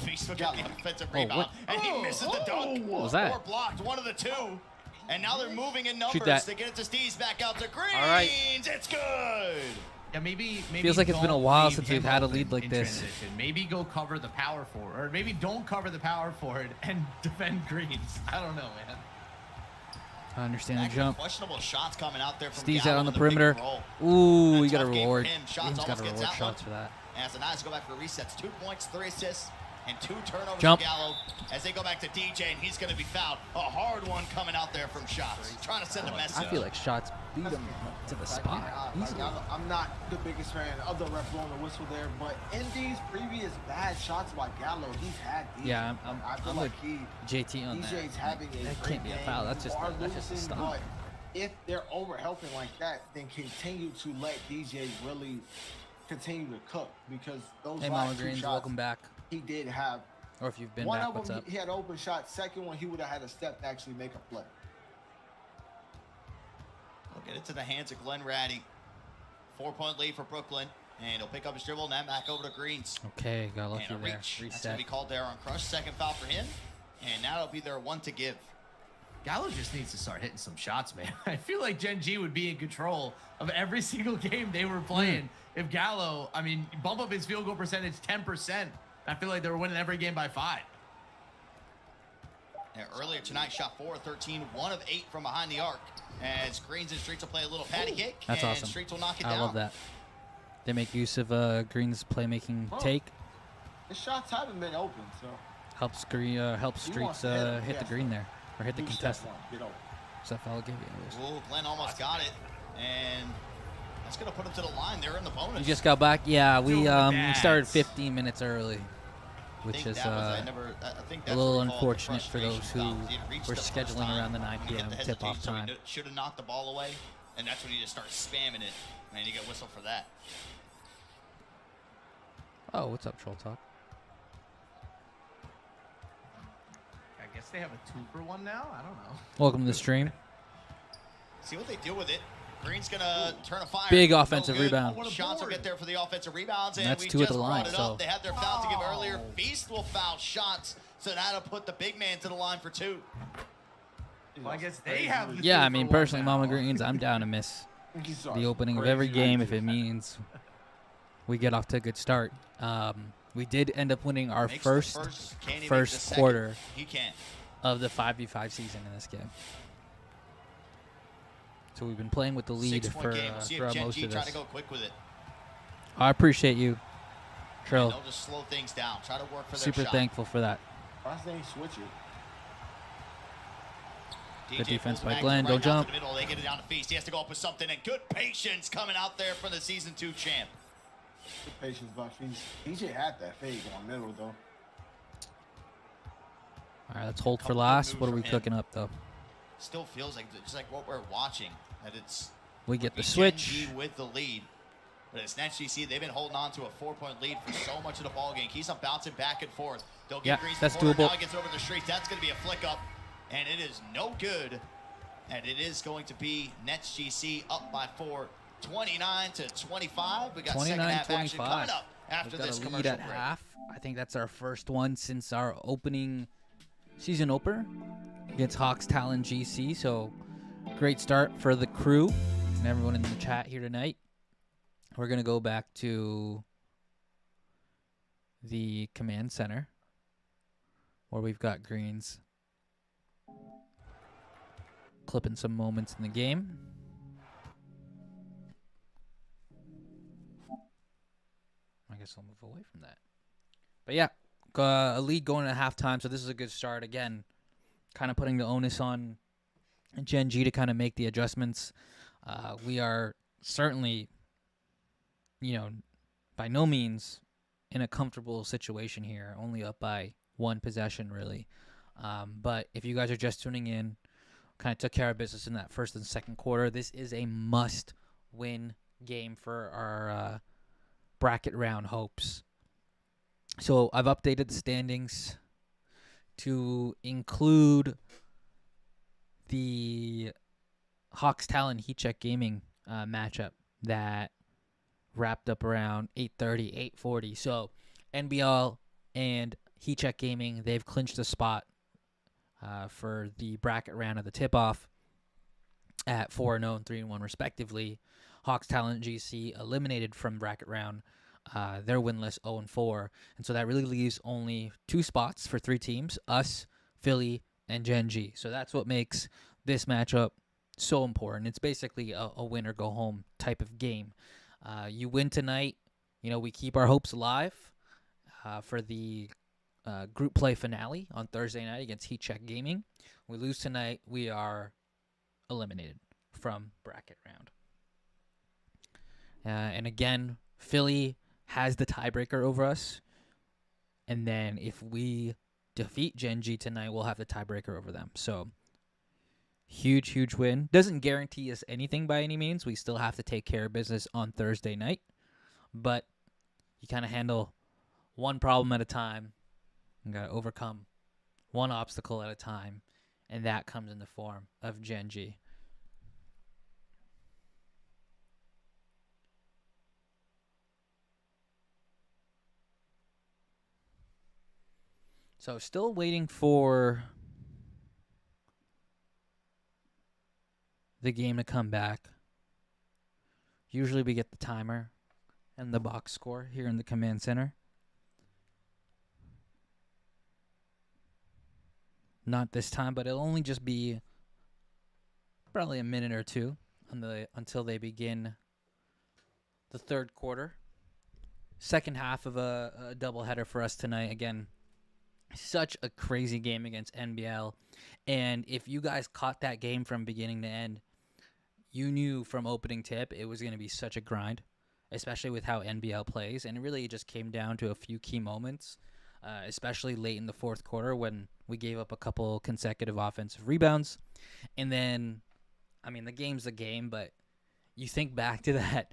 Facebook got the offensive Oh, rebound, what? and he misses the dunk. What was that? Or blocked, one of the two. And now they're moving in numbers. that. They get it to Steves, back out to Greens. All right. It's good. Yeah, maybe Feels like it's been a don't while leave since him we've had a open lead like in this. transition. Maybe go cover the power forward, or maybe don't cover the power forward and defend Greens. I don't know, man. I understand the Actually, jump. questionable shots coming out there from Steve's Gallo out on the with a big perimeter. roll. Ooh, A you got a tough game for reward. him. Shots He's got almost to gets reward that shots one. for that. As the Knights go back for resets. 2 points, 3 assists, and 2 turnovers Jump. for Gallo. as they go back to DJ, and he's going to be fouled. A hard one coming out there from Shots, trying to send a message. I feel like Shots beat him to the spot. I'm not the biggest fan of the ref blowing the whistle there, but in these previous bad shots by Gallo, he's had these. Yeah, I feel I'm like JT on DJ's that. having a That great can't be a game. foul. That's just You are a losing, stop. but if they're over helping like that, then continue to let DJ really continue to cook, because those Hey, last Mama two Greens, shots, welcome back. he did have. Or if you've been One back, of what's them, up? he had an open shot. Second one, he would have had a step to actually make a play. We'll get it to the hands of Glenn Ratty. 4-point lead for Brooklyn. And he'll pick up his dribble and that back over to Greens. Okay, got lucky And a there. reach. That's going to Reset. be called there on Crush. Second foul for him. And now it'll be their one to give. Gallo just needs to start hitting some shots, man. I feel like Gen G would be in control of every single game they were playing if Gallo, I mean, bump up his field goal percentage 10%. I feel like they were winning every game by 5. Yeah, earlier tonight, shot 4-13, 1 of 8 from behind the arc. As Greens and Streets will play a little patty cake. That's and awesome. Streets will knock it down. I love that. They make use of Green's playmaking take. The shots haven't been open, so Helps He wants Streets to hit him, hit the yes. green there. Or hit the do step contestant. one, get over. What's that foul give you? Ooh, Glenn almost got it. And that's going to put him to the line. They're in the bonus. You just got back? Yeah, we Doing the we started dads. 15 minutes early, which is I think a that's little what we call the unfortunate for those frustration who foul. He had reached were the first scheduling time. around the 9 When you get p.m. the tip-off hesitation, so time. he should have knocked the ball away. And that's when you just start spamming it. And you get whistled for that. Oh, what's up, Troll Talk? I guess they have a 2-for-1 now? I don't know. Welcome to the stream. See what they do with it. Green's going to turn a fire. Big No offensive good. rebound. Shots will get there for the offensive rebounds. And That's we 2 at just the line, brought it so- up. They had their foul to give earlier. Feast will foul Shots. So that'll put the big man to the line for 2. Well, I guess they have the Yeah, I mean, 2-for-1 personally, now. Mama Greens, I'm down to miss He's the opening of every game if it means we get off to a good start. We did end up winning our Makes the first can't he make the second? quarter He can't. of the 5v5 season in this game. So we've been playing with the lead 6-point for game. We'll see if throughout Gen most G of try this. to go quick with it. I appreciate you, Trill. They'll just slow things down. Try to work for their Super shot. thankful for that. Last thing, switch it. Good DJ defense pulls by back to Glenn. the Don't right, down to jump. the middle. They get it down to Feast. He has to go up with something, and good patience coming out there from the Season 2 champ. Good patience by Feast. DJ had that fade going middle, though. All right, let's hold for Couple good last. moves What are from we him. cooking up, though? Still feels like just like what we're watching. That it's We get the Gen switch. G with the lead. But it's NetsGC. They've been holding on to a 4-point lead for so much of the ball game. Keeps on bouncing back and forth. They'll get Yeah, Greens that's the corner. doable. Now he gets over the street. That's going to be a flick up. And it is no good. And it is going to be NetsGC up by 4, 29-25. We got second half action 29-25. coming up after We've got this a lead commercial at break. half. I think that's our first one since our opening season opener against Hawks Talon GC. So great start for the crew and everyone in the chat here tonight. We're going to go back to the command center where we've got Greens clipping some moments in the game. I guess I'll move away from that. But yeah, a lead going at halftime, so this is a good start. Again, kind of putting the onus on Gen G to kind of make the adjustments. We are certainly, by no means in a comfortable situation here, only up by 1 possession, really. But if you guys are just tuning in, kind of took care of business in that first and second quarter. This is a must-win game for our bracket round hopes. So I've updated the standings to include the Hawks Talon Heat Check Gaming matchup that wrapped up around 8:30, 8:40. So NBL and Heat Check Gaming, they've clinched a spot for the bracket round of the tip-off at 4-0 and 3-1 respectively. Hawks Talent GC eliminated from bracket round. They're winless 0-4. And so that really leaves only 2 spots for 3 teams, us, Philly, and Gen G. So that's what makes this matchup so important. It's basically a win or go home type of game. You win tonight, we keep our hopes alive for the group play finale on Thursday night against Heat Check Gaming. We lose tonight, we are eliminated from bracket round. And again, Philly has the tiebreaker over us. And then if we defeat Gen G tonight, we'll have the tiebreaker over them. So, huge, huge win. Doesn't guarantee us anything by any means. We still have to take care of business on Thursday night. But you kind of handle one problem at a time. You got to overcome one obstacle at a time. And that comes in the form of Gen G. So still waiting for the game to come back. Usually we get the timer and the box score here in the command center. Not this time, but it'll only just be probably a minute or two until they begin the third quarter. Second half of a doubleheader for us tonight. Again, such a crazy game against NBL. And if you guys caught that game from beginning to end, you knew from opening tip it was going to be such a grind, especially with how NBL plays. And it really just came down to a few key moments, especially late in the fourth quarter when we gave up a couple consecutive offensive rebounds. And then, I mean, the game's the game, but you think back to that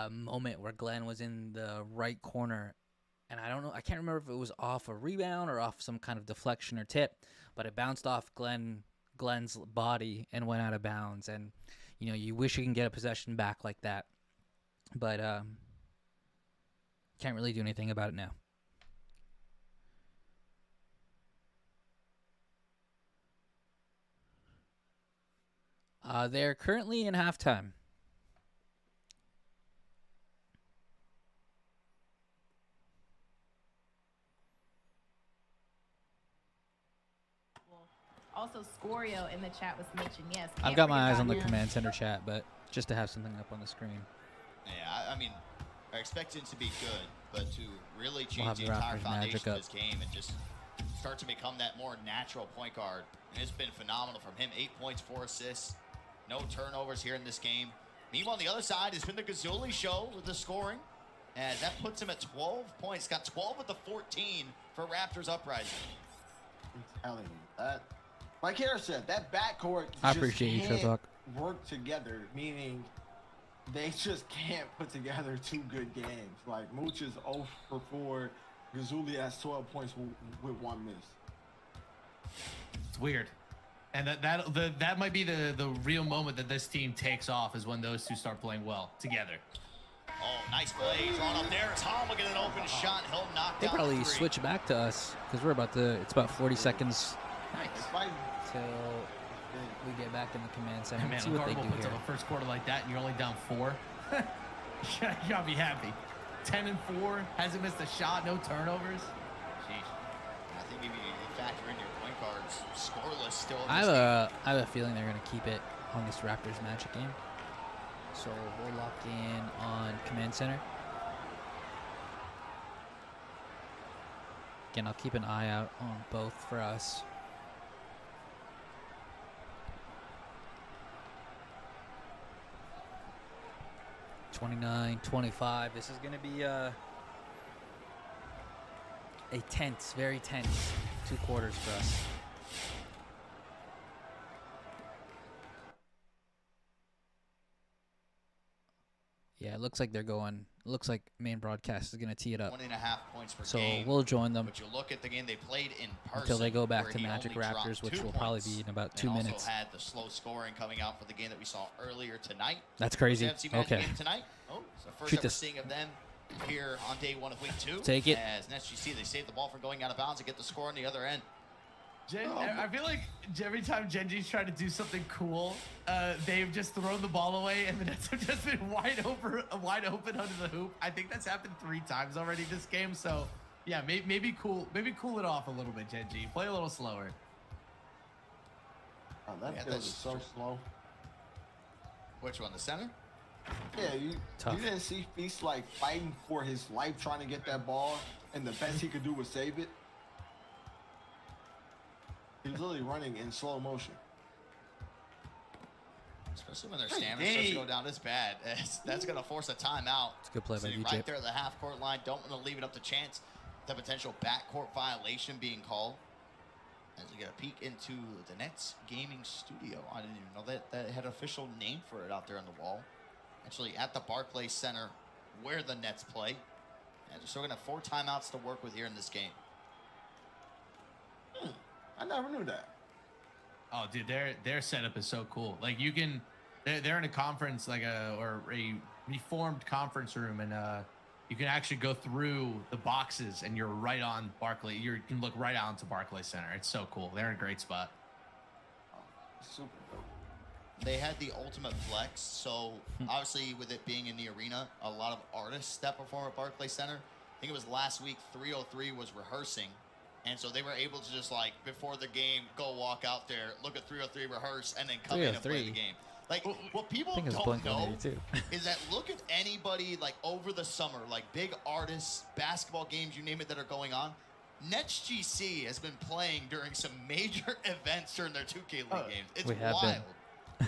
moment where Glenn was in the right corner. And I don't know, I can't remember if it was off a rebound or off some kind of deflection or tip, but it bounced off Glenn's body and went out of bounds. And, you know, you wish you can get a possession back like that. But can't really do anything about it now. They're currently in halftime. Also, Scorio in the chat was mentioned, yes. I've got my eyes on the command center chat, but just to have something up on the screen. Yeah, I mean, I expect it to be good, but to really We'll change have the the entire Raptors foundation magic of up. this game and just start to become that more natural point guard. And it's been phenomenal from him. 8 points, 4 assists. No turnovers here in this game. Meanwhile, on the other side, it's been the Gazuli show with the scoring. And that puts him at 12 points. Got 12 of the 14 for Raptors Uprising. I'm telling you, that, like Harris said, that backcourt I just appreciate you, can't Trevok. work together, meaning they just can't put together two good games. Like, Mooch is 0 for 4. Gazuli has 12 points with 1 miss. It's weird. And that might be the real moment that this team takes off is when those two start playing well together. Oh, nice play. Drawn up there. Tom will get an open shot. He'll knock They down probably the three. switch back to us because it's about 40 seconds till we get back in the command center. Man, Let's see what they do puts here. up a first quarter like that and you're only down 4. You gotta be happy. 10 and 4, hasn't missed a shot, no turnovers. Sheesh. I think if you factor in your point guards, scoreless still in I this game. have a feeling they're going to keep it on this Raptors Magic game. So we'll lock in on command center. Again, I'll keep an eye out on both for us. $29-25. This is going to be a tense, very tense 2 quarters for us. Yeah, it looks like they're going. Looks like main broadcast is going to tee it up. 1.5 points per So game. we'll join them But you look at the game they played in person until they go back where to he Magic only dropped Raptors, which 2 will probably points. be in about And 2 minutes. Also had the slow scoring coming out for the game that we saw earlier tonight. That's crazy. Was the FC Magic Okay. game tonight. Oh, it's the first Shoot ever this. seeing of them here on day 1 of week 2. Take it. As NetsGC, they saved the ball from going out of bounds and get the score on the other end. I feel like every time Genji's tried to do something cool, they've just thrown the ball away and the Nets have just been wide open under the hoop. I think that's happened 3 times already this game. So yeah, maybe cool it off a little bit, Genji. Play a little slower. Oh, that field is so slow. Which one, the center? Yeah, you Tough. didn't see Feast like fighting for his life trying to get that ball, and the best he could do was save it. He's literally running in slow motion. Especially when their stamina starts to go down this bad. That's going to force a timeout. It's a good play by Sitting VJ. right there at the half-court line. Don't want to leave it up to chance. The potential backcourt violation being called. As we get a peek into the Nets gaming studio. I didn't even know that had an official name for it out there on the wall. Actually at the Barclays Center where the Nets play. And so we're going to have 4 timeouts to work with here in this game. I never knew that. Oh, dude, their setup is so cool. Like you can, they're in a conference like a reformed conference room, and you can actually go through the boxes, and you're right on Barclay. You can look right onto Barclays Center. It's so cool. They're in a great spot. Super dope. They had the ultimate flex, so obviously with it being in the arena, a lot of artists that perform at Barclays Center. I think it was last week 303 was rehearsing, and so they were able to just like before the game go walk out there, look at 303 rehearse, and then come in and play the game. Like what people don't know is that look at anybody like over the summer, like big artists, basketball games, you name it, that are going on. NetsGC has been playing during some major events during their 2K League games. It's wild.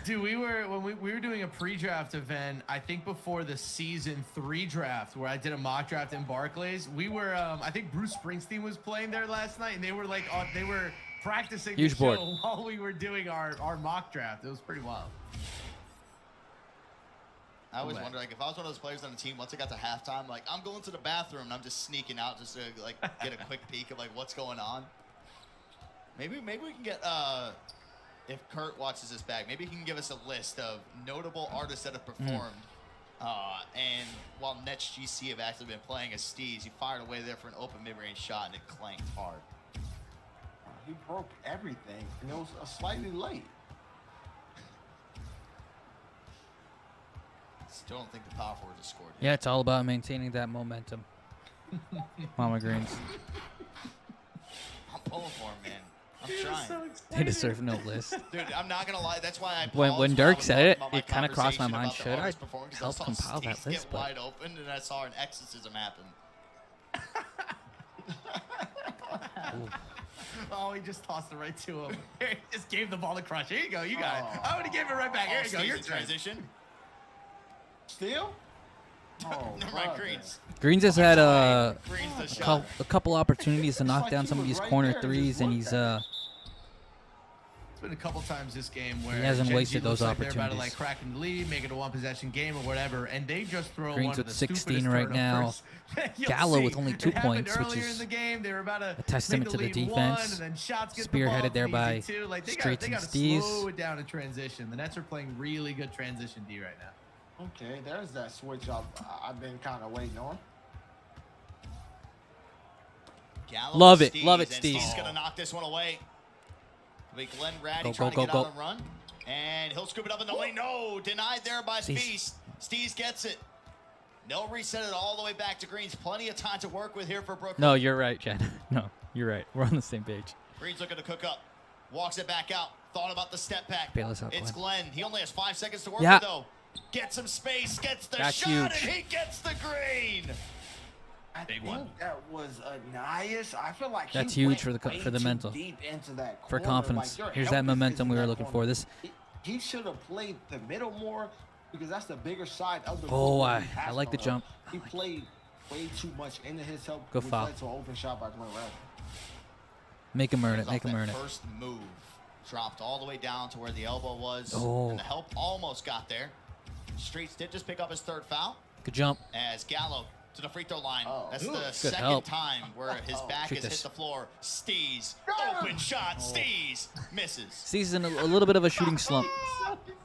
Dude, when we were doing a pre-draft event, I think before the season 3 draft, where I did a mock draft in Barclays. We were, I think Bruce Springsteen was playing there last night, and they were like, they were practicing the show while we were doing our mock draft. It was pretty wild. I always wonder, like, if I was one of those players on the team, once I got to halftime, like, I'm going to the bathroom and I'm just sneaking out just to, like, get a quick peek of, like, what's going on. Maybe we can get, if Kurt watches this back, maybe he can give us a list of notable artists that have performed. And while NetsGC have actually been playing as Steez, he fired away there for an open mid-range shot and it clanked hard. He broke everything, and it was slightly late. Still don't think the power forward has scored yet. Yeah, it's all about maintaining that momentum. Mama Greens. I'm pulling for him, man. I'm trying. They deserve no list. Dude, I'm not gonna lie. That's why I When Dirk said it, it kind of crossed my mind. Should I help compile that list? Get wide open, and I saw an exorcism happen. Oh, he just tossed it right to him. He just gave the ball to Crush. Here you go. You got it. Oh, and he gave it right back. Here you go. Your transition. Steal? Oh, never mind, Greens. Greens has had a couple opportunities to knock down some of these corner threes, and he's It's been a couple times this game where he hasn't Gen wasted G those looks like they're about to opportunities. like crack in the lead, make it a 1-possession game or whatever, and they just throw Greens one with of the 16 stupidest right now. turnovers you'll Gallo see. with only 2 It happened points, which earlier is in the game. They were about to a testament make to the lead defense. one, and then shots get the ball Spearheaded there easy by too. Like they Streets got and to Steez. slow it down in transition. The Nets are playing really good transition D right now. Okay, there's that switch I've been kind of waiting on. Gallo Love it. Steez, Love it, and Steez. Steez gonna knock this one away. It'll be Glenn Ratty Go, trying go, to get go, out go. and run. And he'll scoop it up in the lane. No, denied there by Steez. Feast. Steez gets it. No, reset it all the way back to Greens. Plenty of time to work with here for Brooklyn. No, you're right, Chad. No, you're right. We're on the same page. Greens looking to cook up. Walks it back out. Thought about the step back. Bayless out, It's Glenn. Glenn. He only has 5 seconds to work Yeah. with, though. Gets some space. Gets the That's shot, huge. and he gets the green. I Big think one. that was Anias. I feel like That's he huge went for the way too mental. deep into that For corner. confidence. Like, your Here's help that is momentum in we were that looking corner. for. This. He should have played the middle more because that's the bigger side of the Oh, court I he has like the on jump. him. He played way too much into his help. Good which foul. led to an open shot by Glenn Ratty. Make him earn Comes it. Make off him that earn it. First move. Dropped all the way down to where the elbow was. Oh. And the help almost got there. Streets did just pick up his 3rd foul. Good jump. As Gallo to the free throw line. That's the Good second help. time where his back Shoot has this. hit the floor. Steez. Open shot. Steez. Misses. Steez in a little bit of a shooting slump.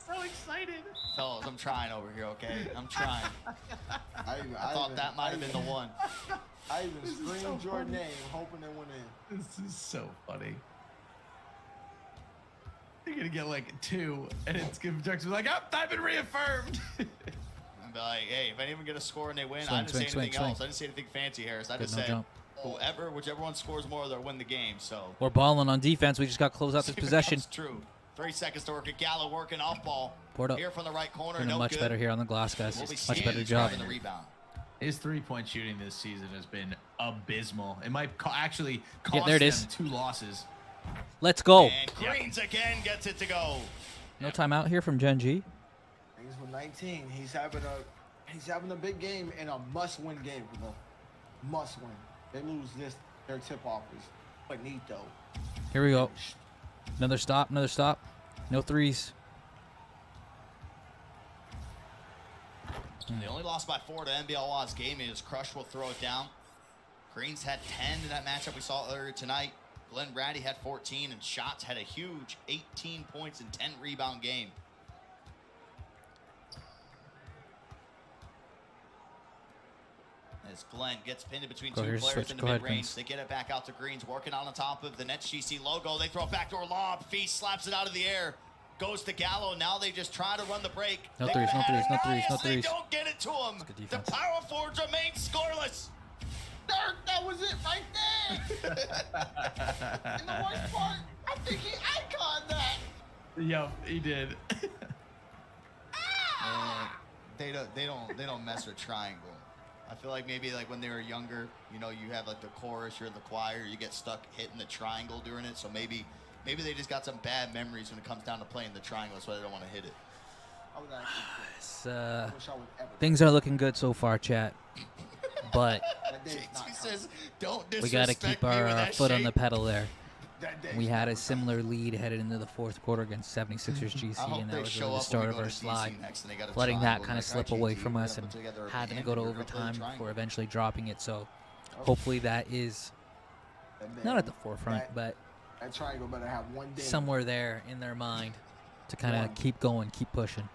So excited. Fellas, I'm trying over here, okay? I'm trying. I thought that might have been the one. I even screamed your name, hoping it went in. This is so funny. You're gonna get like 2, and it's gonna be like, "Oh, I've been reaffirmed." I'm like, hey, if anyone get a score and they win, Swing, I didn't swing, say anything swing, else. swing. I didn't say anything fancy, Harris. I Good, just no said jump. whichever one scores more, they'll win the game. So We're balling on defense. We just got to close out this see if it possession. comes true. 3 seconds to work it. Gallo working off ball. Poured up. Here from the right corner. Doing No much good. better here on the glass, guys. We'll be Much better Steez job. grabbing the rebound. His 3-point shooting this season has been abysmal. It might actually Yeah, cost there it them is. 2 losses. Let's go. And Greens again gets it to go. No timeout here from Gen G. He's with 19. He's having a big game and a must-win game for them. Must-win. They lose this, their tip-off is finito. Here we go. Another stop. Another stop. No threes. They only lost by 4 to NBL's game is Crush will throw it down. Greens had 10 in that matchup we saw earlier tonight. Glenn Brady had 14, and Shots had a huge 18 points and 10 rebound game. As Glenn gets pinned between two players in the mid-range, they get it back out to Greens, working on top of the NetsGC logo. They throw a backdoor lob. Feast slaps it out of the air. Goes to Gallo. Now they just try to run the break. No threes, no threes, no threes, no They threes. don't get it to him. The power forwards remain scoreless. That was it right there. And the worst part, I think he iconed that. Yo, he did. They don't mess with triangle. I feel like maybe like when they were younger, you know, you have like the chorus, you're in the choir, you get stuck hitting the triangle during it. So maybe they just got some bad memories when it comes down to playing the triangle. That's why they don't want to hit it. Things are looking good so far, chat. But JT says, don't we got to keep our foot on the shape. pedal there. We had a similar lead headed into the fourth quarter against 76ers GC, and that was really the start of our slide. Letting that kind of slip away from us and having to go to overtime before eventually dropping it. So hopefully that is not at the forefront, but that triangle better have one day. somewhere there in their mind to kind of keep going, keep pushing.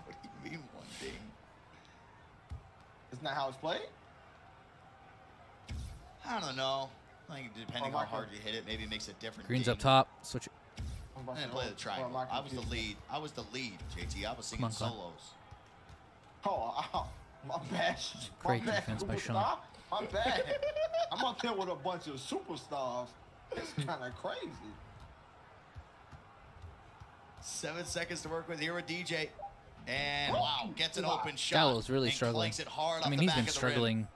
What do you mean one ding? Isn't that how it's played? I don't know. I think depending on how hard you hit it, maybe it makes a different Greens ding. up top. Switch. I didn't play the triangle. I was the lead. JT. I was singing Come on, solos. Oh, my bad. Great my bad, defense by superstar. Sean. My bad. I'm up there with a bunch of superstars. It's kind of crazy. 7 seconds to work with here with DJ. And wow, gets an open shot. Gallo's really and struggling. clanks it hard I off mean, the he's back been of the rim. struggling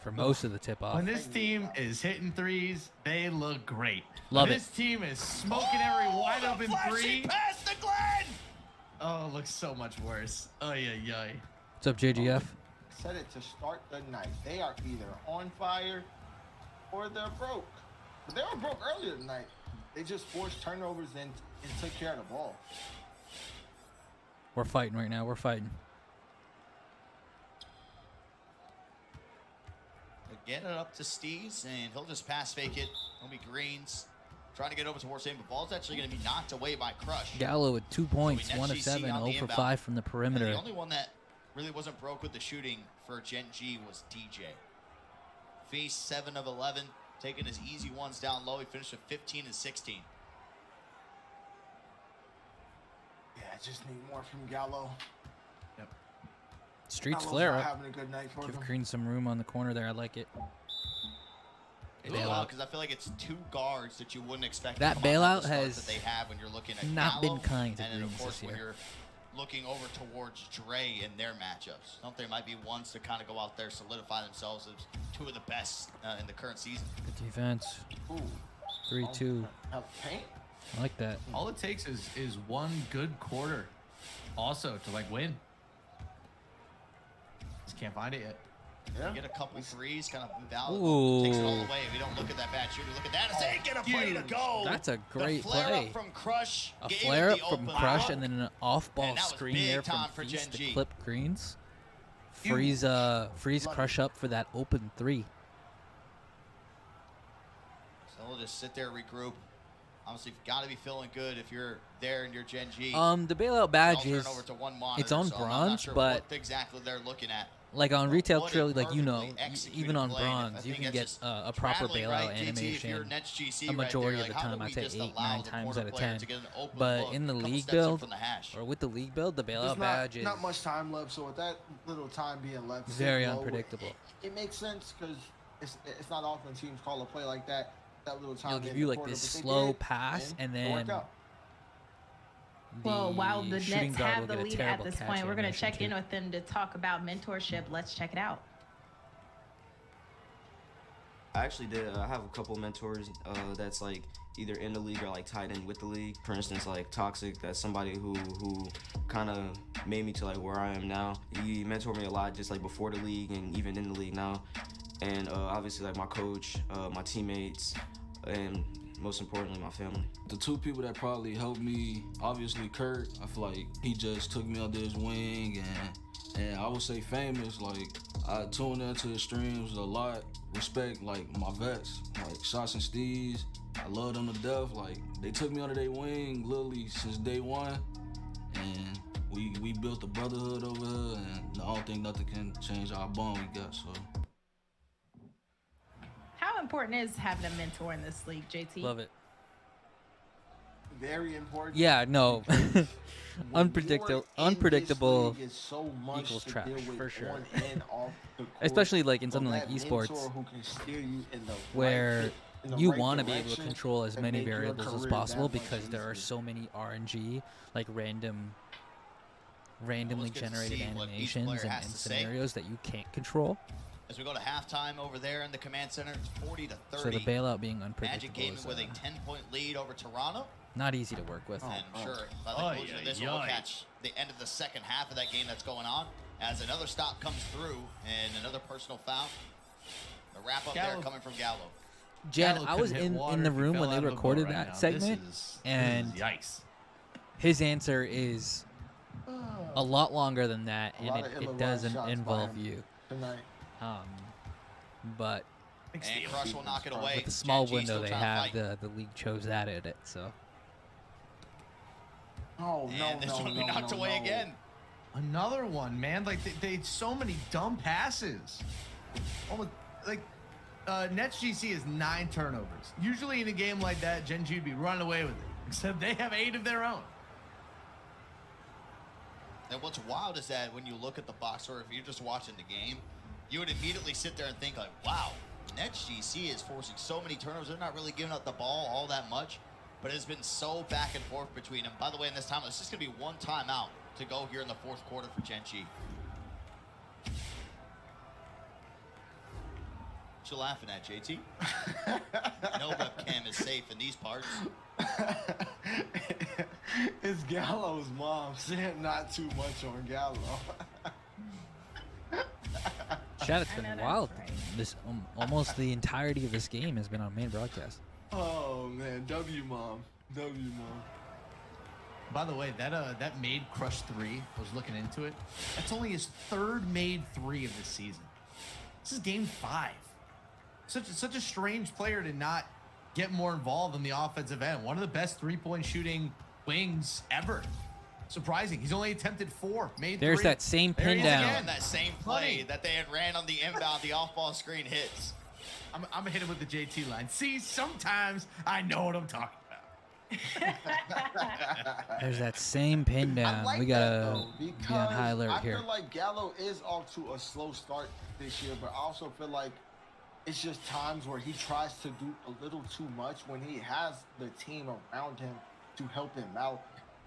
for most of the tip-off. When this team is hitting threes, they look great. Love This team is smoking every wide open three. Pass to Glenn. Oh, it looks so much worse. Oh, yeah. What's up, JGF? Said it to start the night. They are either on fire or they're broke. But they were broke earlier tonight. They just forced turnovers and took care of the ball. We're fighting right now. We're fighting. Get it up to Steez, and he'll just pass fake it. It'll be Greens trying to get over towards him, but ball's actually going to be knocked away by Crush. Gallo with 2 points, So 1 of NetsGC 7, on the 0 for inbound. 5 from the And perimeter. the only one that really wasn't broke with the shooting for Gen G was DJ. Feast 7 of 11, taking his easy ones down low. He finished with 15 and 16. Yeah, I just need more from Gallo. Streets Gallo's flare not up. having a good night for Give them. Green some room on the corner there. I like it. Bailout, because I feel like it's 2 guards that you wouldn't expect. That to come out bailout at the start has that they have when you're looking at not Gallo, been kind to and then of Greens course this when year. you're looking over towards Dre in their matchups. I don't think there might be ones to kind of go out there, solidify themselves as 2 of the best in the current season. Good defense. Ooh. 3-2. Paint? I like that. All it takes is one good quarter also to like win. Just can't find it yet. Yeah. Get a couple threes, kind of Ooh. takes it all away. We don't look at that bad shooter. Look at that. They get a play to go. That's a great the flare play. Up from Crush. A gave flare it up the from open Crush look. and then an off-ball And that was screen big there from time for Feast Gen to G. clip Greens. Freeze Crush up for that open 3. So we'll just sit there, regroup. Obviously, you've got to be feeling good if you're there in your Gen G. The bailout badge I'll is turn over to one monitor, it's on so I'm not bronze, sure but what exactly they're looking at. like on retail What a truly, like you know, perfectly executed even on play, and I bronze, you think can that's get just a proper traveling, bailout right, JT, if you're animation. NetsGC A majority right of the there, like, time, how I'd do say we just 8, allow 9 the times corner out of player 10. to get an open But look in the a couple league steps in build, from the hash? or with the league build, the There's bailout badge is not much time left, so with that little time being left, very sitting low, unpredictable. It makes sense because it's not often teams call a play like that. That little time. It'll give in you the like quarter, this but they slow did, pass, and it worked then out. Well, while the shooting Nets guard have will the get a lead at terrible this catch point, we're going to animation, check in too. with them to talk about mentorship. Let's check it out. I actually did. I have a couple mentors that's like either in the league or like tied in with the league. For instance, like Toxic, that's somebody who kind of made me to like where I am now. He mentored me a lot just like before the league and even in the league now. And obviously like my coach, my teammates, and most importantly my family. The two people that probably helped me, obviously Kurt. I feel like he just took me under his wing, and I would say Famous. Like I tuned into his streams a lot. Respect like my vets, like Shots and Steez. I love them to death. Like they took me under their wing literally since day one, and we built a brotherhood over here. And I don't think nothing can change our bond we got. So. How important is having a mentor in this league, JT? Love it. Very important. Yeah, no. Unpredictable Is so much equals to trash, deal with for sure. on and off the court. Especially like in So something like that esports, mentor who can steer you in the where right, in the you right want to be able to direction control as and many make your variables as career possible that much because there are easier. so many RNG, like randomly Always good to generated see what each animations player and has to say. scenarios that you can't control. As we go to halftime over there in the command center, it's 40 to 30. So the bailout being Magic unpredictable Gaming is with a 10-point lead over Toronto. not easy to work with. And sure, by the conclusion of this, we'll catch the end of the second half of that game that's going on as another stop comes through and another personal foul. The wrap up there coming from Gallo. Jen, Gallo I was couldn't hit in water the if he room fell when they out of a boat recorded right that now. segment, This is and yikes. his answer is a lot longer than that, A and lot of it ill-advised doesn't shots by involve him you. tonight. But And Crush will knock it away. with the small Gen G window still they trying to have, fight. the league chose that at it. So Oh And this one we knocked away again. Another one, man. Like they had so many dumb passes. Almost like NetsGC is 9 turnovers. Usually in a game like that, Gen G would be running away with it. Except they have 8 of their own. And what's wild is that when you look at the box score, if you're just watching the game, you would immediately sit there and think like, wow, NetsGC is forcing so many turnovers. They're not really giving up the ball all that much, but it's been so back and forth between them. By the way, in this time, it's just going to be one timeout to go here in the fourth quarter for Gen G. What you laughing at, JT? No webcam is safe in these parts. It's Gallo's mom saying not too much on Gallo. Chad, it's been wild. This almost the entirety of this game has been on main broadcast. Oh man, W mom. By the way, that made Crush 3, I was looking into it. That's only his 3rd made 3 of the season. This is game 5. Such a strange player to not get more involved in the offensive end. One of the best 3-point shooting wings ever. Surprising. He's only attempted 4. Made There's 3. that same There he pin is down. again. That same play that they had ran on the inbound, the off-ball screen hits. I'm gonna hit him with the JT line. See, sometimes I know what I'm talking about. There's that same pin down. I like We that, gotta though, be because on high alert I here. feel like Gallo is off to a slow start this year, but I also feel like it's just times where he tries to do a little too much when he has the team around him to help him out,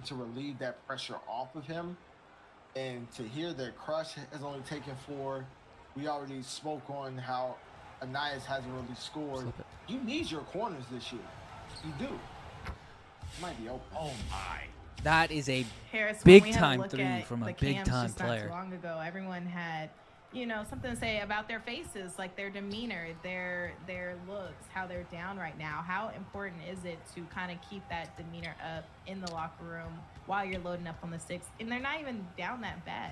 to relieve that pressure off of him. And to hear that Crush has only taken 4, we already spoke on how Anais hasn't really scored. You need your corners this year. You do. Might be open. Oh my. That is a Harris, when we big had a time look 3 at from a the big cams time just not player. too long ago, everyone had, something to say about their faces, like their demeanor, their looks, how they're down right now. How important is it to kind of keep that demeanor up in the locker room while you're loading up on the sticks? And they're not even down that bad.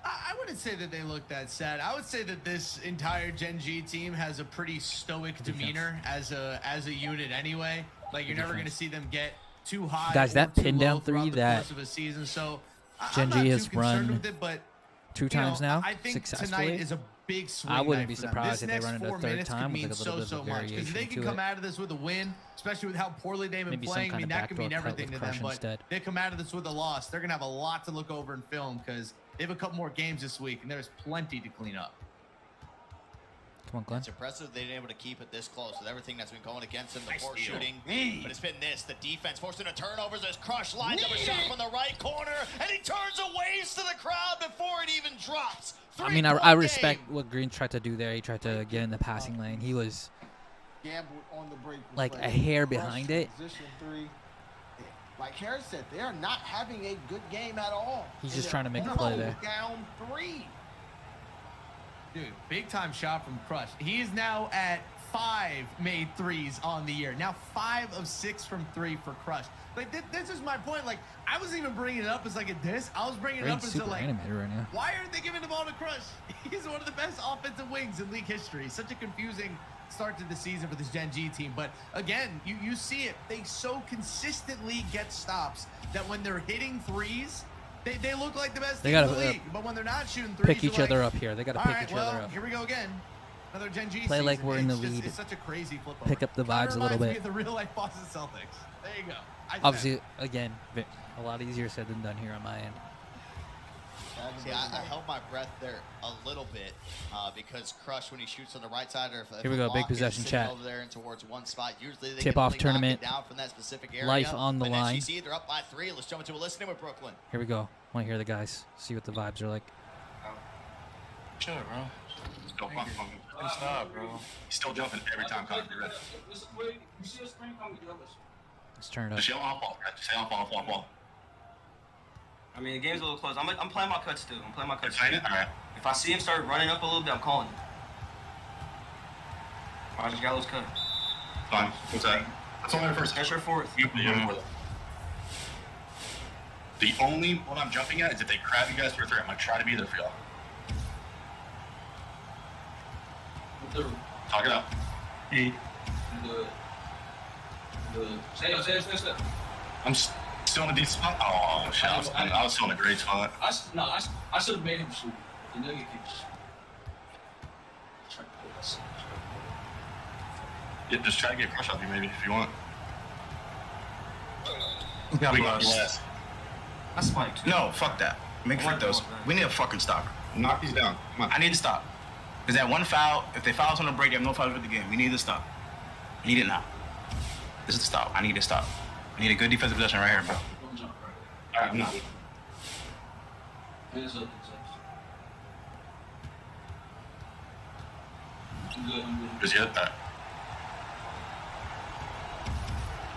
I wouldn't say that they look that sad. I would say that this entire Gen G team has a pretty stoic demeanor as a unit anyway. Like you're never going to see them get too high. Guys, or that too pin low down throughout 3 the that course of a season. So Gen I'm not G too has concerned run with it, but 2 times now I think successfully. tonight is a big swing I wouldn't night be for them. surprised This if they next run it a 4 third minutes time could with mean like a little bit so of a much because variation they can to come it. out of this with a win, especially with how poorly they've been Maybe some playing. I kind mean, of that could backdoor mean cut everything with to them. Crush But instead. they come out of this with a loss. They're gonna have a lot to look over in film because they have a couple more games this week and there's plenty to clean up. Come on, Glenn. It's impressive they've been able to keep it this close with everything that's been going against them, the poor steal. shooting. But it's been this, the defense forcing a turnovers as Crush lines up a shot from the right corner, and he turns and waves to the crowd before it even drops. I mean, I respect what Green tried to do there. He tried to get in the passing lane. He was Gambled on the break. like a hair behind it. Position 3. Like Harris said, they are not having a good game at all. He's And just they're trying to make a play almost there. Down 3. Dude, big time shot from Crush. He is now at 5 made threes on the year. Now 5 of 6 from 3 for Crush. Like this is my point. Like I wasn't even bringing it up as like a diss. I was bringing it up Green's as a super like, animated right now. why aren't they giving the ball to Crush? He's one of the best offensive wings in league history. Such a confusing start to the season for this Gen G team. But again, you see it. They so consistently get stops that when they're hitting threes, they look like the best They team in gotta, the league. But when they're not shooting threes, Pick each you're other like, up here. They got to all pick right, each well, other up. here we go again. Another Gen G Play like season. we're in the It's just- lead. It's such a crazy flip over. Pick up the vibes a little Reminds me bit. of the real life Boston Celtics. There you go. Obviously, again, a lot easier said than done here on my end. See, I held my breath there a little bit because Crush, when he shoots on the right side, or if Here we go, big possession chat. over there and towards one spot, usually they Tip-off can really tournament. knock it down from that specific area. Life on the But line. NetsGC, they're up by 3. Let's jump into a listening with Brooklyn. Here we go. Want to hear the guys, see what the vibes are like. Sure, bro. Still stop, bro. He's still jumping every time Connor be ready. Let's turn it up. Just yell off ball, right? Just yell off ball. I mean, the game's a little close. I'm playing my cuts too. I'm playing my cuts. Playing it? All right. If I see him start running up a little bit, I'm calling him. I just got those cut. Fine. What's that? That's only the first. That's your fourth. The only one I'm jumping at is if they crab you guys for a 3. I'm gonna try to be there for y'all. Talk it out. I'm still in a decent spot. Oh shit! I was still in a great spot. I should have made him shoot. The nigga can Yeah, just try to get Crush off you maybe if you want. Yeah, we got last. I spiked. No, fuck that. Make free throws. We need a fucking stop. Knock these down. Come on. I need to stop. Because that one foul, if they foul us on the break, they have no fouls for the game. We need to stop. I need it now. This is the stop. I need to stop. I need a good defensive possession right here, bro. Alright, I'm not. Hands up, I'm good. Just yet that.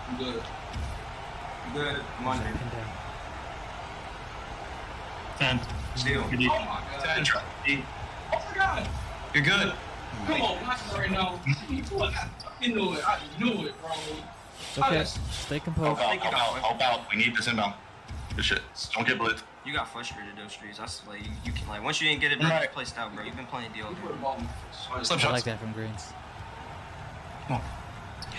I'm good. Good. I'm on there. 10. Steal. Good D. 10. Try. D. Oh my god! You're good. Come on, not right now. I knew it. I knew it, bro. It's okay. Stay composed. Help out. We need this inbound. Good shit. Don't get blitzed. You got frustrated those streets. That's like you can like once you didn't get it, bro, Right. just play style, bro. You've been playing DL. Slip I shots. like that from Greens. Come on.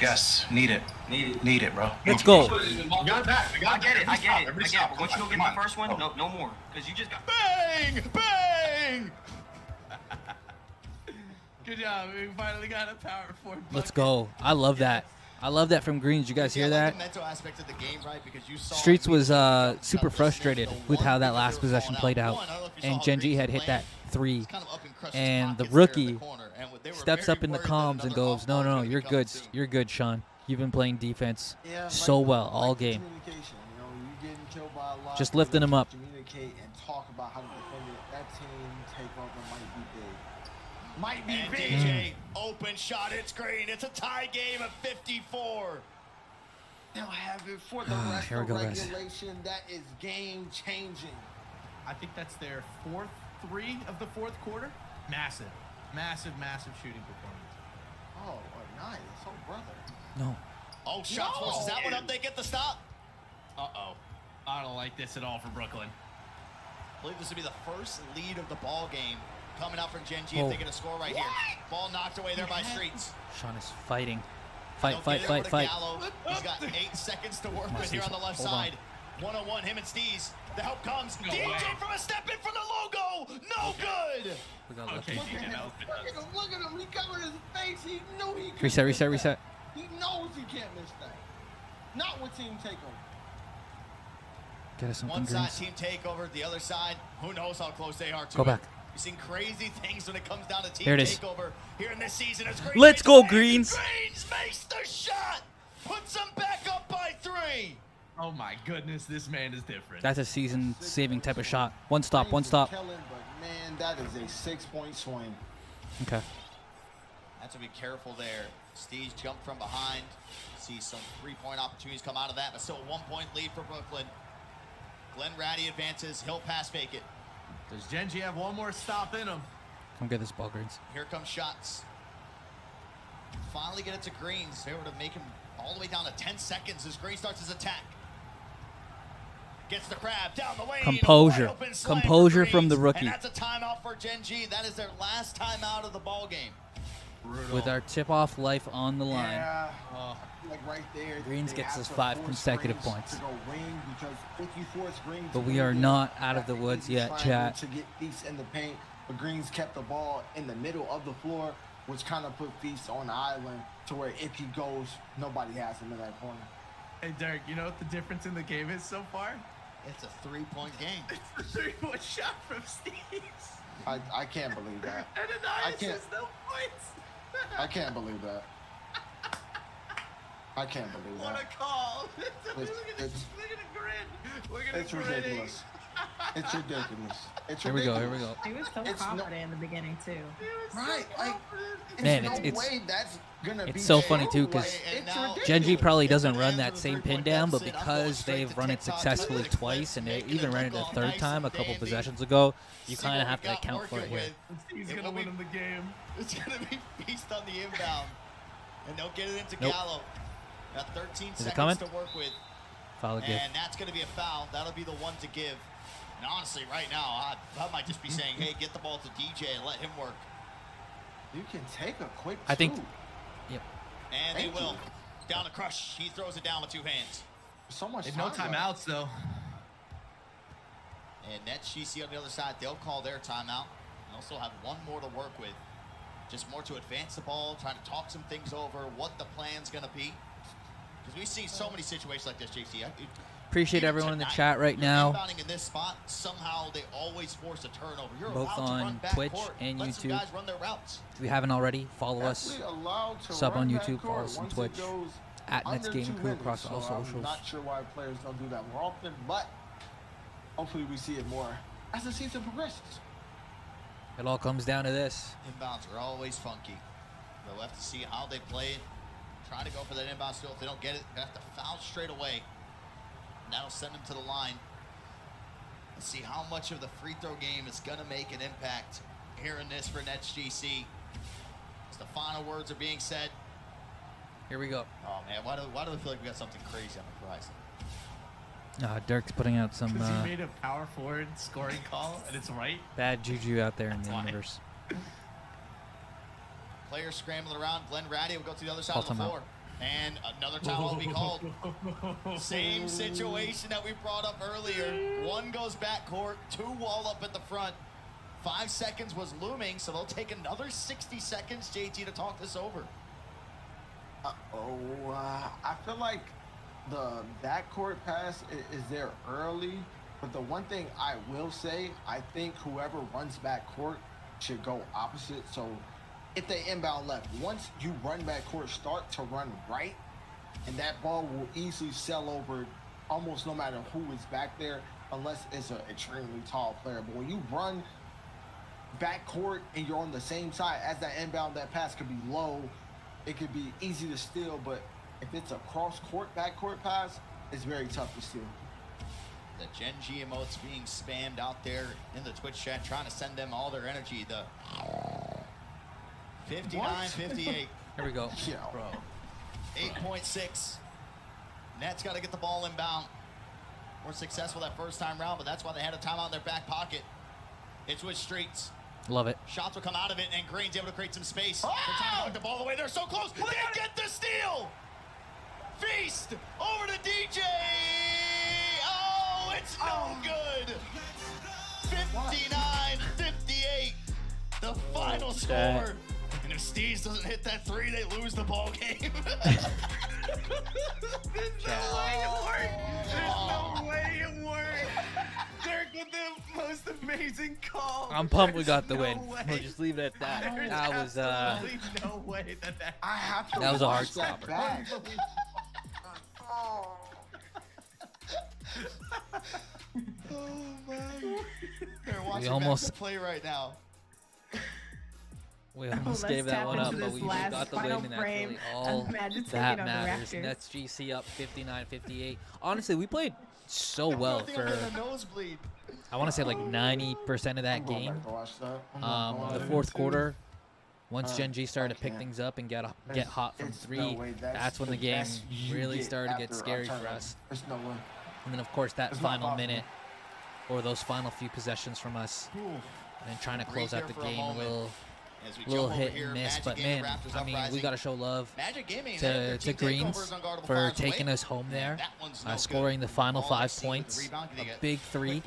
Yes. Need it. Need it. Bro. Let's go. We got it back. We got I get it. Everybody stop. Everybody stop. But once you go get Come the on. first one, no more, because you just got. Bang! Bang! Good job. We finally got a power forward. Let's go. I love that. I love that from Greens. You guys hear I love that? the mental aspect of the game, right? Because you saw Streets was super frustrated with how that last possession played out, and Gen G had hit that 3, and the rookie steps up in the comms and goes, "No, you're good, Sean. You've been playing defense so well all game." Communication. You know, you getting killed by a lot. Just lifting him up. Communicate and talk about how to defend it. That team takeover might be big. Might be And big. DJ, open shot, it's green. It's a tie game of 54. They'll have it for the rest Here we of go, guys. regulation. That is game changing. I think that's their 4th 3 of the 4th quarter. Massive shooting performance. Oh, nice. Oh, brother. No. Oh, shot forces that one up. They get the stop. Uh-oh. I don't like this at all for Brooklyn. I believe this would be the first lead of the ball game coming out from Gen G Oh. if they get a score right here. Ball knocked away there by Streets. Sean is fighting. They'll Fight. get it over to Gallo. He's got 8 seconds to work with here on the left Hold on. side. 1-on-1, him and Steez. The help comes. No DJ way. from a step in from the logo. No good. We got Okay, lucky. DJ, that was good. Look at him. He covered his face. He knew he could. Reset. He knows he can't miss that. Not with team takeover. Get us something, One side Greens. team takeover, the other side, who knows how close they are to Go it. back. We've seen crazy things when it comes down to team There it is. takeover here in this season. It's Let's go, Greens. Greens makes the shot. Puts them back up by 3. Oh my goodness, this man is different. That's a season-saving type of shot. One stop, one stop. Killing, but man, that is a 6-point swing. Okay. Have to be careful there. Steve's jumped from behind. See some 3-point opportunities come out of that, but still a 1-point lead for Brooklyn. Glenn Ratty advances. He'll pass fake it. Does Genji have one more stop in him? Come get this ball, Greens. Here comes shots. Finally get it to Greens. They were to make him all the way down to 10 seconds as Green starts his attack. Gets the crab down the lane. Composure. Composure from the rookie. And that's a timeout for Genji. That is their last timeout of the ball game. Brutal. With our tip-off life on the line. Yeah, like right there. Greens they gets have us to 5 force consecutive Greens points. to go wing, because if you force Greens But to we go are wing, not out of the that's woods easy yet, triangle chat. To get Feast in the paint, but Greens kept the ball in the middle of the floor, which kind of put Feast on the island to where if he goes, nobody has him in that corner. Hey, Derek, you know what the difference in the game is so far? It's a 3-point game. It's the 3-point shot from Steve. I can't believe that. And I Anais can't- has no points. I can't believe that. I can't believe What that. a call. Look at It's- the grin. Look at It's him grinning. ridiculous. It's ridiculous. It's Here we go, ridiculous. here we go. He was so It's no- confident in the beginning too. Right, like, Man, there's no it's way that's gonna be It's so funny true. too, because Like, it's ridiculous. Genji probably doesn't run that same pin down, but because they've run it successfully twice and they even ran it a third time a couple possessions ago, you kind of have to account for it here. He's It gonna will win be- him the game. It's going to be Feast on the inbound. And they'll get it into Nope. Gallo. Got 13 Is it seconds coming? to work with. Foul give. And that's going to be a foul. That'll be the one to give. And honestly, right now, I might just be saying, hey, get the ball to DJ and let him work. You can take a quick I think. two. Yep. And Thank they will. you. Down to Crush. He throws it down with 2 hands. So much No time timeouts, though. And NetsGC on the other side, they'll call their timeout. They'll still have one more to work with. Just more to advance the ball, trying to talk some things over, what the plan's going to be. Because we see so many situations like this, JC. Appreciate Even everyone in the tonight, chat right you're now. inbounding in this spot, somehow they always force a turnover. You're Both allowed to run on back Twitch court. and Let some YouTube. guys run their routes. If you haven't already, follow us. Definitely allowed to Sub run on back YouTube, follow court us on once it Twitch. goes At under Nets Gaming 2 Crew minutes, across all so I'm socials. not sure why players don't do that more often, but hopefully we see it more as the season progresses. It all comes down to this. Inbounds are always funky. We'll have to see how they play it. Try to go for that inbound still. If they don't get it, they have to foul straight away. And that'll send them to the line. Let's see how much of the free throw game is going to make an impact here in this for NetsGC. As the final words are being said. Here we go. Oh, man, why do I feel like we got something crazy on the horizon? Dirk's putting out some Because he made a power forward scoring call, and it's right. bad juju out there in the Why? universe. Players scrambling around. Glenn Ratty will go to the other side Call of the timeout. floor. And another timeout will be called. Same situation that we brought up earlier. One goes backcourt, 2 wall up at the front. 5 seconds was looming, so they'll take another 60 seconds, JT, to talk this over. I feel like the backcourt pass is there early, but the one thing I will say, I think whoever runs backcourt should go opposite. So if they inbound left, once you run backcourt, start to run right, and that ball will easily sail over almost no matter who is back there, unless it's an extremely tall player. But when you run backcourt and you're on the same side as that inbound, that pass could be low. It could be easy to steal, but if it's a cross-court backcourt pass, it's very tough to steal. The Gen G emotes being spammed out there in the Twitch chat, trying to send them all their energy. The 59-58. Here we go. Yeah. Bro. 8.6. Nets got to get the ball inbound. Were successful that first time round, but that's why they had a timeout in their back pocket. It's with Streets. Love it. Shots will come out of it, and Green's able to create some space. They're trying to knock the ball away. They're so close. They get the steal. Feast over to DJ. Oh, it's no good. 59-58. The final score. And if Steez doesn't hit that 3, they lose the ball game. There's no way it worked. There's no way it worked. Dirk with the most amazing freezing cold. I'm pumped we got the No win. way. We'll just leave it at that. There's That was absolutely no way that I have to That was a hard watch that stopper. back. Oh man. Here, watching almost- Magic play right now. We almost Let's gave that tap one up, into but this we last got the final win, and that's frame really of all Magic that taking on the matters. Raptors. NetsGC up 59-58. Honestly, we played so well for, a nosebleed. I want to say like 90% of that game. The fourth quarter, once Gen G started to pick things up and get hot from three, that's when the game really started to get scary for us. There's no way. And then, of course, that It's not final possible. minute or those final few possessions from us and then trying to close out the game a little hit and miss. But, man, I mean, we got to show love to Greens for taking us home there, scoring the final 5 points, a big three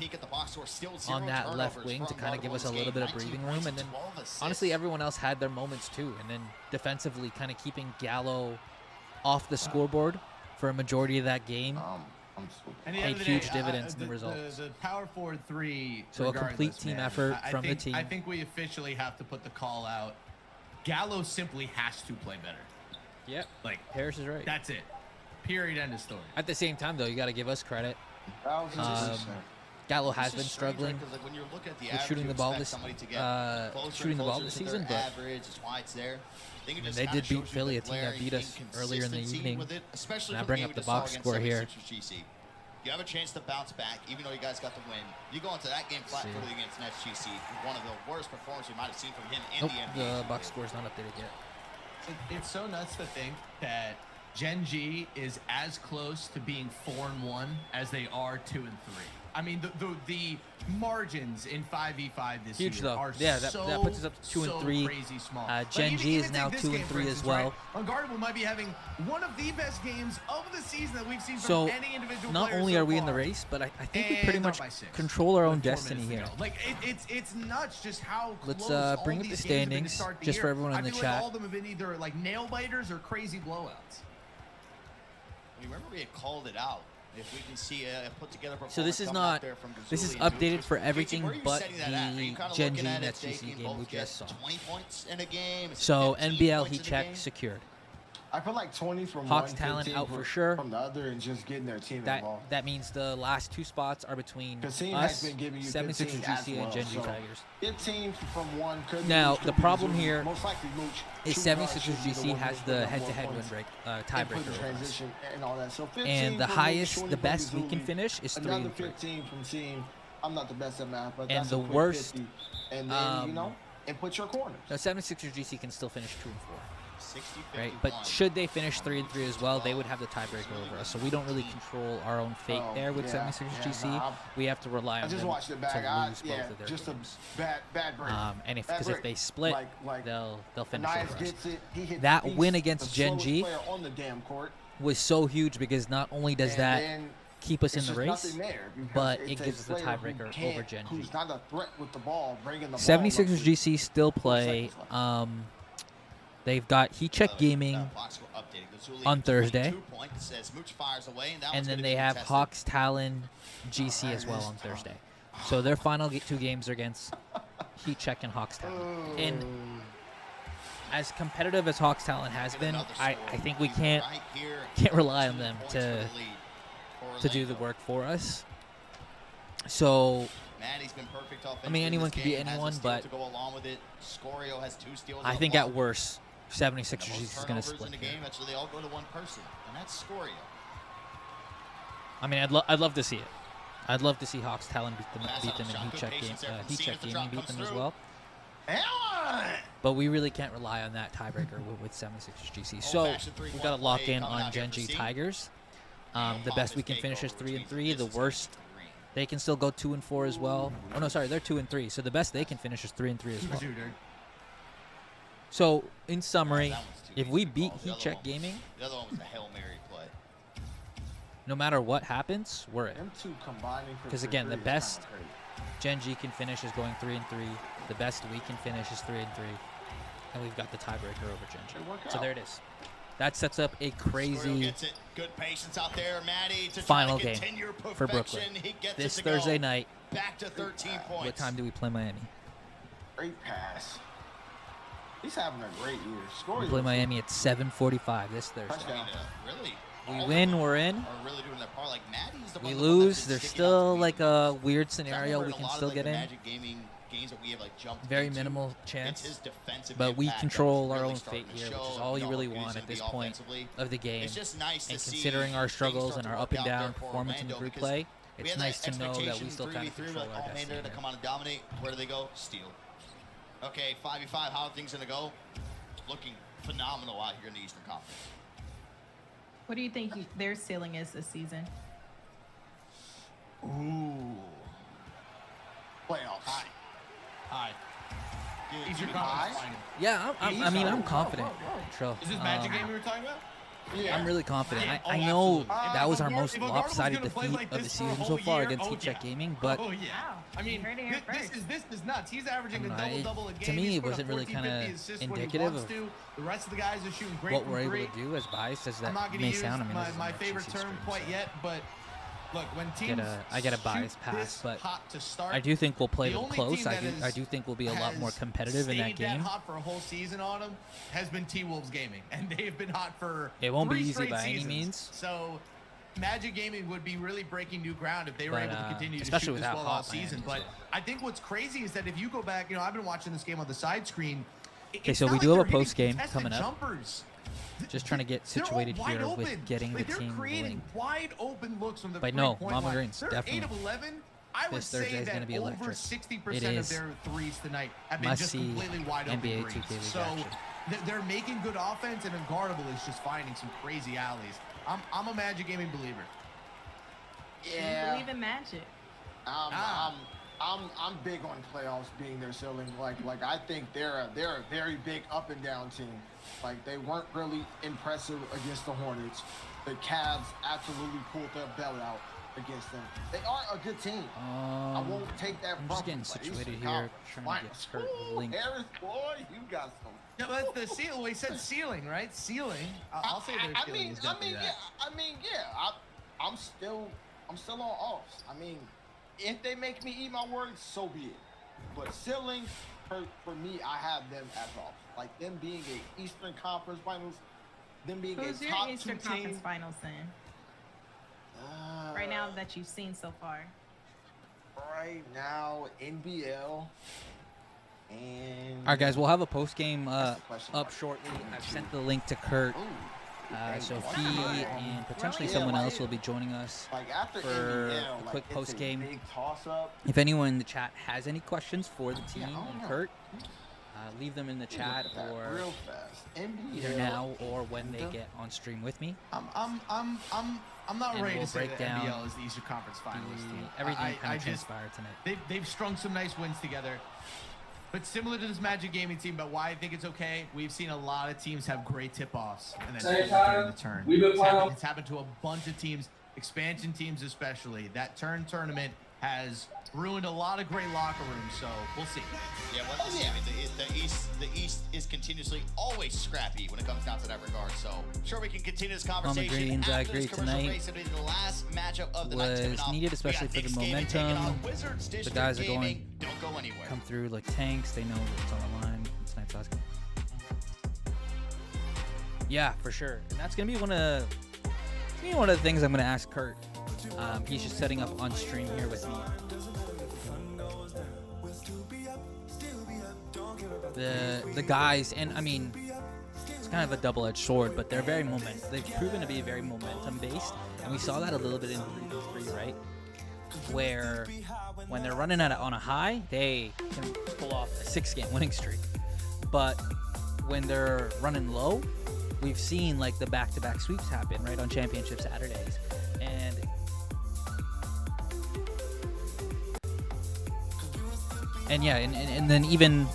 on that left wing to kind of give us a little bit of breathing room. And then, honestly, everyone else had their moments too. And then defensively kind of keeping Gallo off the scoreboard for a majority of that game. And the paid end of the huge day, dividends in the results. The power forward three. So a complete regardless, team man, effort I from the think- team. I think we officially have to put the call out. Gallo simply has to play better. Yep. Like Harris is right. That's it. Period. End of story. At the same time, though, you got to give us credit. Gallo has been struggling When you're looking at the with average, shooting you the ball expect this somebody to get closer shooting and the ball closer this to their season, but average. It's why it's there. I think it just they kinda did beat shows you Philly, the a team that glaring beat us earlier in the inconsistency evening. with it, especially And I from bring the up game the we just saw box against score here. 76ers GC. You have a chance to bounce back, even though you guys got the win. You go into that game flat-footed against NetsGC, one of the worst performances you might have seen from him in Nope, the NBA. the box score's not updated yet. It's so nuts to think that Gen G is as close to being 4-1 as they are 2-3. I mean, the margins in 5v5 this Huge year though. are Yeah, that so, puts us up to 2 and so 3. crazy small. Gen G is now take this 2 game, and for 3 as instance, well. right? Unguardable might be having one of the best games of the season that we've seen So from any individual not player only so are we in the far. race, but I think we And pretty up much by 6 control our own with 4 destiny minutes to here. go. Like it's nuts just how Let's, close bring all up the these games have been to standings, start the just year. for everyone in I the feel chat. like all of them have been either like nail biters or crazy blowouts. You remember we had called it out. If we can see a put together So this performance is coming not. out there from This is Gazuli and updated Dukes. for JT, everything where are you but setting that at? Are you the kinda Gen G looking at if they NetsGC can game both we get just saw. 20 points in a game? Is it So 15 NBL points he in a check game? secured. I feel like 20 from Hawks one, talent 15 out for sure. from the other, and just getting their team That involved. that means the last 2 spots are between Team us, has been giving you 76ers 15 as GC, and well, Gen G so Tigers. 15 from one could be Now, Mooch, the could be problem Gazuli, here most likely Mooch. is Shooting guard 76ers should be the GC one has who's the putting up head-to-head more win points break and tiebreaker put the over us. transition and all that. So 15 And the from highest, Mooch, the 20 best from we can Gazuli, finish is 3 another and 3. 15 from team. I'm not the best at math, but And that's the a quick worst, 50. And then, you know, and put your corners. No, 76ers GC can still finish 2 and 4. 60, Right, but should they finish 3 and 3 as well, they would have the tiebreaker over us. So we don't really control our own fate there with 76ers GC. We have to rely I on just them watched it back. to lose yeah, both of their just games. a bad break. And if Bad because if break. they split, like they'll finish Nice over us. gets it. He hit That the piece, win the against Gen slowest G player on the damn court. was so huge because not only does And that then keep us in it's the just race, nothing there because but it's it a gives us the player who tiebreaker can't- over Gen G. Who's not a threat with the ball, bringing the ball. 76ers GC still play. They've got Heat Check Gaming on Thursday, and then they have Hawks Talon GC as well on Thursday. So their final 2 games are against Heat Check and Hawks Talon. And as competitive as Hawks Talon has been, I think we can't rely on them to do the work for us. So I mean, anyone can be anyone, but I think at worst, 76ers GC is going to split. Game, actually, they all go to one person, and that's Scorio. I mean, I'd love to see it. I'd love to see Hawks Talon beat them in Heat Check Gaming beat them as well. But we really can't rely on that tiebreaker with 76ers GC. So we got to lock in on Gen G Tigers. The best we can finish is 3 and 3. The worst, they can still go 2 and 4 as well. Oh no, sorry, they're 2 and 3. So the best they can finish is 3 and 3 as well. So in summary, if we beat Heat Check Gaming, the other one was a Hail Mary play. no matter what happens, we're in. Them two combining for Because again, the three is best kinda crazy. Gen G can finish is going 3 and 3. The best we can finish is 3 and 3, and we've got the tiebreaker over Gen G. So there it is. That sets up a crazy Good patience out there, Maddie, to final try to game continue for Brooklyn perfection. He gets this it to Thursday go. night back to 13 points. What time do we play Miami? Great pass. He's having a great year. We play Miami at 7:45 this Thursday. Touchdown. Really? We win, we're in. Are really doing their part. Like Maddie's the We one lose. that's There's sticking out still to me. like a weird So I scenario remember we in a can lot of, still like, get the in. Magic Gaming games that we have like jumped Very into, minimal it's chance. his defensive But we impact control that's our really own starting fate to here, which show, is all you how really good he's want gonna at this be point offensively. of the game. It's just nice And to see considering our things struggles start and to our up work and out down there for performance in Orlando group because play, we it's had nice to know that we expectation still kind of 3v3, control like, our oh man, destiny they're gonna here. come out and dominate. Where do they go? Steal. Okay, 5v5. How are things gonna go? Looking phenomenal out here in the Eastern Conference. What do you think their ceiling is this season? Ooh. Playoffs. Hi. Dude, Eastern you Conference high? Final. Yeah, I'm confident. Trill. Is this Magic game we were talking about? Yeah. I'm really confident. Yeah. I Oh, know absolutely. that was our If most Agardo was lopsided gonna play defeat like of the this for a season so whole far year, against oh, Heat Check yeah. Gaming, but Oh yeah. I mean, You heard it here first. this is nuts. He's averaging I a don't know, double a game. to me, He's it put up wasn't really 14, kinda 50 assists when he indicative wants of to. The rest of the guys are shooting great what from we're able three. to do, as biased as I'm that not going to may use sound. I mean, this is my an favorite NetsGC term stream, quite so yet, but look, when teams I get a bias shoot pass, this but hot to start, I do think we'll play the them only close. team that I do think we'll be a lot more has competitive in that stayed game. hot for a whole season on them has been T-Wolves Gaming, and they've been hot for It won't be 3 easy straight by any seasons. means. So Magic Gaming would be really breaking new ground if they were But, able to continue to especially shoot with this how well hot all season. Miami is, But yeah. I think what's crazy is that if you go back, I've been watching this game on the side screen. Okay, It's so not we like do have a they're hitting post game contested coming up. Jumpers. Just trying to get They're all situated wide here open. with getting Like, the team they're creating going. wide open looks from the But no, three-point Mama line. Green's They're definitely 8 of 11. I would this say Thursday is that gonna be over electric. 60% It of is their threes tonight have been must just see completely wide open NBA threes. 2K League So action. they're making good offense, and Unguardable is just finding some crazy alleys. I'm a Magic Gaming believer. Yeah. You believe in magic. I'm big on playoffs being their ceiling. Like I think they're a very big up and down team. Like they weren't really impressive against the Hornets. The Cavs absolutely pulled their belt out against them. They are a good team. I won't take that I'm from just getting them, but situated Eastern here, Conference trying to get Finals. Kurt the link. Harris, boy, you got some. Yeah, but the ceiling. Well, he said ceiling, right? Ceiling. I'll say their ceiling is definitely that. I'm still on offs. I mean, if they make me eat my words, so be it. But ceiling, for me, I have them as off. Like them being a Eastern Conference Finals, them being Who's a your top Eastern 2 Conference team. Finals then? Right now that you've seen so far. Right now, NBL and. All right, guys, we'll have a post game That's the question up mark. shortly. I've sent the link to Kurt, so he and potentially Yeah, someone like- else will be joining us Like after for NBL, a like, quick it's post game. big toss up. If anyone in the chat has any questions for the team I don't and know. Kurt, leave them in the chat Look at that or real fast. NBL, either now or when they get on stream with me. I'm not And ready we'll to say break that down NBL is the Eastern Conference Finals team. everything I kind of just transpired tonight. they've strung some nice wins together. But similar to this Magic Gaming team, but why I think it's okay, we've seen a lot of teams have great tip-offs and then Same fall during time, the turn. we've been playing It's happened to a bunch of teams, expansion teams especially. That turn tournament has ruined a lot of great locker rooms, so we'll see. Yeah, well, I mean, the East is continuously always scrappy when it comes down to that regard. So, sure, we can continue this conversation. Greens, I after this agree commercial tonight break. It'll be the last matchup of the night. Was tipping off. needed, We especially got for the Knicks Gaming taking on momentum. Wizards The District guys are Gaming. going Don't go anywhere. come through like tanks. They know that it's on the line. It's nice basketball. Yeah, for sure. And that's gonna be one of the things I'm gonna ask Kurt. He's just setting up on stream here with me. The guys, and I mean, it's kind of a double-edged sword, but they're very they've proven to be very momentum-based, and we saw that a little bit in League 3, right? Where when they're running on a high, they can pull off a 6-game winning streak. But when they're running low, we've seen like the back-to-back sweeps happen, right, on championship Saturdays. And yeah, and then even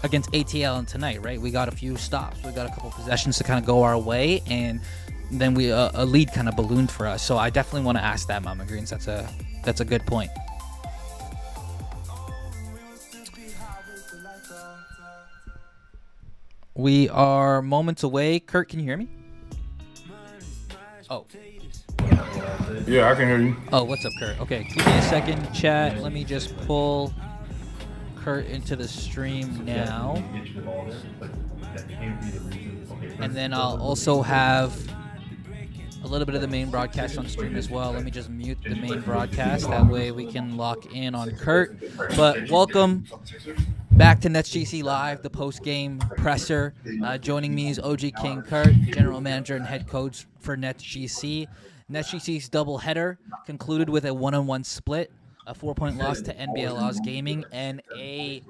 against ATL and tonight, right, we got a few stops. We got a couple possessions to kind of go our way, and then we a lead kind of ballooned for us. So I definitely want to ask that, Mama Greens. That's a good point. We are moments away. Kurt, can you hear me? Oh. Yeah, I can hear you. Oh, what's up, Kurt? Okay, give me a second, chat. Let me just pull Kurt into the stream now. And then I'll also have a little bit of the main broadcast on stream as well. Let me just mute the main broadcast. That way we can lock in on Kurt. But welcome back to NetsGC Live, the post-game presser. Joining me is OG King Kurt, general manager and head coach for NetsGC. NetsGC's doubleheader concluded with a 1-on-1 split, a 4-point loss to NBL Oz Gaming, and a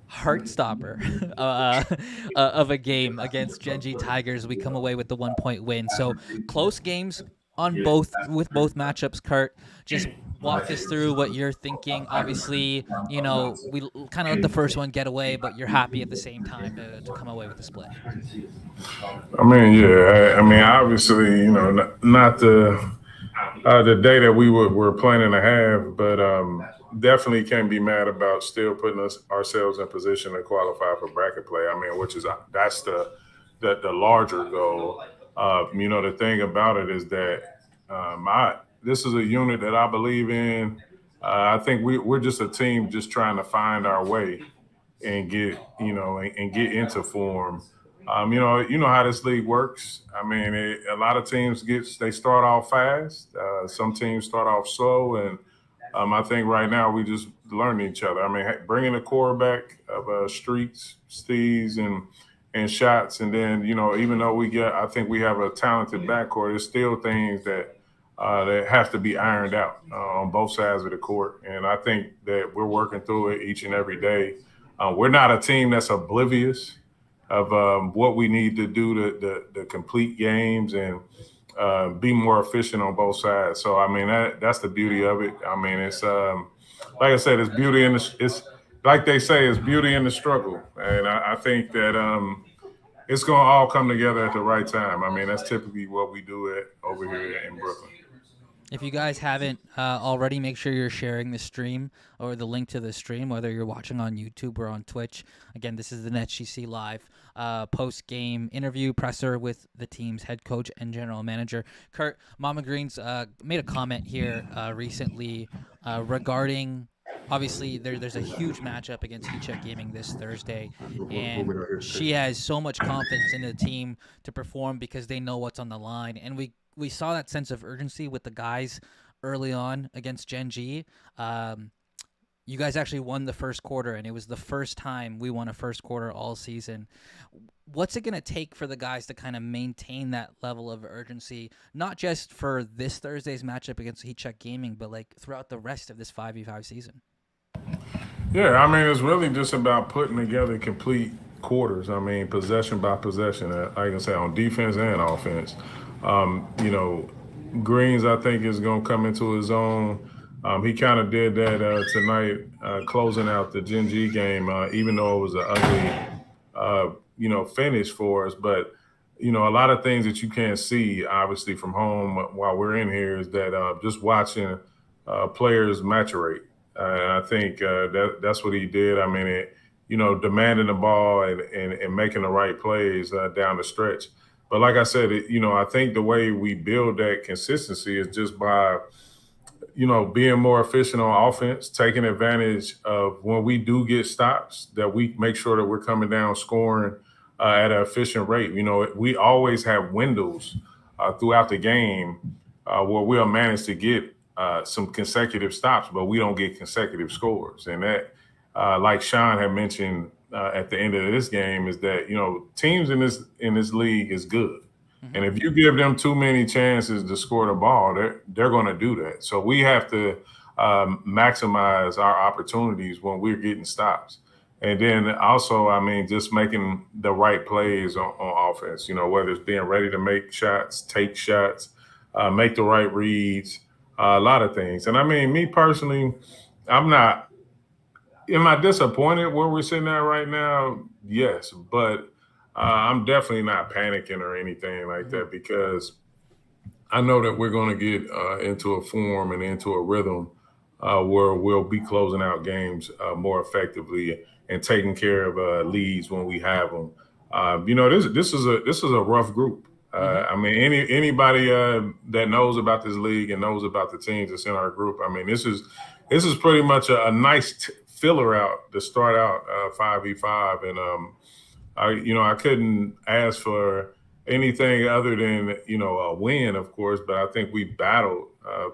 heart stopper of a game against Gen G Tigers. We come away with the 1-point win. So close games on both matchups. Kurt, just walk us through what you're thinking. Obviously, you know, we kind of let the first one get away, but you're happy at the same time to come away with the split. I mean, yeah. I mean, obviously, you know, not the day that we were planning to have, but definitely can't be mad about still putting ourselves in position to qualify for bracket play. I mean, that's the larger goal. You know, the thing about it is that this is a unit that I believe in. I think we're just a team just trying to find our way and get into form. You know how this league works. I mean, a lot of teams they start off fast. Some teams start off slow, and I think right now we just learning each other. I mean, bringing a quarterback of streets, steez, and shots, and then even though I think we have a talented backcourt, there's still things that have to be ironed out on both sides of the court, and I think that we're working through it each and every day. We're not a team that's oblivious of what we need to do to complete games and be more efficient on both sides. So I mean that's the beauty of it. I mean it's like I said, it's beauty in it's like they say, it's beauty in the struggle, and I think that it's going to all come together at the right time. I mean that's typically what we do over here in Brooklyn. If you guys haven't already, make sure you're sharing the stream or the link to the stream, whether you're watching on YouTube or on Twitch. Again, this is the NetsGC Live post-game interview presser with the team's head coach and general manager. Kurt, Mama Greens made a comment here recently regarding, obviously, there's a huge matchup against Heat Gaming this Thursday, and she has so much confidence in the team to perform because they know what's on the line, and we saw that sense of urgency with the guys early on against Gen G. You guys actually won the first quarter, and it was the first time we won a first quarter all season. What's it going to take for the guys to kind of maintain that level of urgency, not just for this Thursday's matchup against Heat Check Gaming, but like throughout the rest of this 5v5 season? Yeah, I mean, it's really just about putting together complete quarters. I mean, possession by possession, like I say, on defense and offense. Greens, I think, is going to come into his own. He kind of did that tonight, closing out the Gen G game, even though it was an ugly, finish for us. But, a lot of things that you can't see, obviously, from home while we're in here is that just watching players maturate. And I think that's what he did. I mean, demanding the ball and making the right plays down the stretch. But like I said, I think the way we build that consistency is just by, being more efficient on offense, taking advantage of when we do get stops, that we make sure that we're coming down scoring at an efficient rate. We always have windows throughout the game where we'll manage to get some consecutive stops, but we don't get consecutive scores. And that, like Sean had mentioned at the end of this game, is that teams in this league is good, and if you give them too many chances to score the ball, they're going to do that. So we have to maximize our opportunities when we're getting stops, and then also, I mean, just making the right plays on offense. Whether it's being ready to make shots, take shots, make the right reads, a lot of things. And I mean, me personally, I'm not. Am I disappointed where we're sitting at right now? Yes, but I'm definitely not panicking or anything like that, because I know that we're going to get into a form and into a rhythm where we'll be closing out games more effectively and taking care of leads when we have them. This is a rough group. I mean, anybody that knows about this league and knows about the teams that's in our group, I mean, this is pretty much a nice filler out to start out 5v5, and I couldn't ask for anything other than a win, of course. But I think we battled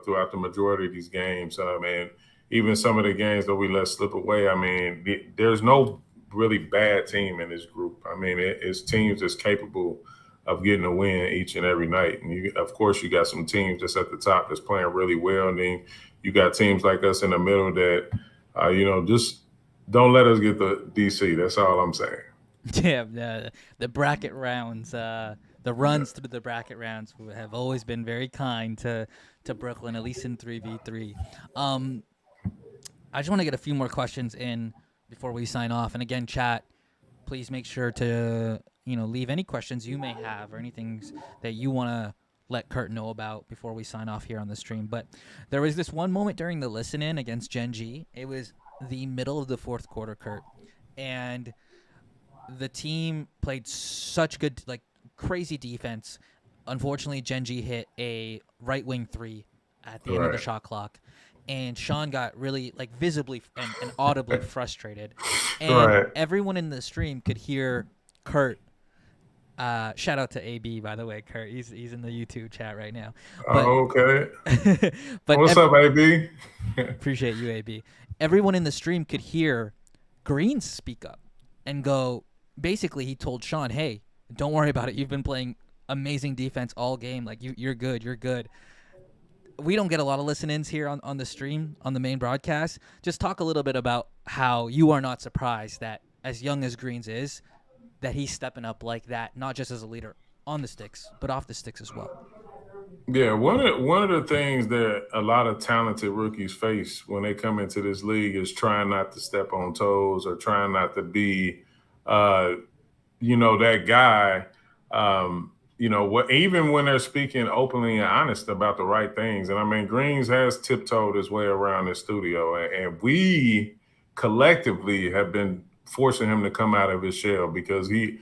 throughout the majority of these games, and even some of the games that we let slip away. I mean, there's no really bad team in this group. I mean, it's teams that's capable of getting a win each and every night. And of course, you got some teams that's at the top that's playing really well, and then you got teams like us in the middle that, just don't let us get the DC. That's all I'm saying. Yeah, the bracket rounds, the runs through the bracket rounds have always been very kind to Brooklyn, at least in 3v3. I just want to get a few more questions in before we sign off. And again, chat, please make sure to leave any questions you may have or anything that you want to let Kurt know about before we sign off here on the stream. But there was this one moment during the listen-in against Gen G. It was the middle of the fourth quarter, Kurt, and the team played such good, crazy defense. Unfortunately, Gen G hit a right wing three at the end of the shot clock, and Sean got really visibly and audibly frustrated. And everyone in the stream could hear Kurt. Shout out to AB, by the way, Kurt. He's in the YouTube chat right now. But, okay. But what's up, AB? Appreciate you, AB. Everyone in the stream could hear Green speak up and go. Basically, he told Sean, "Hey, don't worry about it. You've been playing amazing defense all game. You're good. You're good." We don't get a lot of listen-ins here on the stream, on the main broadcast. Just talk a little bit about how you are not surprised that, as young as Greens is, that he's stepping up like that, not just as a leader on the sticks, but off the sticks as well. Yeah, one of the things that a lot of talented rookies face when they come into this league is trying not to step on toes or trying not to be, that guy. Even when they're speaking openly and honest about the right things. And I mean, Greens has tiptoed his way around the studio, and we collectively have been forcing him to come out of his shell because he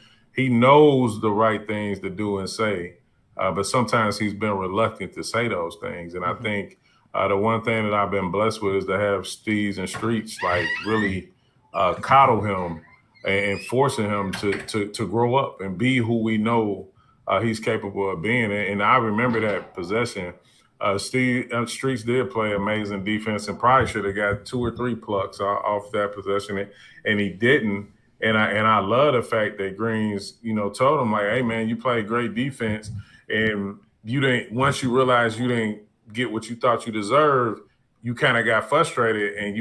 knows the right things to do and say, but sometimes he's been reluctant to say those things. And I think the one thing that I've been blessed with is to have Steez and Streets really coddle him and forcing him to grow up and be who we know he's capable of being. And I remember that possession. Streets did play amazing defense and probably should have got 2 or 3 plucks off that possession, and he didn't. And I love the fact that Greens, told him hey man, you played great defense, and you didn't. Once you realized you didn't get what you thought you deserved, you kind of got frustrated and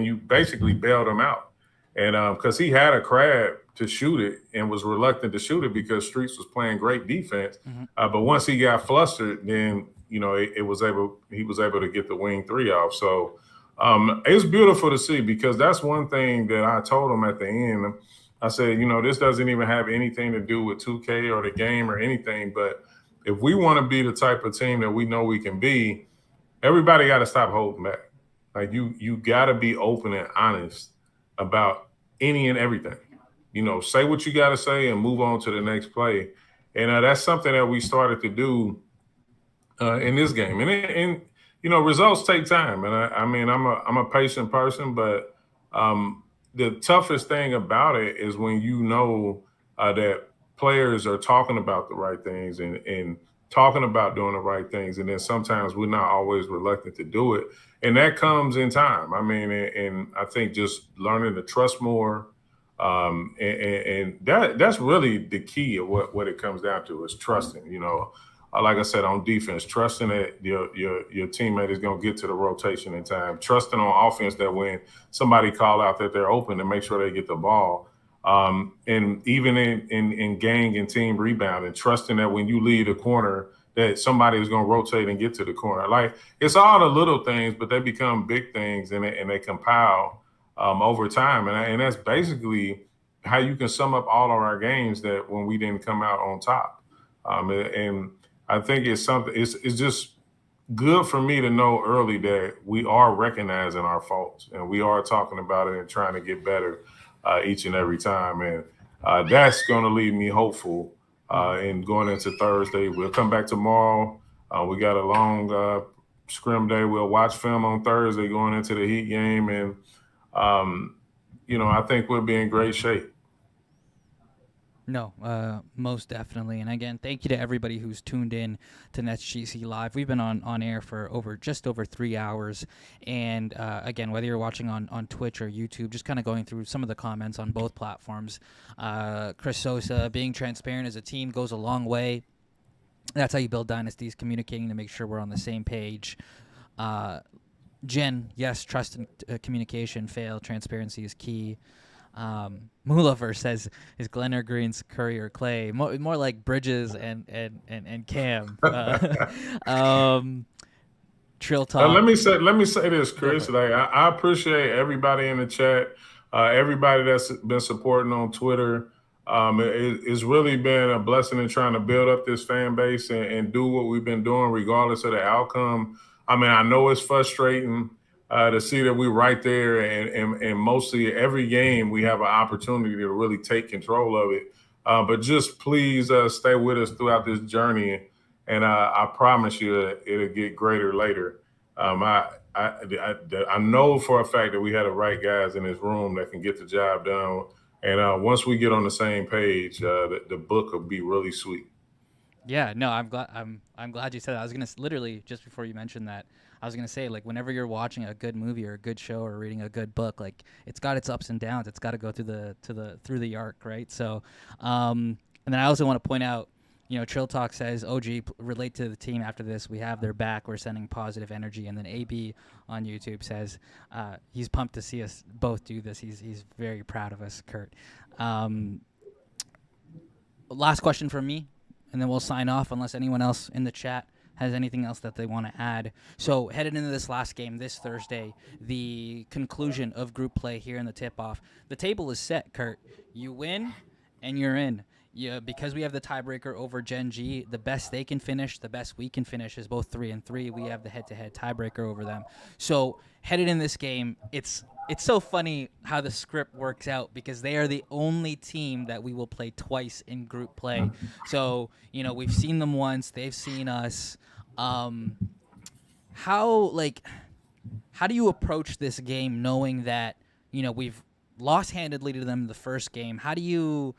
you basically bailed him out. And because he had a crab to shoot it and was reluctant to shoot it because Streets was playing great defense. But once he got flustered, then he was able to get the wing 3 off. So it's beautiful to see, because that's one thing that I told him at the end. I said, this doesn't even have anything to do with 2K or the game or anything. But if we want to be the type of team that we know we can be, everybody got to stop holding back. You got to be open and honest about any and everything. Say what you got to say and move on to the next play. And that's something that we started to do in this game. And results take time. And I'm a patient person, but the toughest thing about it is when that players are talking about the right things and talking about doing the right things. And then sometimes we're not always reluctant to do it. And that comes in time. And I think just learning to trust more, and that's really the key of what it comes down to is trusting. Like I said, on defense, trusting that your teammate is going to get to the rotation in time, trusting on offense that when somebody call out that they're open to make sure they get the ball, and even in gang and team rebounding, trusting that when you leave the corner that somebody is going to rotate and get to the corner. It's all the little things, but they become big things, and they compile over time. And that's basically how you can sum up all of our games that when we didn't come out on top. And I think it's just good for me to know early that we are recognizing our faults and we are talking about it and trying to get better each and every time. And that's going to leave me hopeful and going into Thursday. We'll come back tomorrow. We got a long scrim day. We'll watch film on Thursday going into the Heat game, and I think we'll be in great shape. No, most definitely. And again, thank you to everybody who's tuned in to NetsGC Live. We've been on air for just over 3 hours. And again, whether you're watching on Twitch or YouTube, just kind of going through some of the comments on both platforms. Chris Sosa, being transparent as a team goes a long way. That's how you build dynasties, communicating to make sure we're on the same page. Jen, yes, trust and communication fail. Transparency is key. Mooliver says, is Glenn or Green's Curry or Clay? More like Bridges and Cam. Trill Talk. Let me say this, Chris. Like, I appreciate everybody in the chat, everybody that's been supporting on Twitter. It's really been a blessing in trying to build up this fan base and do what we've been doing regardless of the outcome. I mean, I know it's frustrating to see that we're right there, and mostly every game we have an opportunity to really take control of it. But just please stay with us throughout this journey, and I promise you it'll get greater later. I know for a fact that we had the right guys in this room that can get the job done, and once we get on the same page, the book will be really sweet. Yeah, no, I'm glad you said that. I was gonna literally just before you mentioned that, I was gonna say, like, whenever you're watching a good movie or a good show or reading a good book, like, it's got its ups and downs. It's got to go through the arc, right? So, and then I also want to point out, Trill Talk says, OG, relate to the team after this. We have their back. We're sending positive energy. And then AB on YouTube says he's pumped to see us both do this. He's very proud of us, Kurt. Last question from me, and then we'll sign off unless anyone else in the chat has anything else that they want to add. So headed into this last game this Thursday, the conclusion of group play here in the tip-off, the table is set, Kurt. You win, and you're in. Yeah, because we have the tiebreaker over Gen G, the best they can finish, the best we can finish is both 3-3. We have the head-to-head tiebreaker over them. So headed in this game, it's so funny how the script works out because they are the only team that we will play twice in group play. So, we've seen them once, they've seen us. How do you approach this game knowing that, we've lost handedly to them the first game? How do you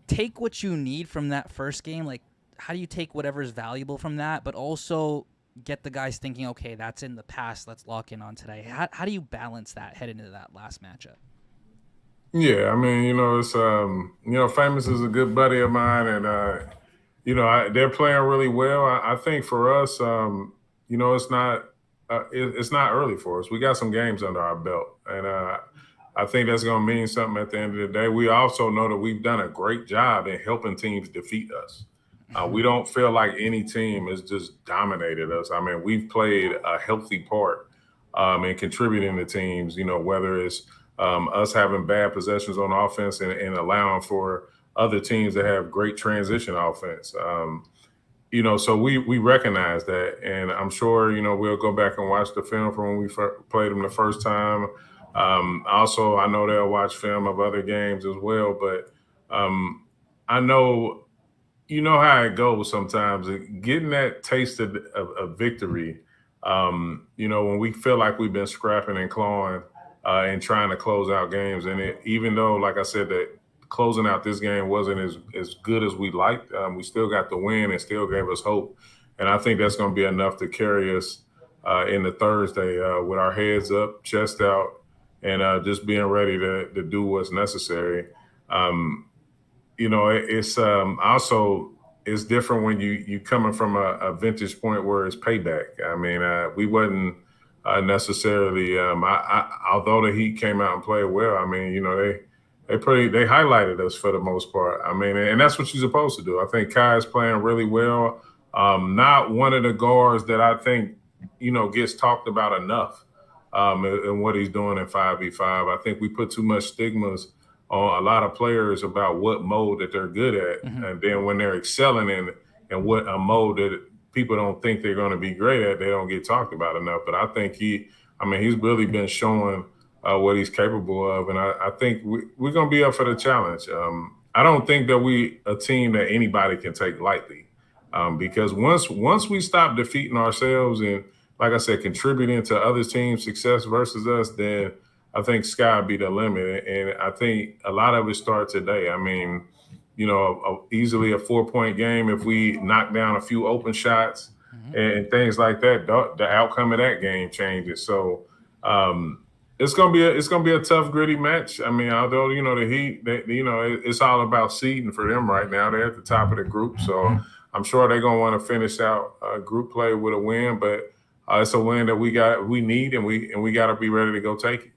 take what you need from that first game? Like, how do you take whatever's valuable from that, but also get the guys thinking, okay, that's in the past, let's lock in on today? How do you balance that heading into that last matchup? Yeah, I mean, it's Famous is a good buddy of mine, and they're playing really well. I think for us, it's not early for us. We got some games under our belt, and I think that's going to mean something at the end of the day. We also know that we've done a great job in helping teams defeat us. We don't feel like any team has just dominated us. I mean, we've played a healthy part in contributing to teams, whether it's us having bad possessions on offense and allowing for other teams that have great transition offense. So we recognize that. And I'm sure, we'll go back and watch the film from when we played them the first time. Also, I know they'll watch film of other games as well. But I know how it goes sometimes. Getting that taste of victory, when we feel like we've been scrapping and clawing and trying to close out games. And even though, like I said, that closing out this game wasn't as good as we liked, we still got the win and still gave us hope. And I think that's going to be enough to carry us into Thursday with our heads up, chest out, and just being ready to do what's necessary. It's also it's different when you coming from a vintage point where it's payback. I mean, we wasn't necessarily. Although the Heat came out and played well, I mean, they highlighted us for the most part. I mean, and that's what you're supposed to do. I think Kai is playing really well. Not one of the guards that I think gets talked about enough. And what he's doing in 5v5. I think we put too much stigmas on a lot of players about what mode that they're good at. Mm-hmm. And then when they're excelling in what a mode that people don't think they're going to be great at, they don't get talked about enough. But I think he's really been showing what he's capable of. And I think we're going to be up for the challenge. I don't think that we a team that anybody can take lightly, because once we stop defeating ourselves and, like I said, contributing to other teams' success versus us, then I think sky be the limit. And I think a lot of it starts today. I mean, easily a 4-point game if we knock down a few open shots and things like that. The outcome of that game changes. So it's gonna be a tough, gritty match. I mean, although the Heat, it's all about seeding for them right now. They're at the top of the group, so I'm sure they're gonna want to finish out group play with a win. But it's a win that we need, and we got to be ready to go take it.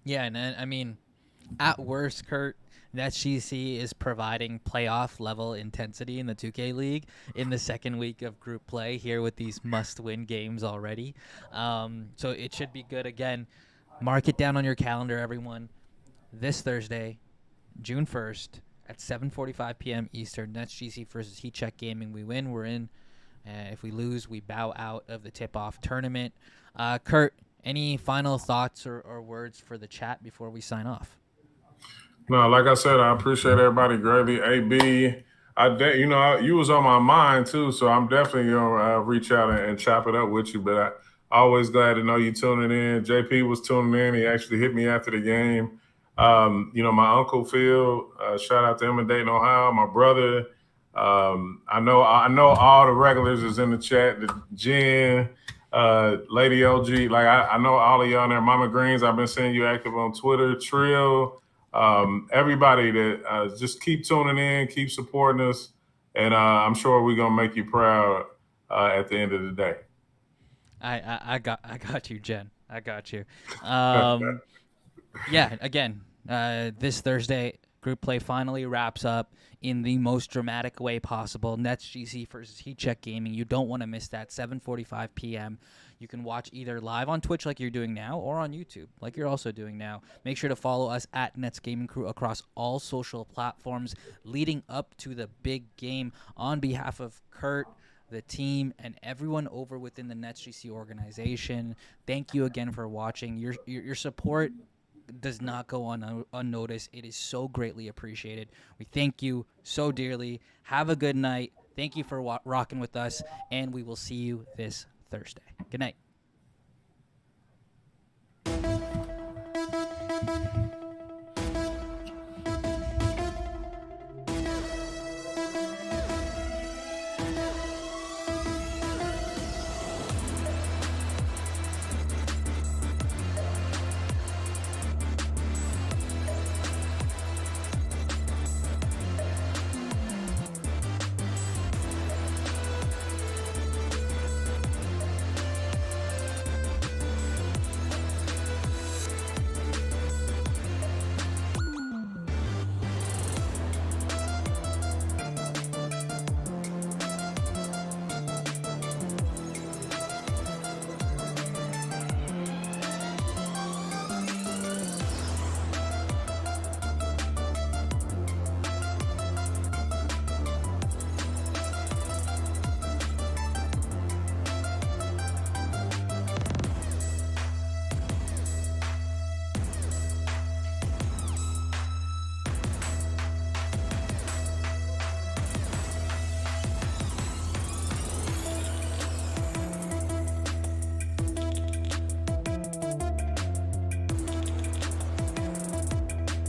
Yeah, and I mean, at worst, Kurt, NetsGC is providing playoff level intensity in the 2K League in the second week of group play here with these must-win games already. So it should be good. Again, mark it down on your calendar, everyone. This Thursday, June 1st at 7:45 p.m. Eastern, NetsGC versus Heat Check Gaming. We win, we're in. If we lose, we bow out of the tip-off tournament. Kurt, any final thoughts or words for the chat before we sign off? No, like I said, I appreciate everybody greatly. AB, you was on my mind too, so I'm definitely gonna reach out and chop it up with you. But I always glad to know you tuning in. JP was tuning in. He actually hit me after the game. My uncle Phil, shout out to him in Dayton, Ohio. My brother. I know all the regulars is in the chat. Jen, Lady OG, like I know all of y'all there. Mama Greens, I've been seeing you active on Twitter. Trill. Everybody that just keep tuning in, keep supporting us, and I'm sure we're gonna make you proud at the end of the day. I got you, Jen. I got you. Yeah. Again, this Thursday, group play finally wraps up in the most dramatic way possible. NetsGC versus Heat Check Gaming. You don't want to miss that. 7:45 p.m. You can watch either live on Twitch like you're doing now or on YouTube like you're also doing now. Make sure to follow us at Nets Gaming Crew across all social platforms leading up to the big game. On behalf of Kurt, the team, and everyone over within the NetsGC organization, thank you again for watching. Your support does not go unnoticed. It is so greatly appreciated. We thank you so dearly. Have a good night. Thank you for rocking with us, and we will see you this Thursday. Good night.